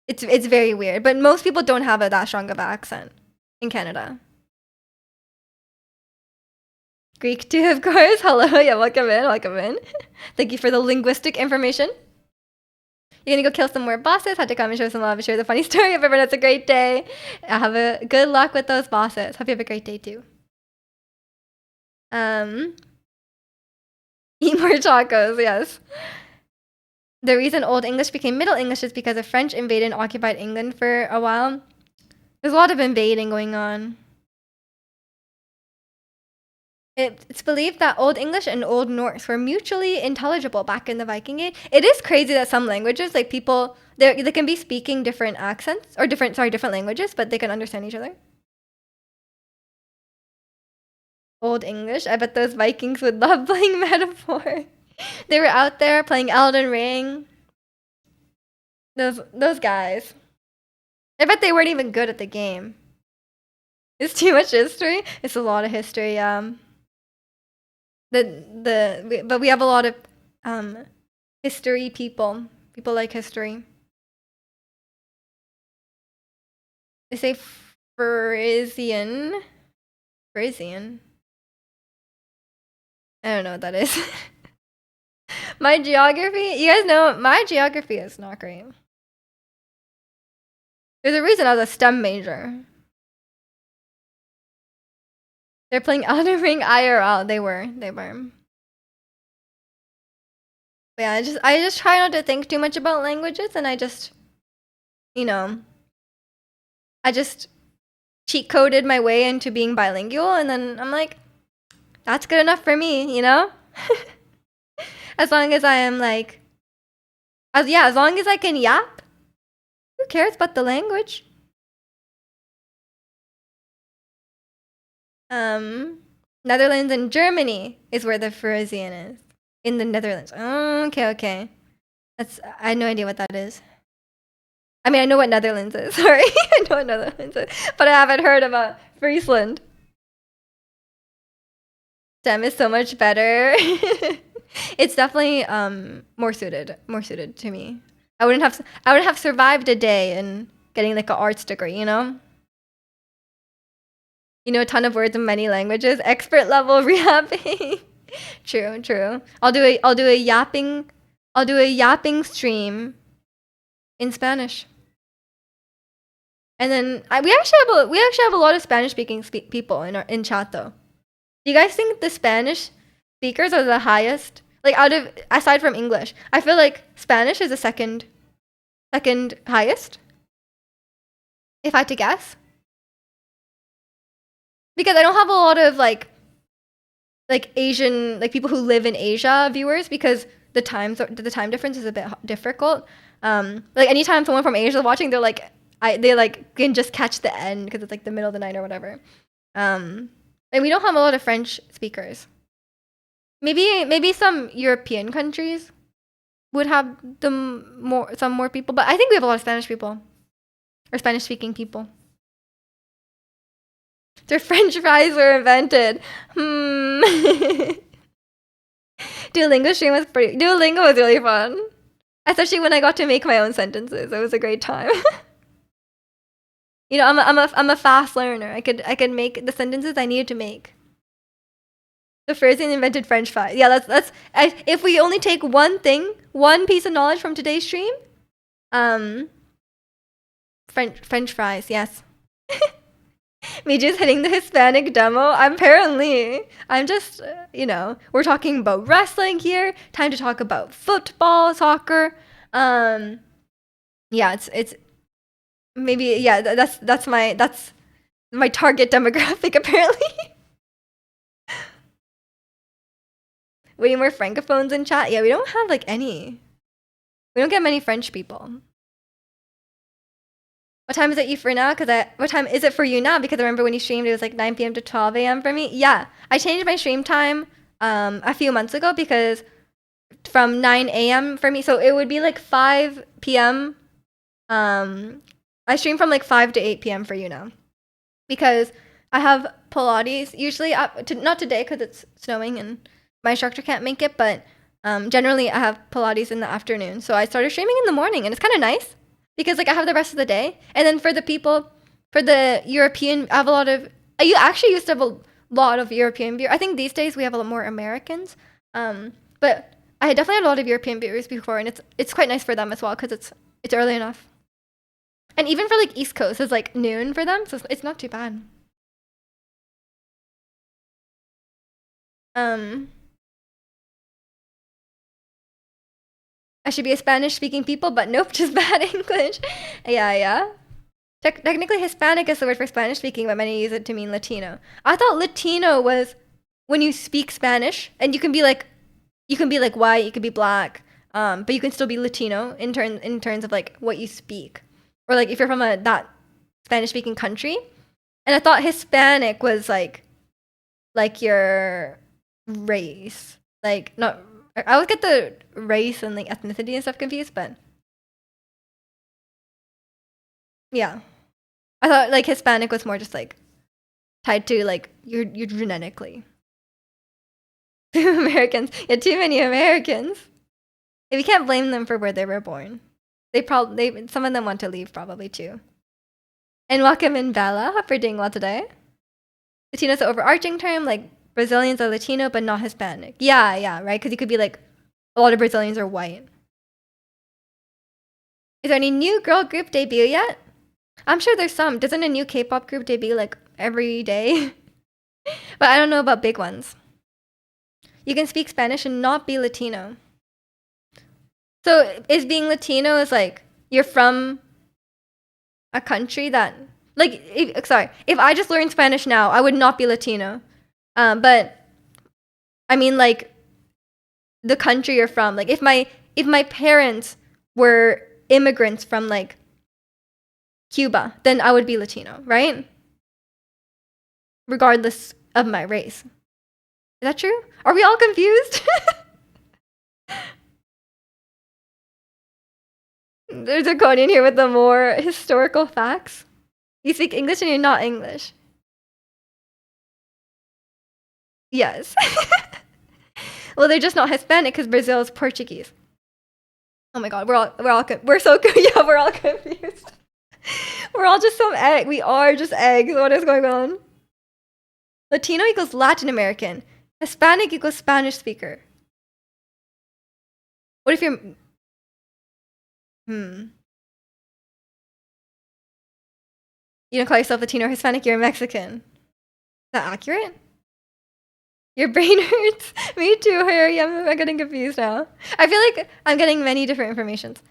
it's very weird, but most people don't have that strong of an accent in Canada. Greek too, of course. Hello, yeah, welcome in, welcome in. Thank you for the linguistic information. You're gonna go kill some more bosses. Had to come and show some love and share the funny story. Hope everyone has a great day. Have a good luck with those bosses. Hope you have a great day too. Eat more tacos, yes. The reason Old English became Middle English is because the French invaded and occupied England for a while. There's a lot of invading going on. It's believed that Old English and Old Norse were mutually intelligible back in the Viking Age. It is crazy that some languages, like people, they can be speaking different accents or different languages, but they can understand each other. Old English. I bet those Vikings would love playing Metaphor. They were out there playing Elden Ring. Those guys. I bet they weren't even good at the game. It's too much history. It's a lot of history. But we have a lot of history people. People like history. They say Frisian. Frisian. I don't know what that is. My geography, you guys know my geography is not great. There's a reason I was a STEM major. They're playing Elden Ring IRL. They were. But yeah, I just try not to think too much about languages, and I just, you know, I just cheat coded my way into being bilingual, and then I'm like, that's good enough for me, you know? As long as I am like, as long as I can yap, who cares about the language? Netherlands and Germany is where the Frisian is. In the Netherlands. Oh, okay. I had no idea what that is. I mean, I know what Netherlands is. Sorry, I know what Netherlands is, but I haven't heard about Friesland. STEM is so much better. It's definitely more suited to me. I wouldn't have survived a day in getting like an arts degree, you know? You know a ton of words in many languages. Expert level rehabbing. True. I'll do a yapping stream in Spanish. And then we actually have a lot of Spanish speaking people in chat though. Do you guys think the Spanish speakers are the highest? Like aside from English, I feel like Spanish is the second highest. If I had to guess. Because I don't have a lot of like Asian, like people who live in Asia viewers, because the time difference is a bit difficult. Like anytime someone from Asia is watching, they can just catch the end because it's like the middle of the night or whatever. And we don't have a lot of French speakers. Maybe some European countries would have some more people, but I think we have a lot of Spanish people. Or Spanish-speaking people. Their French fries were invented. Duolingo was really fun. Especially when I got to make my own sentences. It was a great time. You know, I'm a fast learner. I could make the sentences I needed to make. The first thing invented French fries. Yeah, if we only take one piece of knowledge from today's stream, French fries, yes. Me just hitting the Hispanic demo. I'm just, you know, we're talking about wrestling here. Time to talk about football, soccer. Yeah, it's maybe, yeah, that's my target demographic apparently. Way more francophones in chat. Yeah, we don't have like any. We don't get many French people. What time is it for now? What time is it for you now? Because I remember when you streamed, it was like 9 p.m. to 12 a.m. for me. Yeah, I changed my stream time a few months ago because from 9 a.m. for me, so it would be like 5 p.m. I stream from like 5 to 8 p.m. for you now because I have Pilates usually. Not today because it's snowing and my instructor can't make it, but generally I have Pilates in the afternoon. So I started streaming in the morning and it's kind of nice. Because like I have the rest of the day, and then for the European, I have a lot of. You actually used to have a lot of European viewers. I think these days we have a lot more Americans. But I definitely had a lot of European viewers before, and it's quite nice for them as well because it's early enough. And even for like East Coast, it's like noon for them, so it's not too bad. I should be a Spanish-speaking people, but nope, just bad English. Yeah. Technically, Hispanic is the word for Spanish-speaking, but many use it to mean Latino. I thought Latino was when you speak Spanish, and you can be like white, you could be black, but you can still be Latino in terms of like what you speak, or like if you're from that Spanish-speaking country. And I thought Hispanic was like your race, like not. I always get the race and like ethnicity and stuff confused, but yeah, I thought like Hispanic was more just like tied to like you're genetically. Americans, yeah, too many Americans. We can't blame them for where they were born. Some of them want to leave probably too. And welcome in Bella. Hope you're doing well today. Latino's an overarching term, like Brazilians are Latino but not Hispanic. Yeah, right? Because you could be like, a lot of Brazilians are white. Is there any new girl group debut yet? I'm sure there's some. Doesn't a new K-pop group debut like every day? But I don't know about big ones. You can speak Spanish and not be Latino. So is being Latino is like you're from a country that like if I just learned Spanish now, I would not be Latino. But I mean like the country you're from. Like if my parents were immigrants from like Cuba, then I would be Latino, right? Regardless of my race. Is that true? Are we all confused? There's a Conan here with the more historical facts. You speak English and you're not English. Yes. Well, they're just not Hispanic because Brazil is Portuguese. Oh my god, we're all confused. We're all just some egg. We are just eggs. What is going on? Latino equals Latin American. Hispanic equals Spanish speaker. What if you're... You don't call yourself Latino or Hispanic, you're Mexican. Is that accurate? Your brain hurts? Me too, Harry. I'm getting confused now. I feel like I'm getting many different informations.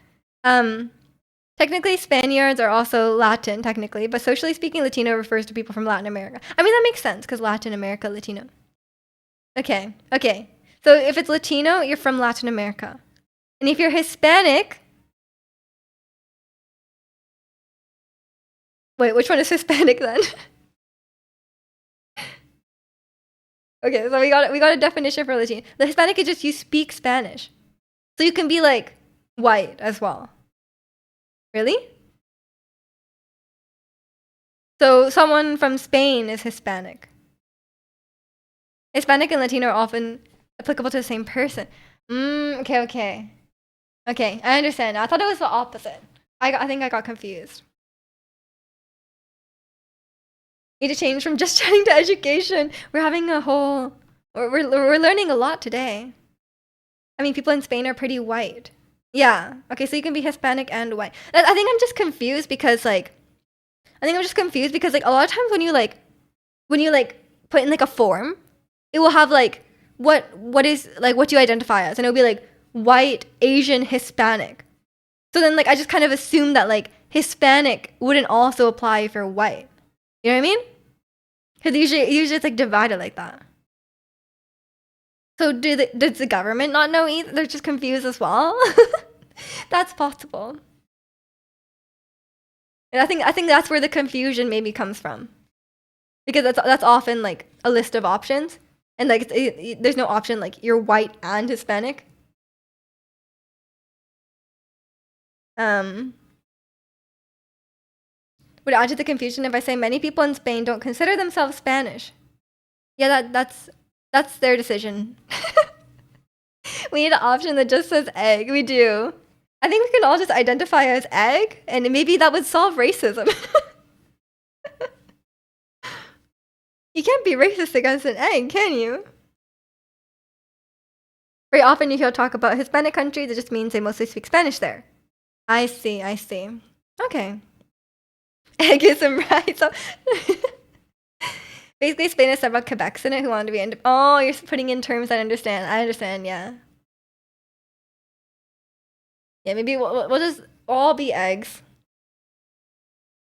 Technically, Spaniards are also Latin, technically, but socially speaking, Latino refers to people from Latin America. I mean, that makes sense, because Latin America, Latino. Okay. So if it's Latino, you're from Latin America. And if you're Hispanic... Wait, which one is Hispanic then? Okay, so we got a definition for Latino. The Hispanic is just you speak Spanish. So you can be like white as well. Really? So someone from Spain is Hispanic. Hispanic and Latino are often applicable to the same person. Okay, okay. Okay, I understand. I thought it was the opposite. I think I got confused. Need to change from just chatting to education. We're having a whole... We're learning a lot today. I mean, people in Spain are pretty white. Yeah. Okay, so you can be Hispanic and white. I think I'm just confused because, like... I think I'm just confused because, like, a lot of times when you put in, like, a form, it will have, like, what you identify as. And it'll be, like, white, Asian, Hispanic. So then, like, I just kind of assume that, like, Hispanic wouldn't also apply for white. You know what I mean? Because usually it's, like, divided like that. So does the government not know either? They're just confused as well? That's possible. And I think that's where the confusion maybe comes from. Because that's often, like, a list of options. And, like, there's no option, like, you're white and Hispanic. Would it add to the confusion if I say many people in Spain don't consider themselves Spanish? Yeah, that's their decision. We need an option that just says egg. We do. I think we can all just identify as egg, and maybe that would solve racism. You can't be racist against an egg, can you? Very often you hear talk about Hispanic countries, it just means they mostly speak Spanish there. I see. Okay. Egg is some rice. Basically, Spain has several Quebecs in it who want to be independent. Oh, you're putting in terms I understand, yeah. Yeah, maybe we'll just all be eggs.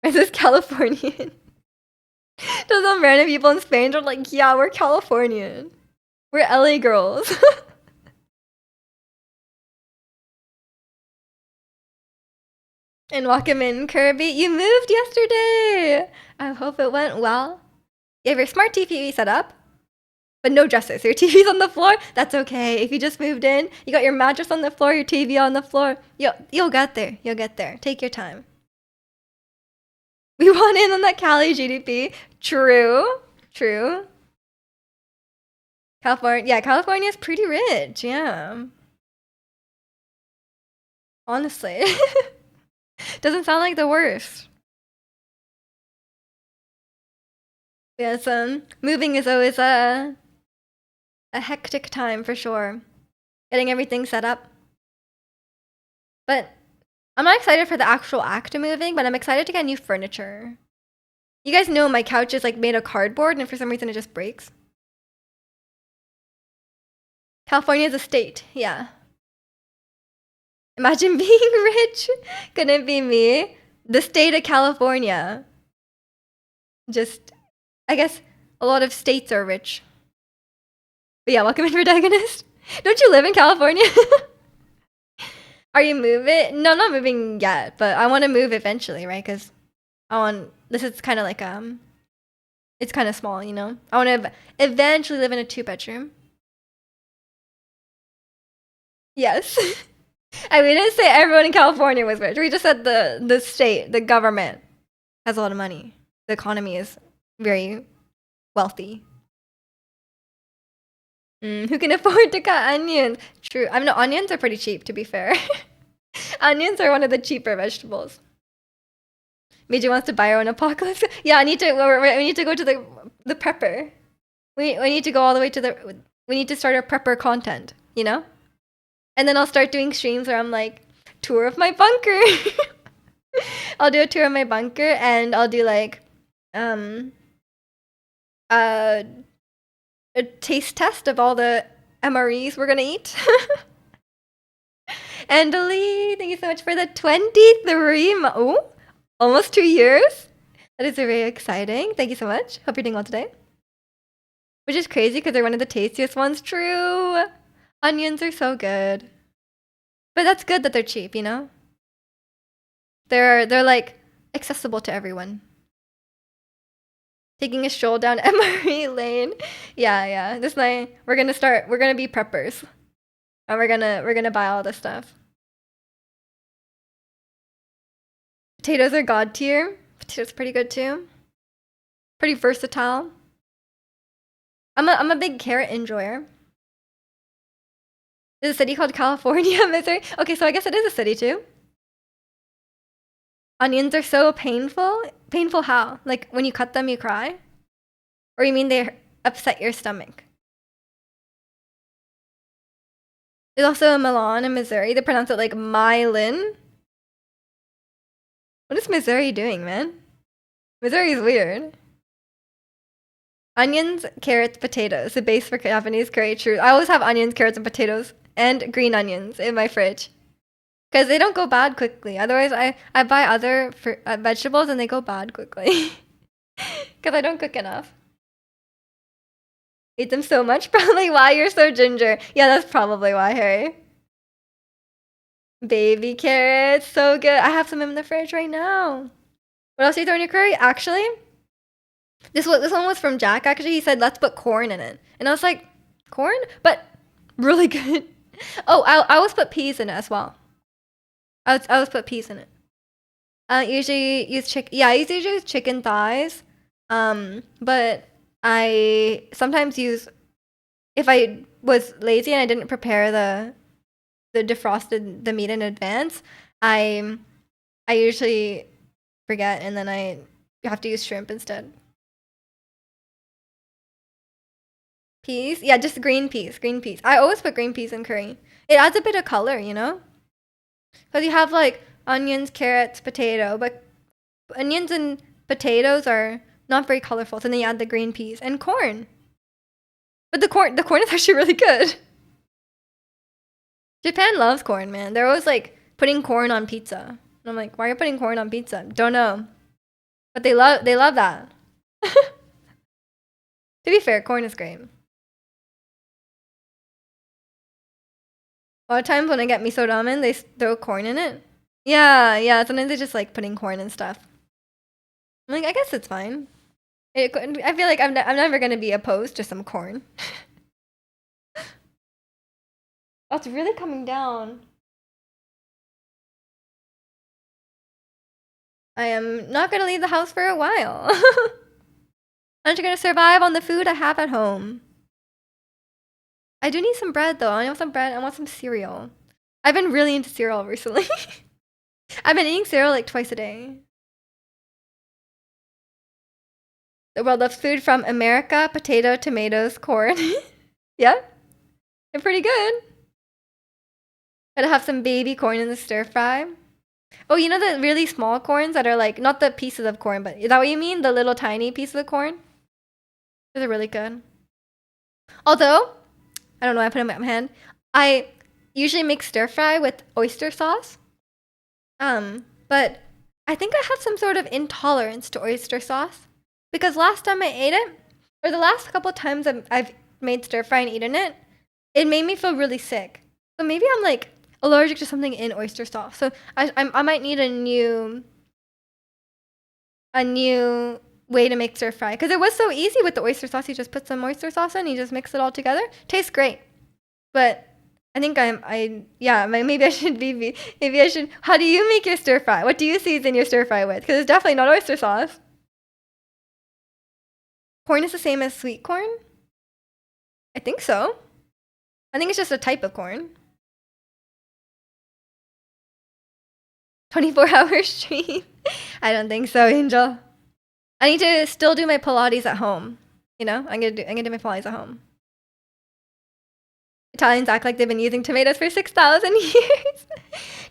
Is this Californian? Does some random people in Spain are like, yeah, we're Californian. We're LA girls. And welcome in, Kirby. You moved yesterday. I hope it went well. You have your smart TV set up, but no dresses. Your TV's on the floor. That's okay. If you just moved in, you got your mattress on the floor, your TV on the floor. You'll get there. You'll get there. Take your time. We want in on that Cali GDP. True. California is pretty rich. Yeah. Honestly. Doesn't sound like the worst. Yes, moving is always a hectic time for sure. Getting everything set up. But I'm not excited for the actual act of moving, but I'm excited to get new furniture. You guys know my couch is, like, made of cardboard, and for some reason it just breaks. California is a state, yeah. Imagine being rich. Couldn't be me. The state of California. Just, I guess a lot of states are rich. But yeah, welcome in, protagonist. Don't you live in California? Are you moving? No, I'm not moving yet, but I want to move eventually, right? Because this is kind of like, it's kind of small, you know? I want to eventually live in a 2-bedroom. Yes. I mean, we didn't say everyone in California was rich. We just said the state, the government has a lot of money. The economy is very wealthy. Who can afford to cut onions? True. I mean, no, onions are pretty cheap, to be fair. Onions are one of the cheaper vegetables. Meiji wants to buy her own apocalypse. Yeah, we need to go to the prepper. We need to go all the way to we need to start our prepper content, you know? And then I'll start doing streams where I'm like, tour of my bunker. I'll do a tour of my bunker, and I'll do, like, a taste test of all the MREs we're gonna eat. And Ali, thank you so much for the 23 almost 2 years. That is very exciting. Thank you so much. Hope you're doing well today. Which is crazy because they're one of the tastiest ones. True. Onions are so good. But that's good that they're cheap, you know? They're like accessible to everyone. Taking a stroll down Emery Lane. Yeah. This night we're gonna be preppers. And we're gonna buy all this stuff. Potatoes are god tier. Potatoes are pretty good too. Pretty versatile. I'm a big carrot enjoyer. There's a city called California, Missouri. Okay, so I guess it is a city too. Onions are so painful. Painful how? Like when you cut them, you cry? Or you mean they upset your stomach? There's also a Milan in Missouri. They pronounce it like Mylin. What is Missouri doing, man? Missouri is weird. Onions, carrots, potatoes. The base for Japanese curry. True. I always have onions, carrots, and potatoes, and green onions in my fridge. Because they don't go bad quickly. Otherwise, I buy other vegetables and they go bad quickly. Because I don't cook enough. Eat them so much? Probably why you're so ginger. Yeah, that's probably why, Harry. Baby carrots, so good. I have some in the fridge right now. What else do you throw in your curry? Actually, this one was from Jack. Actually, he said let's put corn in it, and I was like, corn, but really good. Oh, I always put peas in it as well. I always put peas in it. Usually use chicken. Yeah, I usually use chicken thighs. But I sometimes use if I was lazy and I didn't prepare the defrosted the meat in advance. I usually forget and then I have to use shrimp instead. Peas? Yeah, just green peas. Green peas. I always put green peas in curry. It adds a bit of color, you know? Because you have like onions, carrots, potato, but onions and potatoes are not very colorful. So then you add the green peas and corn. But the corn is actually really good. Japan loves corn, man. They're always like putting corn on pizza. And I'm like, why are you putting corn on pizza? Don't know. But they love that. To be fair, corn is great. A lot of times when I get miso ramen, they throw corn in it. Yeah. Sometimes they just like putting corn and stuff. I'm like, I guess it's fine. I feel like I'm never gonna be opposed to some corn. Oh, it's really coming down. I am not gonna leave the house for a while. I'm just gonna survive on the food I have at home. I do need some bread though. I want some bread. I want some cereal. I've been really into cereal recently. I've been eating cereal like twice a day. The world loves food from America: potato, tomatoes, corn. Yeah, they're pretty good. Gotta have some baby corn in the stir fry. Oh, you know the really small corns that are like not the pieces of corn, but is that what you mean? The little tiny pieces of corn? Those are really good. Although, I don't know, I put them in my hand. I usually make stir fry with oyster sauce. But I think I have some sort of intolerance to oyster sauce because last time I ate it, or the last couple times I've made stir fry and eaten it, it made me feel really sick. So maybe I'm like allergic to something in oyster sauce. So I might need a new way to make stir fry because it was so easy with the oyster sauce. You just put some oyster sauce in, you just mix it all together. Tastes great, but I think maybe I should maybe I should. How do you make your stir fry? What do you season your stir fry with? Because it's definitely not oyster sauce. Corn is the same as sweet corn. I think so. I think it's just a type of corn. 24-hour stream. I don't think so, Angel. I need to still do my Pilates at home. You know, I'm gonna do my Pilates at home. Italians act like they've been using tomatoes for 6,000 years.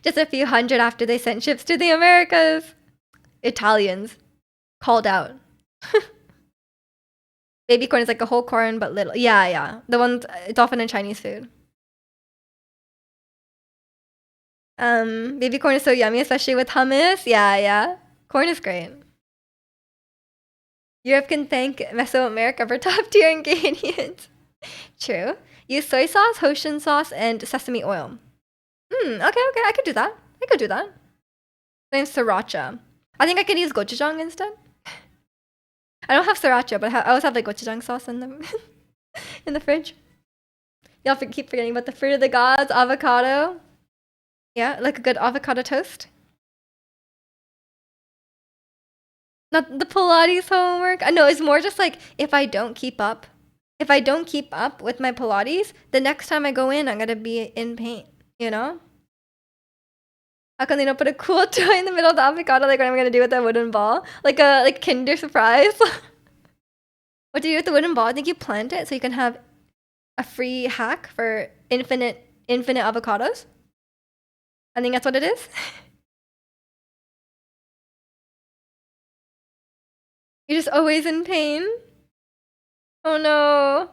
Just a few hundred after they sent ships to the Americas. Italians called out. Baby corn is like a whole corn, but little. Yeah. The ones, it's often in Chinese food. Baby corn is so yummy, especially with hummus. Yeah. Corn is great. Europe can thank Mesoamerica for top tier ingredients. True. Use soy sauce, Hoshin sauce, and sesame oil. Okay. I could do that. Then sriracha. I think I could use gochujang instead. I don't have sriracha, but I always have like gochujang sauce in the in the fridge. Y'all keep forgetting about the fruit of the gods, avocado. Yeah, like a good avocado toast. Not the Pilates homework. I know it's more just like if I don't keep up with my Pilates, the next time I go in, I'm gonna be in pain, you know? How come they don't put a cool toy in the middle of the avocado like what I'm gonna do with that wooden ball? Like a Kinder Surprise. What do you do with the wooden ball? I think you plant it so you can have a free hack for infinite avocados. I think that's what it is. You're just always in pain. Oh no.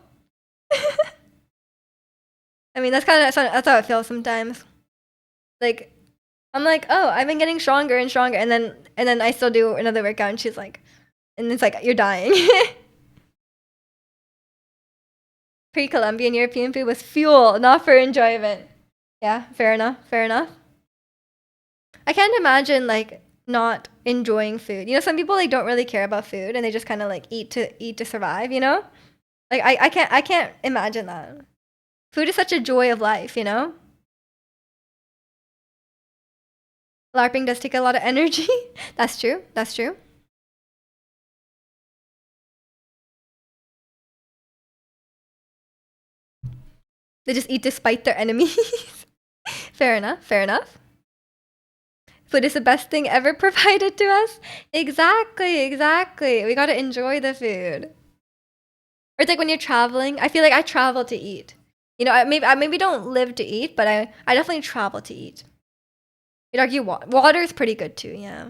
I mean, that's how it feels sometimes. Like I'm like, oh, I've been getting stronger and stronger, and then I still do another workout, and she's like, and it's like you're dying. Pre-Columbian European food was fuel, not for enjoyment. Yeah, fair enough. Fair enough. I can't imagine like not enjoying food. You know, some people like don't really care about food and they just kind of like eat to survive. You know, like I can't imagine that. Food is such a joy of life. You know, LARPing does take a lot of energy. That's true. That's true. They just eat despite their enemies. Fair enough. Fair enough. Food is the best thing ever provided to us. Exactly, exactly. We gotta enjoy the food. Or it's like when you're traveling. I feel like I travel to eat. You know, I maybe don't live to eat, but I definitely travel to eat. You'd argue water is pretty good too. Yeah.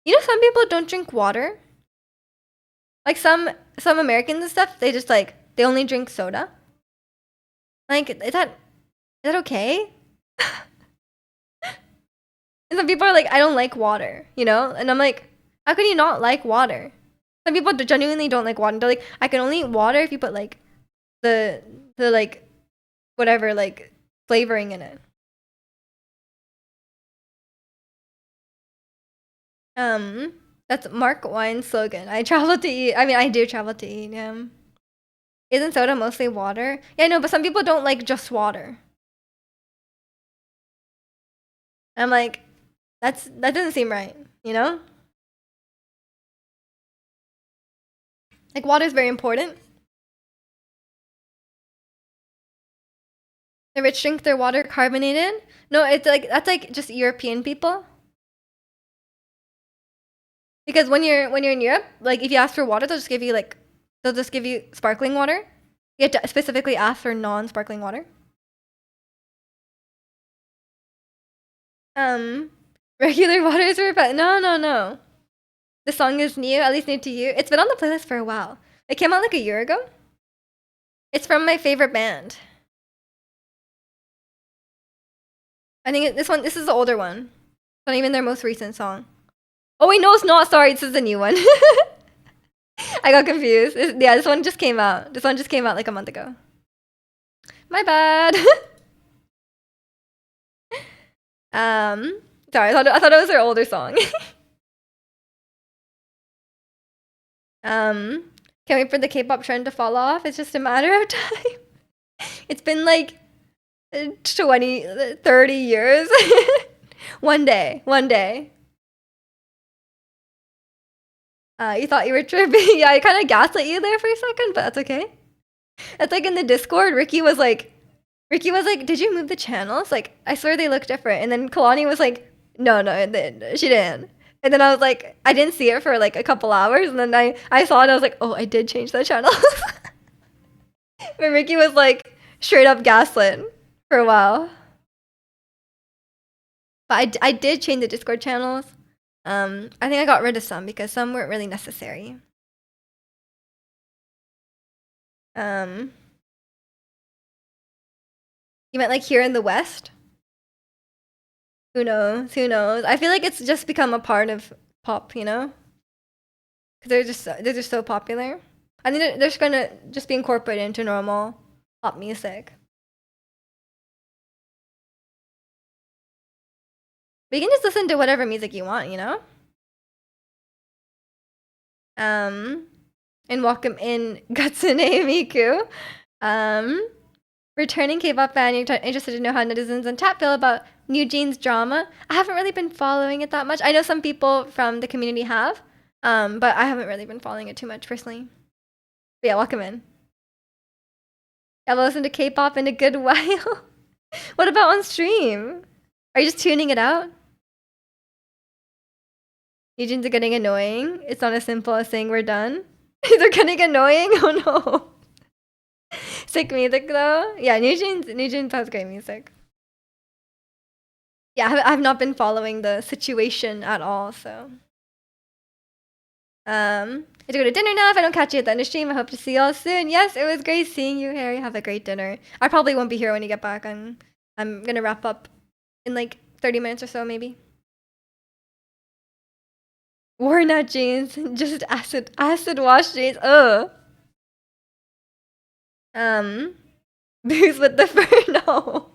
You know, some people don't drink water. Like some Americans and stuff, they just like they only drink soda. Like, is that okay? And some people are like, I don't like water, you know? And I'm like, how can you not like water? Some people genuinely don't like water. They're like, I can only eat water if you put like the like whatever like flavoring in it. That's Mark Wine's slogan. I travel to eat. I mean, I do travel to eat. Yeah. Isn't soda mostly water? Yeah, no, but some people don't like just water. I'm like, that doesn't seem right, you know? Like water is very important. The rich drink their water carbonated. No, it's like that's like just European people. Because when you're in Europe, like if you ask for water, they'll just give you sparkling water. You have to specifically ask for non-sparkling water. Um, Regular water is for no, no, no. The song is new, at least new to you. It's been on the playlist for a while. It came out like a year ago. It's from my favorite band. I think this is the older one. It's not even their most recent song. Oh wait, no, it's not. Sorry, this is the new one. I got confused. Yeah, this one just came out. This one just came out like a month ago. My bad. Sorry, I thought it was their older song. Can't wait for the K-pop trend to fall off. It's just a matter of time. It's been like 20, 30 years. One day. You thought you were tripping. Yeah, I kind of gaslit you there for a second, but that's okay. That's like in the Discord, Ricky was like, did you move the channels? Like, I swear they look different. And then Kalani was like, no, she didn't. And then I was like, I didn't see it for like a couple hours. And then I saw it and I was like, oh, I did change the channels. But Ricky was like straight up gaslit for a while. But I did change the Discord channels. I think I got rid of some because some weren't really necessary. You meant like here in the West? Who knows? Who knows? I feel like it's just become a part of pop, you know? Because they're just so popular. I think they're just gonna just be incorporated into normal pop music. But you can just listen to whatever music you want, you know? And welcome in Gatsune Miku. Returning K-pop fan, you're interested to know how netizens on Tap feel about New Jeans drama. I haven't really been following it that much. I know some people from the community have. But I haven't really been following it too much personally. But yeah, welcome in. I've listened to K-pop in a good while. What about on stream? Are you just tuning it out? Eugene's getting annoying. It's not as simple as saying we're done. They're getting annoying? Oh no. Sick music though. Yeah, Eugene's has great music. Yeah, I've not been following the situation at all, so. I have to go to dinner now. If I don't catch you at the end of stream, I hope to see y'all soon. Yes, it was great seeing you, Harry. Have a great dinner. I probably won't be here when you get back. I'm gonna wrap up in like 30 minutes or so, maybe. Worn out jeans, just acid wash jeans. Ugh. Booze with the fur. No.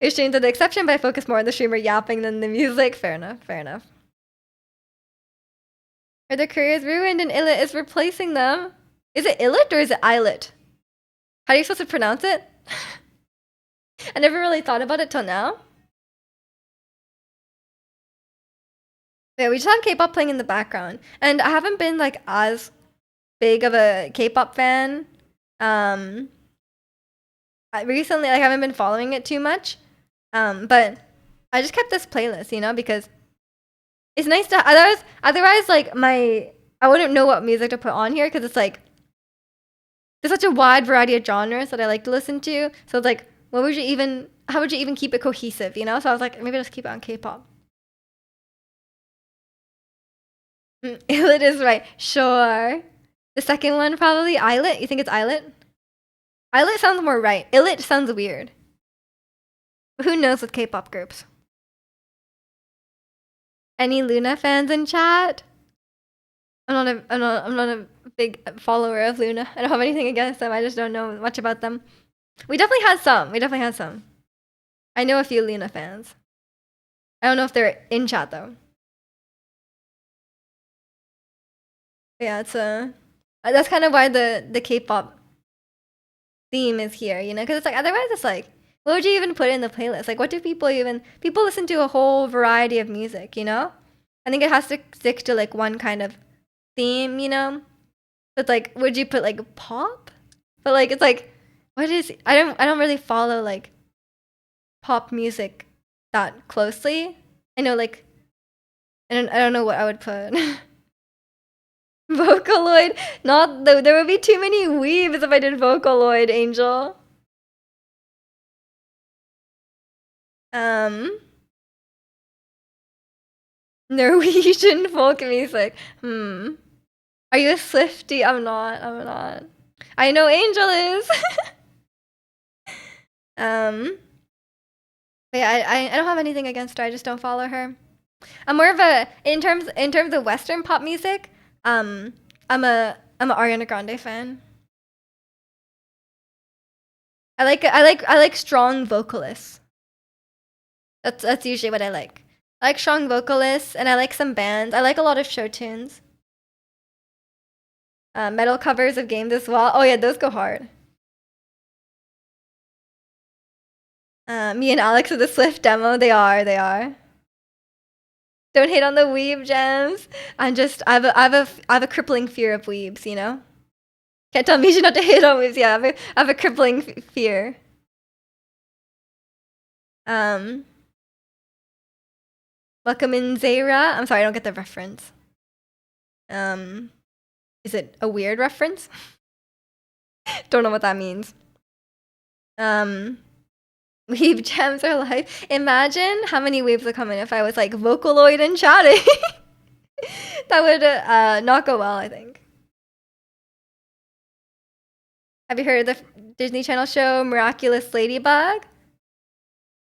Streams are the exception, but I focus more on the streamer yapping than the music. Fair enough. Fair enough. Are their careers ruined and Illit is replacing them? Is it Illit or is it Islet? How are you supposed to pronounce it? I never really thought about it till now. Yeah, we just have K-pop playing in the background. And I haven't been like as big of a K-pop fan. Recently, like, I haven't been following it too much. But I just kept this playlist, you know, because it's nice to otherwise like I wouldn't know what music to put on here because it's like there's such a wide variety of genres that I like to listen to. So it's like, how would you even keep it cohesive, you know? So I was like, maybe I'll just keep it on K-pop. Islet is right. Sure. The second one probably Islet. You think it's Islet? Islet sounds more right. Illit sounds weird. Who knows with K-pop groups? Any Luna fans in chat? I'm not a big follower of Luna. I don't have anything against them. I just don't know much about them. We definitely had some. I know a few Luna fans. I don't know if they're in chat though. Yeah, it's that's kind of why the K-pop theme is here, you know, because it's like otherwise it's like, what would you even put in the playlist? Like, what do people listen to a whole variety of music, you know? I think it has to stick to like one kind of theme, you know? It's like, would you put like pop? But like, it's like, what is? I don't really follow like pop music that closely. I know like, I don't know what I would put. Vocaloid, there would be too many weaves if I did Vocaloid, Angel. Norwegian folk music. Are you a Swiftie? I'm not. I know Angel is. But yeah, I don't have anything against her. I just don't follow her. I'm more of a in terms of Western pop music. I'm a Ariana Grande fan. I like strong vocalists. That's usually what I like. I like strong vocalists, and I like some bands. I like a lot of show tunes. Metal covers of games as well. Oh yeah, those go hard. Me and Alex are the Swift demo. They are. Don't hate on the weeb gems. I have a crippling fear of weebs, you know? Can't tell me not to hate on weebs. Yeah, I have a crippling fear. Welcome in Zayra. I'm sorry, I don't get the reference. Is it a weird reference? Don't know what that means. Weeb gems are life. Imagine how many waves would come in if I was like Vocaloid and chatting. That would not go well, I think. Have you heard of the Disney Channel show Miraculous Ladybug?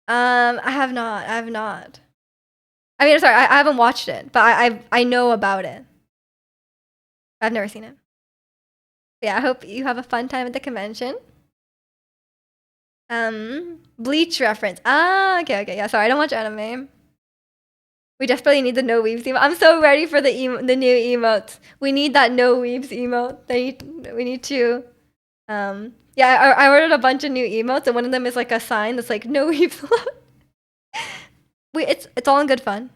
I have not. I mean, sorry, I haven't watched it, but I know about it. I've never seen it. Yeah, I hope you have a fun time at the convention. Bleach reference. Ah, okay. Yeah, sorry, I don't watch anime. We desperately need the no weebs emote. I'm so ready for the new emotes. We need that no weebs emote. We need to. Yeah, I ordered a bunch of new emotes, and one of them is like a sign that's like no weebs. It's all in good fun.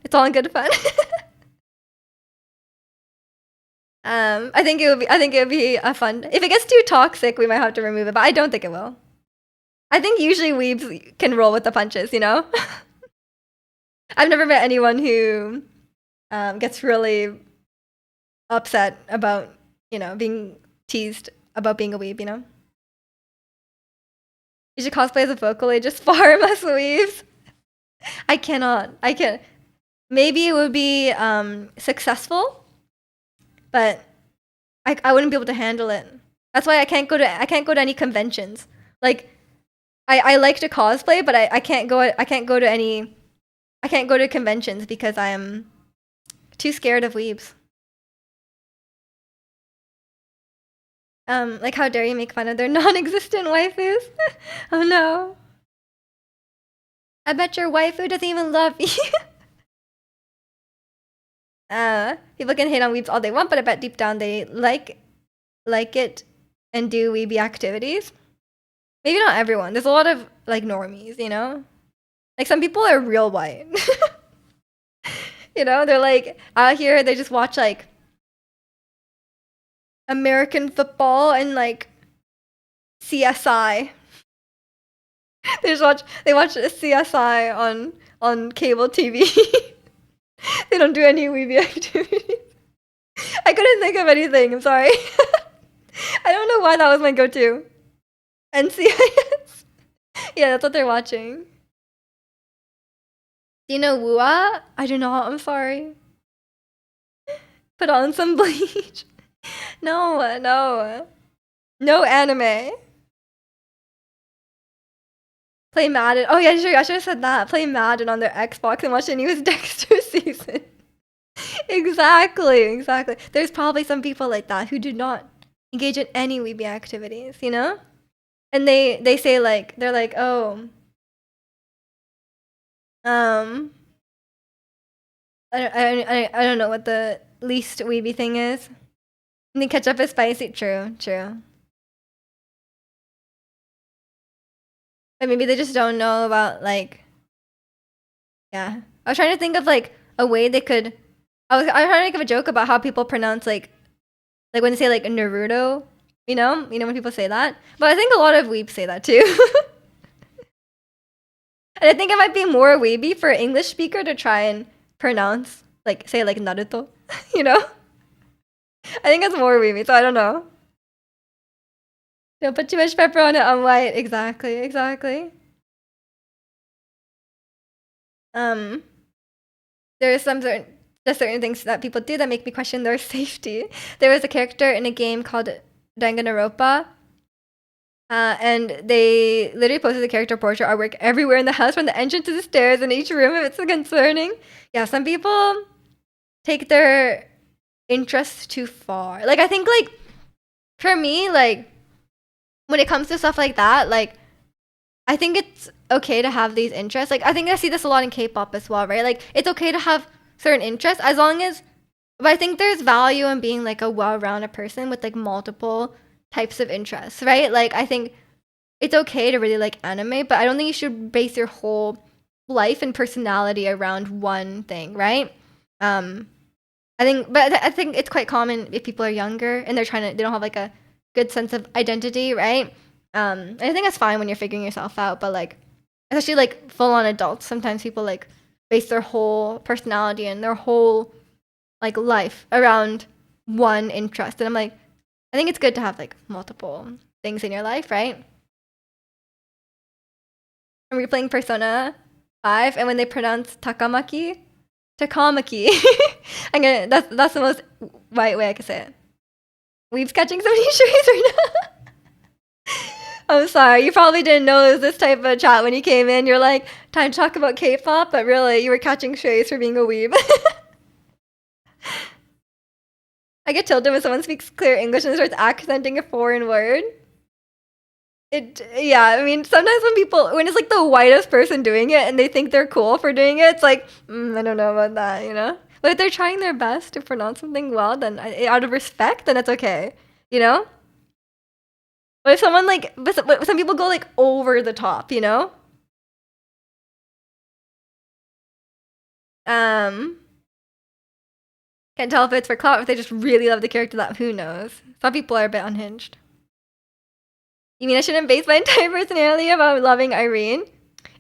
I think it would be a fun. If it gets too toxic, we might have to remove it, but I don't think it will. I think usually weebs can roll with the punches, you know? I've never met anyone who gets really upset about, being teased about being a weeb, you know? You should cosplay as a Vocaloid, just farm us weaves. I cannot. I can't. Maybe it would be successful, but I wouldn't be able to handle it. That's why I can't go to any conventions. Like I like to cosplay, but I can't go I can't go to conventions because I am too scared of weebs. Like how dare you make fun of their non-existent waifus? Oh no. I bet your waifu doesn't even love you. People can hate on weebs all they want, but I bet deep down they like it and do weeby activities. Maybe not everyone. There's a lot of like normies, you know? Like some people are real white. They're like out here, they just watch like American football and like CSI. They watch CSI on cable TV. They don't do any weeby activities. I couldn't think of anything. I'm sorry. I don't know why that was my go-to. NCIS. Yeah, that's what they're watching. Do you know Wua? I do not. I'm sorry. Put on some bleach. No, no. No anime. Play Madden. Oh yeah, sure. I should have said that. Play Madden on their Xbox and watch the newest Dexter season. Exactly. There's probably some people like that who do not engage in any weeby activities, you know? And they say like they're like, oh, I don't know what the least weeby thing is. And then ketchup is spicy. True. But maybe they just don't know about like, yeah. I was trying to think of like a way they could. I was trying to think of a joke about how people pronounce like when they say like Naruto. When people say that. But I think a lot of weeps say that too. And I think it might be more weeby for an English speaker to try and pronounce like say like Naruto. you know? I think it's more weeby, so I don't know. Don't put too much pepper on it on white. Exactly. There is certain things that people do that make me question their safety. There was a character in a game called Danganronpa, and they literally posted the character portrait artwork everywhere in the house, from the entrance to the stairs in each room. If it's concerning, yeah, some people take their interests too far. Like I think like for me, like when it comes to stuff like that, like I think it's okay to have these interests. Like I think I see this a lot in K-pop as well, right? Like it's okay to have certain interests as long as, but I think there's value in being like a well-rounded person with like multiple types of interests, right? Like I think it's okay to really like anime, but I don't think you should base your whole life and personality around one thing, right? I think it's quite common if people are younger and they don't have like a good sense of identity, right? I think that's fine when you're figuring yourself out, but like, especially like full on adults, sometimes people like base their whole personality and their whole like life around one interest. And I'm like, I think it's good to have like multiple things in your life, right? And we're playing Persona 5, and when they pronounce Takamaki, that's the most right way I can say it. We've catching so many strays right now. I'm sorry, you probably didn't know it was this type of chat when you came in. You're like, time to talk about K-pop, but really, you were catching strays for being a weeb. I get tilted when someone speaks clear English and starts accenting a foreign word. Yeah, I mean, sometimes when it's like the whitest person doing it and they think they're cool for doing it, it's like, I don't know about that, you know? But if they're trying their best to pronounce something well, then out of respect, then it's okay, you know? But if someone but some people go like over the top, you know? Um, Can't tell if it's for clout or if they just really love the character. That who knows? Some people are a bit unhinged. You mean I shouldn't base my entire personality about loving Irene?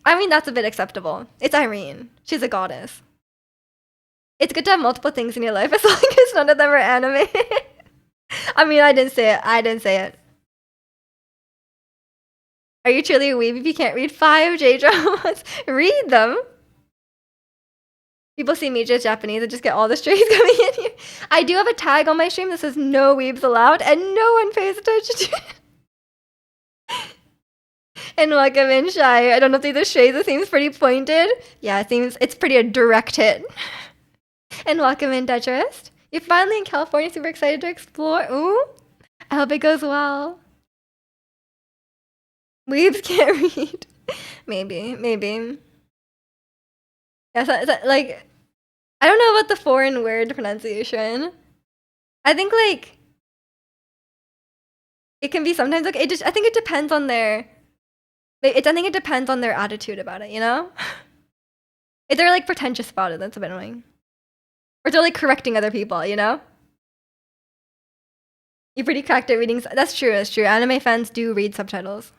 I mean, that's a bit acceptable. It's Irene. She's a goddess. It's good to have multiple things in your life as long as none of them are anime. I mean, I didn't say it. I didn't say it. Are you truly a weeb if you can't read 5 J-dramas? Read them. People see me just Japanese and just get all the strays coming in here. I do have a tag on my stream that says no weebs allowed, and no one pays attention to it. And welcome in, Shy. I don't know if these are strays. It seems pretty pointed. Yeah, it's pretty a direct hit. And welcome in, Dutchist. You're finally in California, super excited to explore. Ooh, I hope it goes well. Weebs can't read. Maybe. Yeah, like, I don't know about the foreign word pronunciation. I think, like, it can be sometimes, like, I think it depends on their, I think it depends on their attitude about it, you know? If they're, like, pretentious about it, that's a bit annoying. Or they're, like, correcting other people, you know? You're pretty cracked at reading. That's true. Anime fans do read subtitles.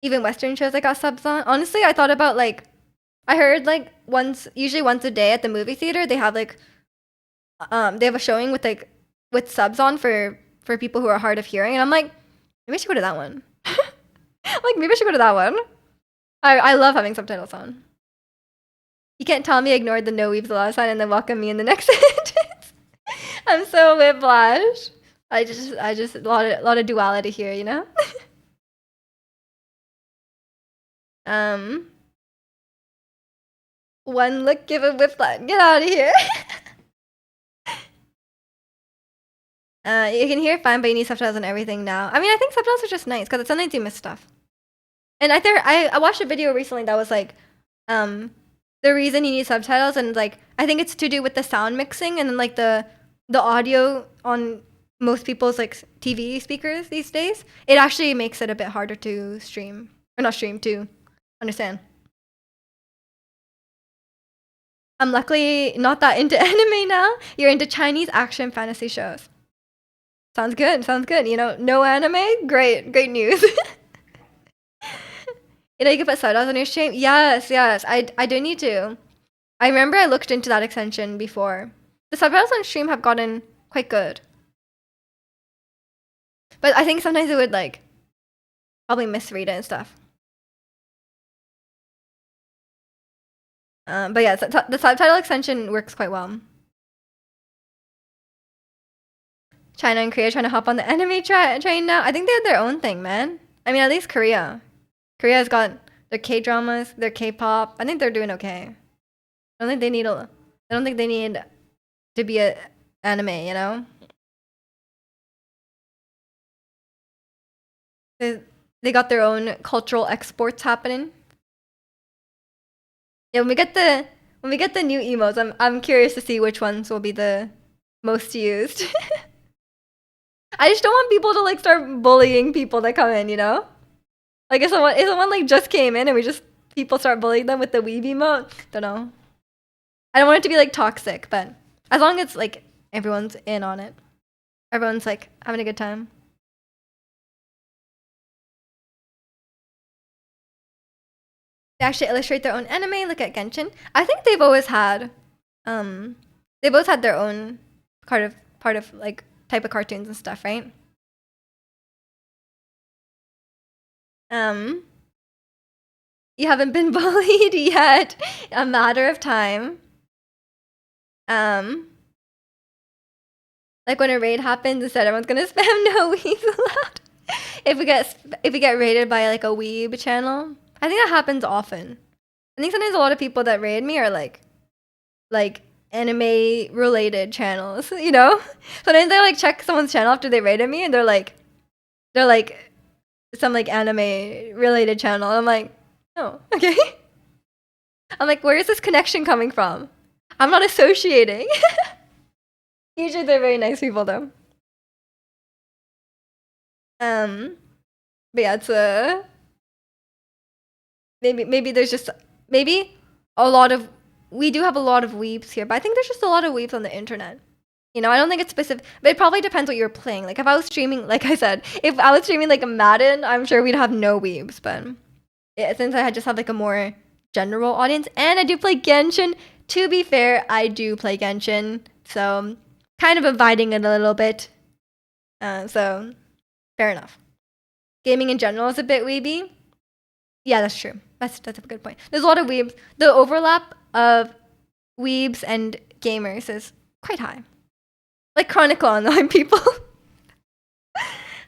Even Western shows I got subs on. Honestly, I thought about, like, I heard, like, usually once a day at the movie theater, they have, like, they have a showing with, like, with subs on for people who are hard of hearing. And I'm like, maybe I should go to that one. Like, maybe I should go to that one. I love having subtitles on. You can't tell me I ignored the no weebs allowed sign and then welcome me in the next sentence. I'm so whiplash. I just a lot of duality here, you know? One look, give a whiplash. Get out of here. You can hear fine, but you need subtitles and everything now. I mean, I think subtitles are just nice because sometimes you miss stuff. And I watched a video recently that was like, the reason you need subtitles, and like I think it's to do with the sound mixing and then like the audio on most people's like TV speakers these days. It actually makes it a bit harder to stream or not stream to understand. I'm luckily not that into anime now. You're into Chinese action fantasy shows. Sounds good. You know, no anime? Great news. You know, you can put subtitles on your stream? Yes. I do need to. I remember I looked into that extension before. The subtitles on stream have gotten quite good. But I think sometimes it would, like, probably misread it and stuff. But yeah, the subtitle extension works quite well. China and Korea trying to hop on the anime train now. I think they have their own thing, man. I mean, at least Korea. Korea's got their K-dramas, their K-pop. I think they're doing okay. I don't think they need to be a anime, you know? They got their own cultural exports happening. Yeah, when we get the new emotes, I'm curious to see which ones will be the most used. I just don't want people to like start bullying people that come in, you know? Like if someone like just came in and people start bullying them with the weeb emote, don't know. I don't want it to be like toxic, but as long as like everyone's in on it. Everyone's like having a good time. They actually illustrate their own anime. Look at Genshin. I think they've always had, they both had their own part of like type of cartoons and stuff, right? You haven't been bullied yet. A matter of time. Like when a raid happens, instead everyone's gonna spam no weebs allowed. If we get raided by like a weeb channel, I think that happens often. I think sometimes a lot of people that raid me are like anime related channels, you know? Sometimes I like check someone's channel after they raided me and they're like some like anime related channel. I'm like, oh, okay. I'm like, where is this connection coming from? I'm not associating. Usually they're very nice people though. But yeah, it's maybe there's just maybe a lot of we do have a lot of weebs here, but I think there's just a lot of weebs on the internet. You know, I don't think it's specific, but it probably depends what you're playing. Like if I was streaming, like I said, if I was streaming like a Madden, I'm sure we'd have no weebs. But yeah, since I just have like a more general audience, and I do play Genshin. To be fair, I do play Genshin, so kind of inviting it a little bit. So fair enough. Gaming in general is a bit weeby. Yeah, that's true. That's a good point. There's a lot of weebs. The overlap of weebs and gamers is quite high. Like Chronicle Online people.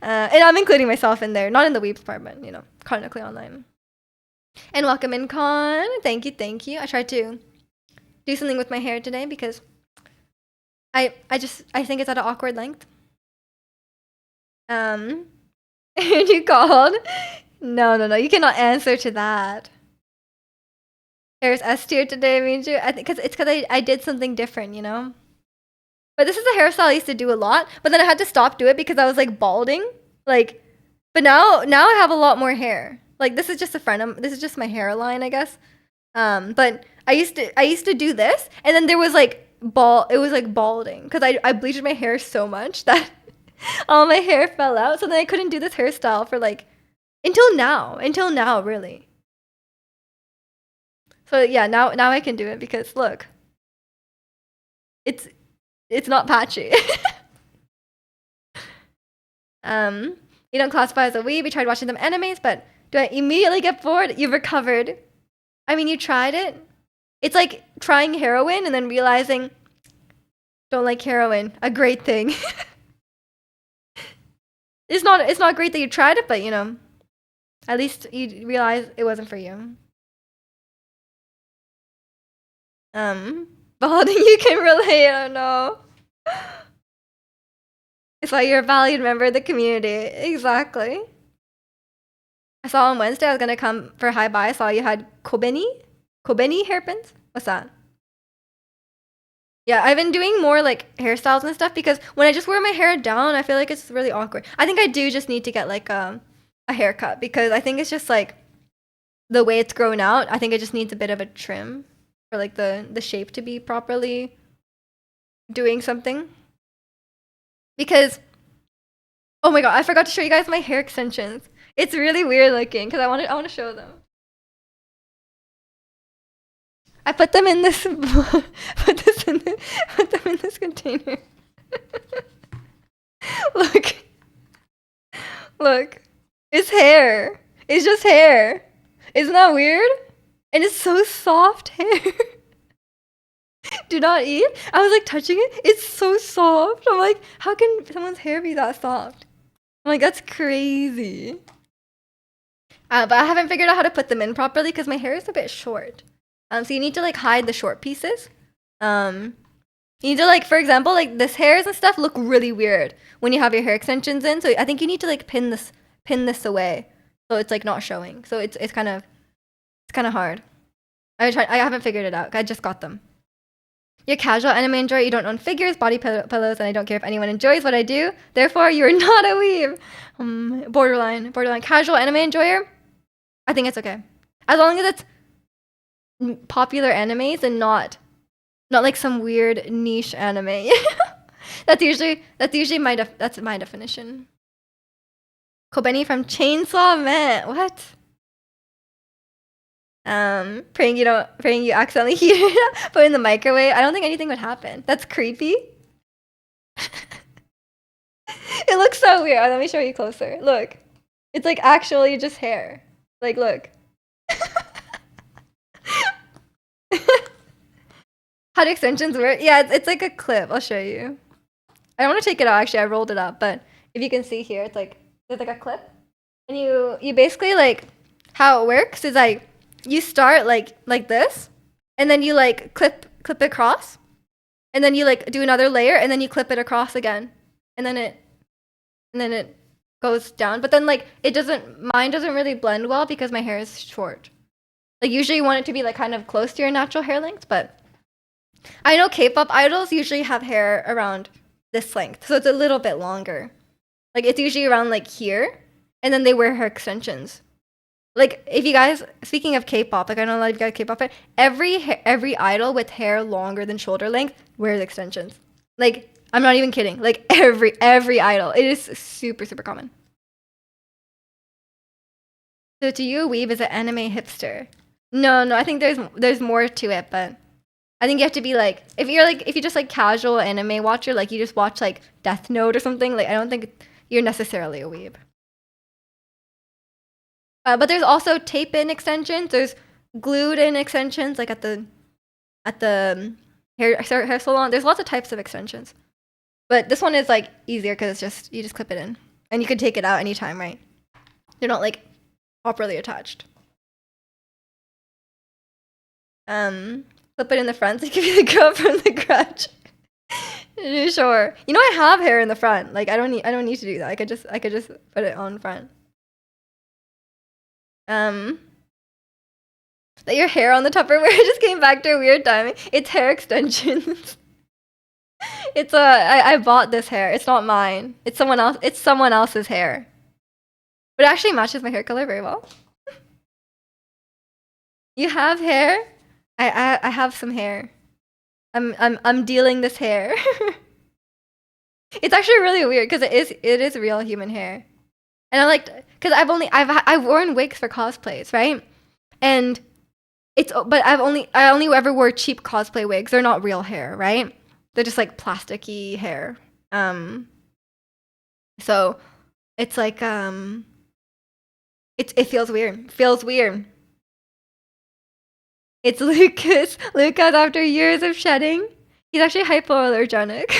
And I'm including myself in there. Not in the weebs part, but, you know, Chronically Online. And welcome in, Con. Thank you, thank you. I tried to do something with my hair today because I think it's at an awkward length. You called? No. You cannot answer to that. Hair's S tier today, Minju. I think it's because I did something different, you know? But this is a hairstyle I used to do a lot, but then I had to stop doing it because I was like balding. Like, but now I have a lot more hair. Like this is just a friend. This is just my hairline, I guess. But I used to do this, and then there was like it was like balding because I bleached my hair so much that all my hair fell out. So then I couldn't do this hairstyle for like until now, really. So yeah, now I can do it because look, it's not patchy. You don't classify as a weeb. We tried watching them animes, but do I immediately get bored? You've recovered. I mean, you tried it. It's like trying heroin and then realizing don't like heroin. A great thing. It's not great that you tried it, but you know, at least you realize it wasn't for you. Balding, you can relate. Oh no. It's like you're a valued member of the community. Exactly. I saw on Wednesday I was gonna come for hi bye. I saw you had Kobeni hairpins. What's that? Yeah, I've been doing more like hairstyles and stuff because when I just wear my hair down, I feel like it's really awkward. I think I do just need to get like a haircut because I think it's just like the way it's grown out. I think it just needs a bit of a trim for like the shape to be properly doing something. Because oh my god, I forgot to show you guys my hair extensions. It's really weird looking because I want to show them. I put them in this put them in this container. Look. It's hair. It's just hair. Isn't that weird? And it's so soft hair. Do not eat. I was like touching it. It's so soft. I'm like, how can someone's hair be that soft? I'm like, that's crazy. But I haven't figured out how to put them in properly because my hair is a bit short. So you need to like hide the short pieces. You need to like, for example, like this hairs and stuff look really weird when you have your hair extensions in. So I think you need to like pin this away so it's like not showing. So it's kind of hard. I haven't figured it out. I just got them. You're casual anime enjoyer. You don't own figures, body pillows, and I don't care if anyone enjoys what I do. Therefore, you're not a weeb. Borderline casual anime enjoyer. I think it's okay as long as it's popular animes and not like some weird niche anime. that's usually my definition. Kobeni from Chainsaw Man. What? Praying you accidentally heat it up, put it in the microwave. I don't think anything would happen. That's creepy. It looks so weird. Let me show you closer. Look. It's like actually just hair. Like, look. How do extensions work? Yeah, it's like a clip. I'll show you. I don't want to take it out. Actually, I rolled it up, but if you can see here, it's like there's like a clip, and you basically like how it works is like you start like this, and then you like clip it across, and then you like do another layer, and then you clip it across again, and then it goes down. But then like mine doesn't really blend well because my hair is short. Like usually you want it to be like kind of close to your natural hair length, but I know K-pop idols usually have hair around this length, so it's a little bit longer. Like it's usually around like here, and then they wear hair extensions. Like, if you guys, speaking of K-pop, like I know a lot of you guys K-pop fan, every idol with hair longer than shoulder length wears extensions. Like, I'm not even kidding. Like every idol, it is super super common. So to you, a weeb is an anime hipster. No, no, I think there's more to it, but I think you have to be like, if you're just like casual anime watcher, like you just watch like Death Note or something, like I don't think you're necessarily a weeb. But there's also tape-in extensions. There's glued-in extensions, like at the hair salon. There's lots of types of extensions, but this one is like easier because it's just you just clip it in, and you can take it out anytime, right? They're not like properly attached. Flip it in the front so you can be the girl from the grudge. Sure. You know I have hair in the front. Like I don't need to do that. I could just put it on front. That your hair on the Tupperware just came back to a weird timing. It's hair extensions. It's I bought this hair. It's not mine. It's someone else. It's someone else's hair. But it actually matches my hair color very well. You have hair? I have some hair. I'm dealing this hair. It's actually really weird because it is real human hair. And I like because I've worn wigs for cosplays, right? And but I only ever wore cheap cosplay wigs. They're not real hair, right? They're just like plasticky hair. So it's like it feels weird. Feels weird. It's Lucas. Lucas after years of shedding. He's actually hypoallergenic.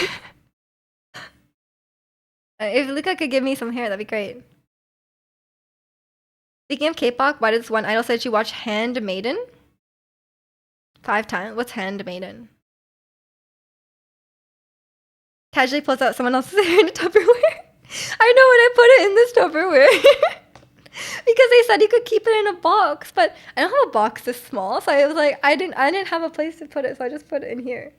If Luca could give me some hair, that'd be great. Speaking of K-pop, why does one idol said she watched Handmaiden 5 times? What's Handmaiden? Casually pulls out someone else's hair in a Tupperware. I know when I put it in this Tupperware. Because they said you could keep it in a box, but I don't have a box this small, so I was like, I didn't have a place to put it, so I just put it in here.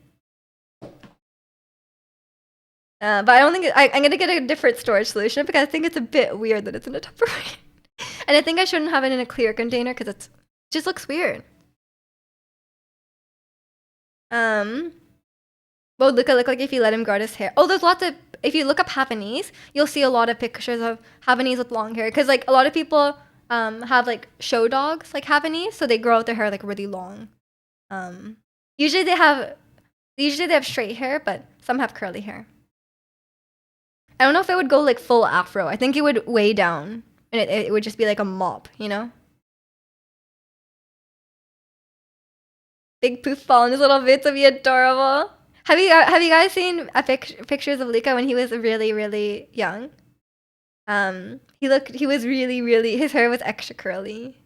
But I don't think I'm gonna get a different storage solution because I think it's a bit weird that it's in a Tupperware, and I think I shouldn't have it in a clear container because it just looks weird. What would Luca look like if you let him guard his hair? Oh, there's lots of. If you look up Havanese, you'll see a lot of pictures of Havanese with long hair. Because like a lot of people have like show dogs like Havanese, so they grow out their hair like really long. Usually they have straight hair, but some have curly hair. I don't know if it would go like full afro. I think it would way down, and it would just be like a mop, you know. Big poof ball in his little bits would be adorable. Have you guys seen pictures of Luca when he was really really young? He was really really his hair was extra curly.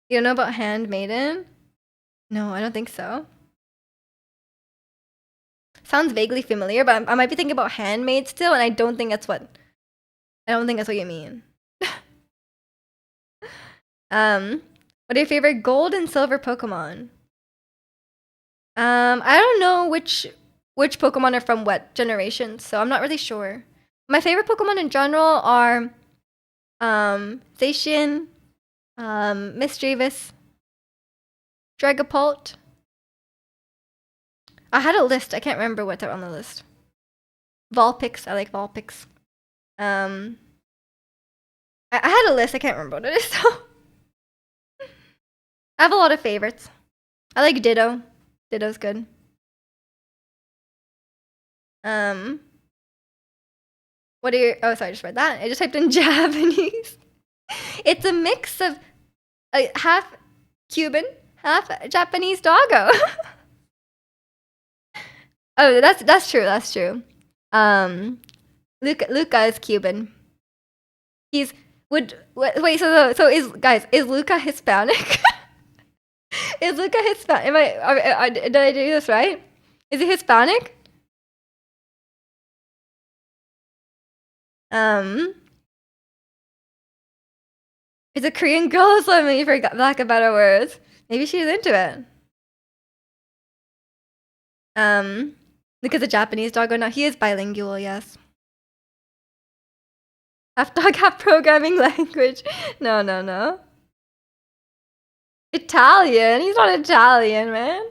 You don't know about Handmaiden? No, I don't think so. Sounds vaguely familiar, but I might be thinking about Handmaid still, and I don't think that's what you mean. What are your favorite gold and silver Pokemon? I don't know which Pokemon are from what generation, so I'm not really sure. My favorite Pokemon in general are Zacian, Misdreavus, Dragapult. I had a list. I can't remember what's on the list. Vulpix. I like Vulpix. I had a list. I can't remember what it is. So I have a lot of favorites. I like Ditto. Ditto's good. What are your? Oh, sorry, I just read that. I just typed in Japanese. It's a mix of half Cuban, half Japanese doggo. Oh, that's true. That's true. Luca is Cuban. He's wait. So is Luca Hispanic? Is Luca Hispanic? Did I do this right? Is he Hispanic? It's a Korean girl, so maybe for lack of better words. Maybe she's into it. Look at the Japanese doggo now. He is bilingual, yes. Half dog, half programming language. No, no, no. Italian? He's not Italian, man.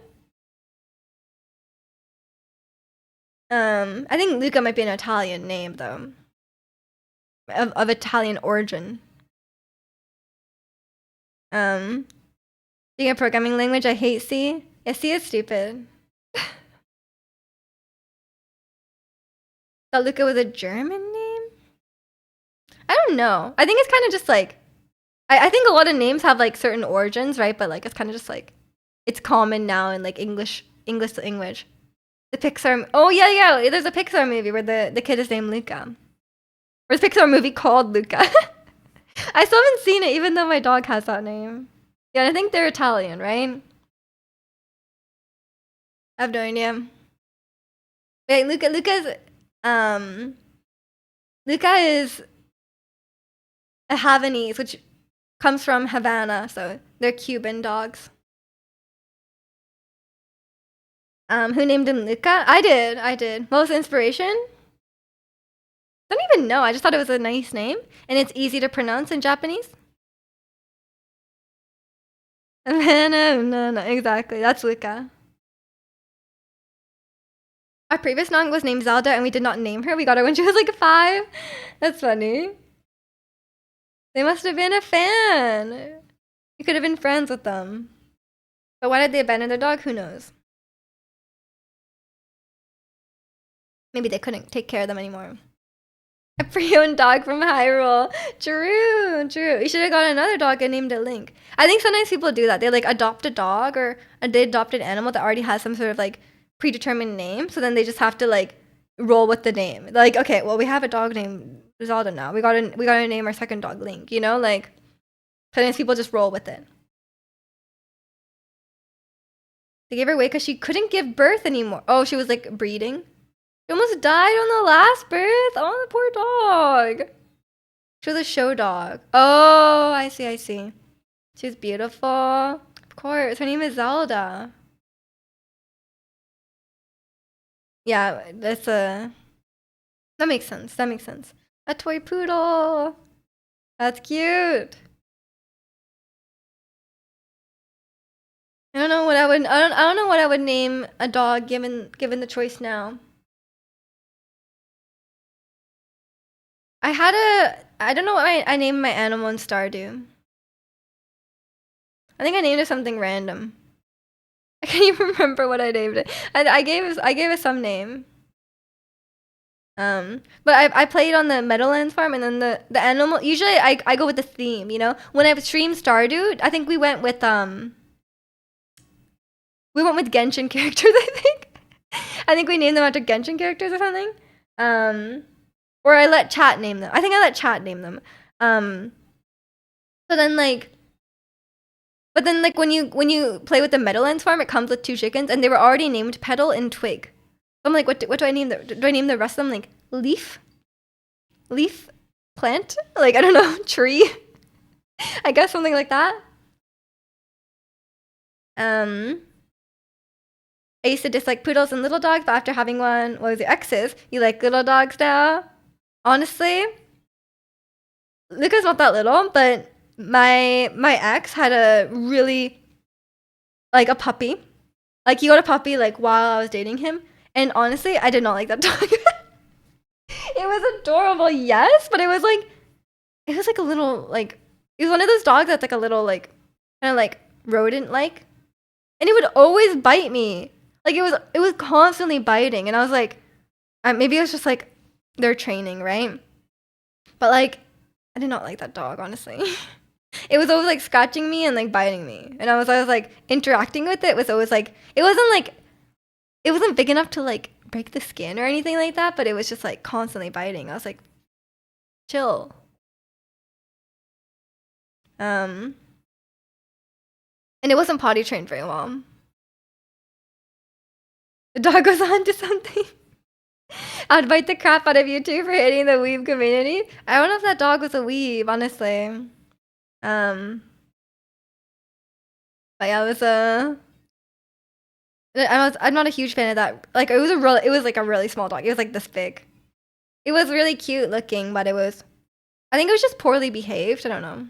I think Luca might be an Italian name, though. Of Italian origin. Being a programming language, I hate C. Yeah, C is stupid. Thought Luca was a German name? I don't know. I think it's kind of just like, I think a lot of names have like certain origins, right? But like it's kind of just like, it's common now in like English to English. The Pixar, oh yeah, there's a Pixar movie where the kid is named Luca. There's a Pixar movie called Luca. I still haven't seen it, even though my dog has that name. Yeah, I think they're Italian, right? I have no idea. Wait, Luca is a Havanese, which comes from Havana, so they're Cuban dogs. Who named him Luca? I did. What was the inspiration? I don't even know. I just thought it was a nice name, and it's easy to pronounce in Japanese. No, exactly. That's Luca. Our previous dog was named Zelda, and we did not name her. We got her when she was like 5. That's funny. They must have been a fan. You could have been friends with them. But why did they abandon their dog? Who knows? Maybe they couldn't take care of them anymore. A pre-owned dog from Hyrule. True. You should have got another dog and named it Link. I think sometimes people do that. They like adopt a dog or they adopt an animal that already has some sort of like predetermined name. So then they just have to like roll with the name. They're like, okay, well we have a dog named Zelda now. We gotta name our second dog Link. You know, like sometimes people just roll with it. They gave her away because she couldn't give birth anymore. Oh, she was like breeding. She almost died on the last birth. Oh, the poor dog. She was a show dog. Oh, I see. She was beautiful. Of course, her name is Zelda. Yeah, that makes sense. A toy poodle. That's cute. I don't know what I don't know what I would name a dog given the choice now. I don't know what I named my animal in Stardew. I think I named it something random. I can't even remember what I named it. I gave it some name. But I played on the Meadowlands farm, and then the animal. Usually I go with the theme, you know. When I streamed Stardew, I think we went with Genshin characters. I think we named them after Genshin characters or something. Or I let chat name them. I think I let chat name them. So then like. But then, like, when you play with the Meadowlands farm, it comes with 2 chickens, and they were already named Petal and Twig. So I'm like, what do I name them? Do I name the rest of them, like, Leaf? Leaf? Plant? Like, I don't know, tree? I guess something like that. I used to dislike poodles and little dogs, but after having one, what was your exes? You like little dogs now? Honestly, Luca's not that little, but my ex had a really like a puppy. Like he got a puppy like while I was dating him, and honestly, I did not like that dog. It was adorable, yes, but it was like a little like it was one of those dogs that's like a little like kind of like rodent like, and it would always bite me. Like it was constantly biting, and I was like, maybe it was just like their training, right? But like I did not like that dog, honestly. It was always like scratching me and like biting me, and I was like interacting with it was always like it wasn't big enough to like break the skin or anything like that, but it was just like constantly biting. I was like, chill. And it wasn't potty trained very well. The dog was onto something. I'd bite the crap out of you too for hitting the weeb community. I don't know if that dog was a weeb, honestly. But yeah, I'm not a huge fan of that. Like it was like a really small dog. It was like this big. It was really cute looking, but it was I think it was just poorly behaved. I don't know.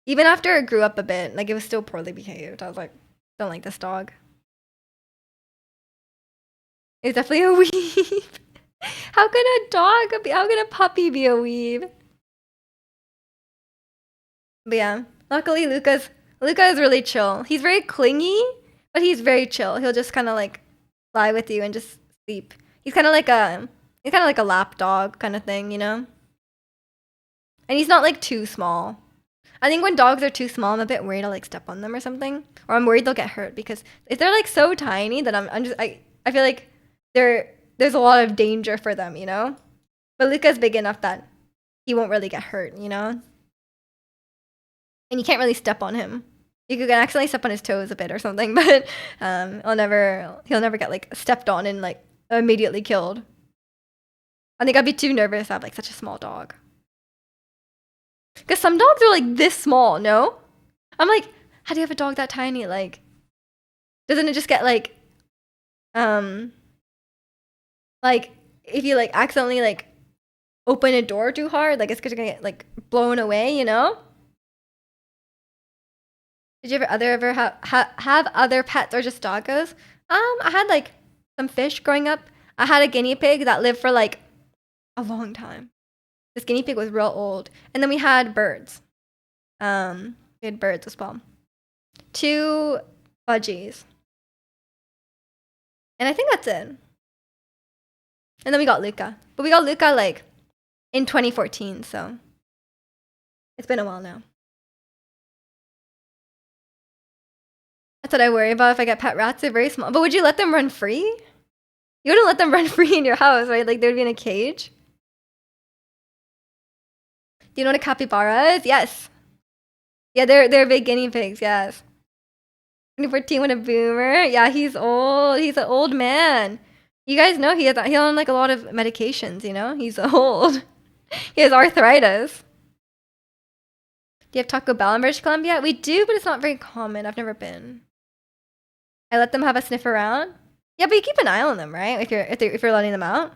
Even after it grew up a bit, like it was still poorly behaved. I was like, don't like this dog. It's definitely a weeb. How can a dog be? How can a puppy be a weeb? But yeah, luckily Luca is really chill. He's very clingy, but he's very chill. He'll just kind of like lie with you and just sleep. He's kind of like a lap dog kind of thing, you know? And he's not like too small. I think when dogs are too small, I'm a bit worried I'll like step on them or something, or I'm worried they'll get hurt because if they're like so tiny, then I feel like there's a lot of danger for them, you know? But Luca's big enough that he won't really get hurt, you know? And you can't really step on him. You could accidentally step on his toes a bit or something, but he'll never get like stepped on and like immediately killed. I think I'd be too nervous to have like such a small dog. Because some dogs are like this small, no? I'm like, how do you have a dog that tiny? Like, doesn't it just get like if you like accidentally like open a door too hard, like it's gonna get like blown away, you know? Did you ever have other pets or just doggos? I had like some fish growing up. I had a guinea pig that lived for like a long time. This guinea pig was real old. And then we had birds. We had birds as well. 2 budgies. And I think that's it. And then we got Luca. But we got Luca like in 2014, so it's been a while now. That's what I worry about if I get pet rats. They're very small. But would you let them run free? You wouldn't let them run free in your house, right? Like they would be in a cage. Do you know what a capybara is? Yes. Yeah, they're big guinea pigs, yes. 2014 with a boomer. Yeah, he's old. He's an old man. You guys know he on like a lot of medications, you know? He's old. He has arthritis. Do you have Taco Bell in British Columbia? We do, but it's not very common. I've never been. I let them have a sniff around. Yeah, but you keep an eye on them, right? If you're letting them out.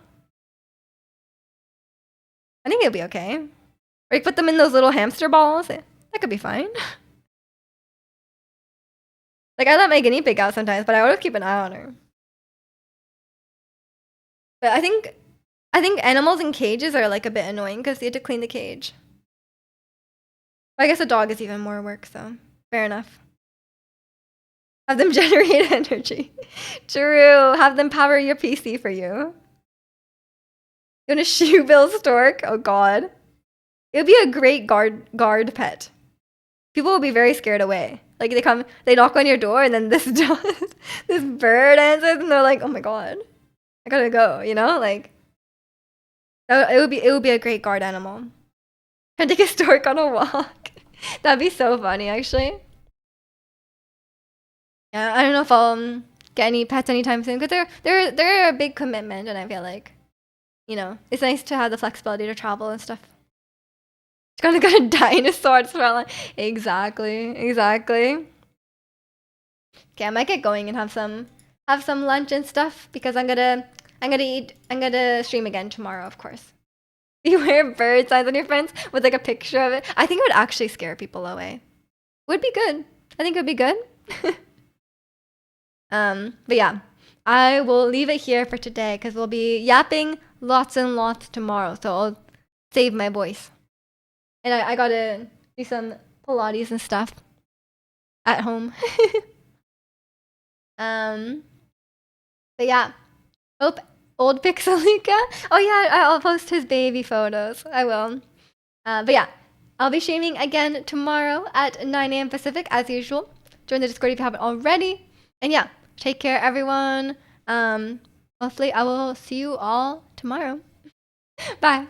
I think it'll be okay. Or you put them in those little hamster balls. That could be fine. Like I let my guinea pig out sometimes, but I would keep an eye on her. But I think animals in cages are like a bit annoying because you have to clean the cage. But I guess a dog is even more work, so fair enough. Have them generate energy. True. Have them power your PC for you. You want a shoebill stork? Oh god. It would be a great guard pet. People will be very scared away. Like they knock on your door, and then this bird answers, and they're like, "Oh my god, I gotta go." You know, like it would be a great guard animal. Can take a stork on a walk. That'd be so funny, actually. Yeah, I don't know if I'll get any pets anytime soon because they're a big commitment, and I feel like, you know, it's nice to have the flexibility to travel and stuff. It's gonna get a dinosaur smell. Exactly. Okay, I might get going and have some lunch and stuff because I'm gonna stream again tomorrow, of course. You wear bird signs on your fence with like a picture of it. I think it would actually scare people away. Would be good. I think it would be good. But yeah, I will leave it here for today because we'll be yapping lots and lots tomorrow. So I'll save my voice. And I gotta do some Pilates and stuff at home. But yeah, old Pixelica. Oh yeah, I'll post his baby photos. I will. But yeah, I'll be streaming again tomorrow at 9 a.m. Pacific as usual. Join the Discord if you haven't already. And yeah, take care, everyone. Hopefully I will see you all tomorrow. Bye.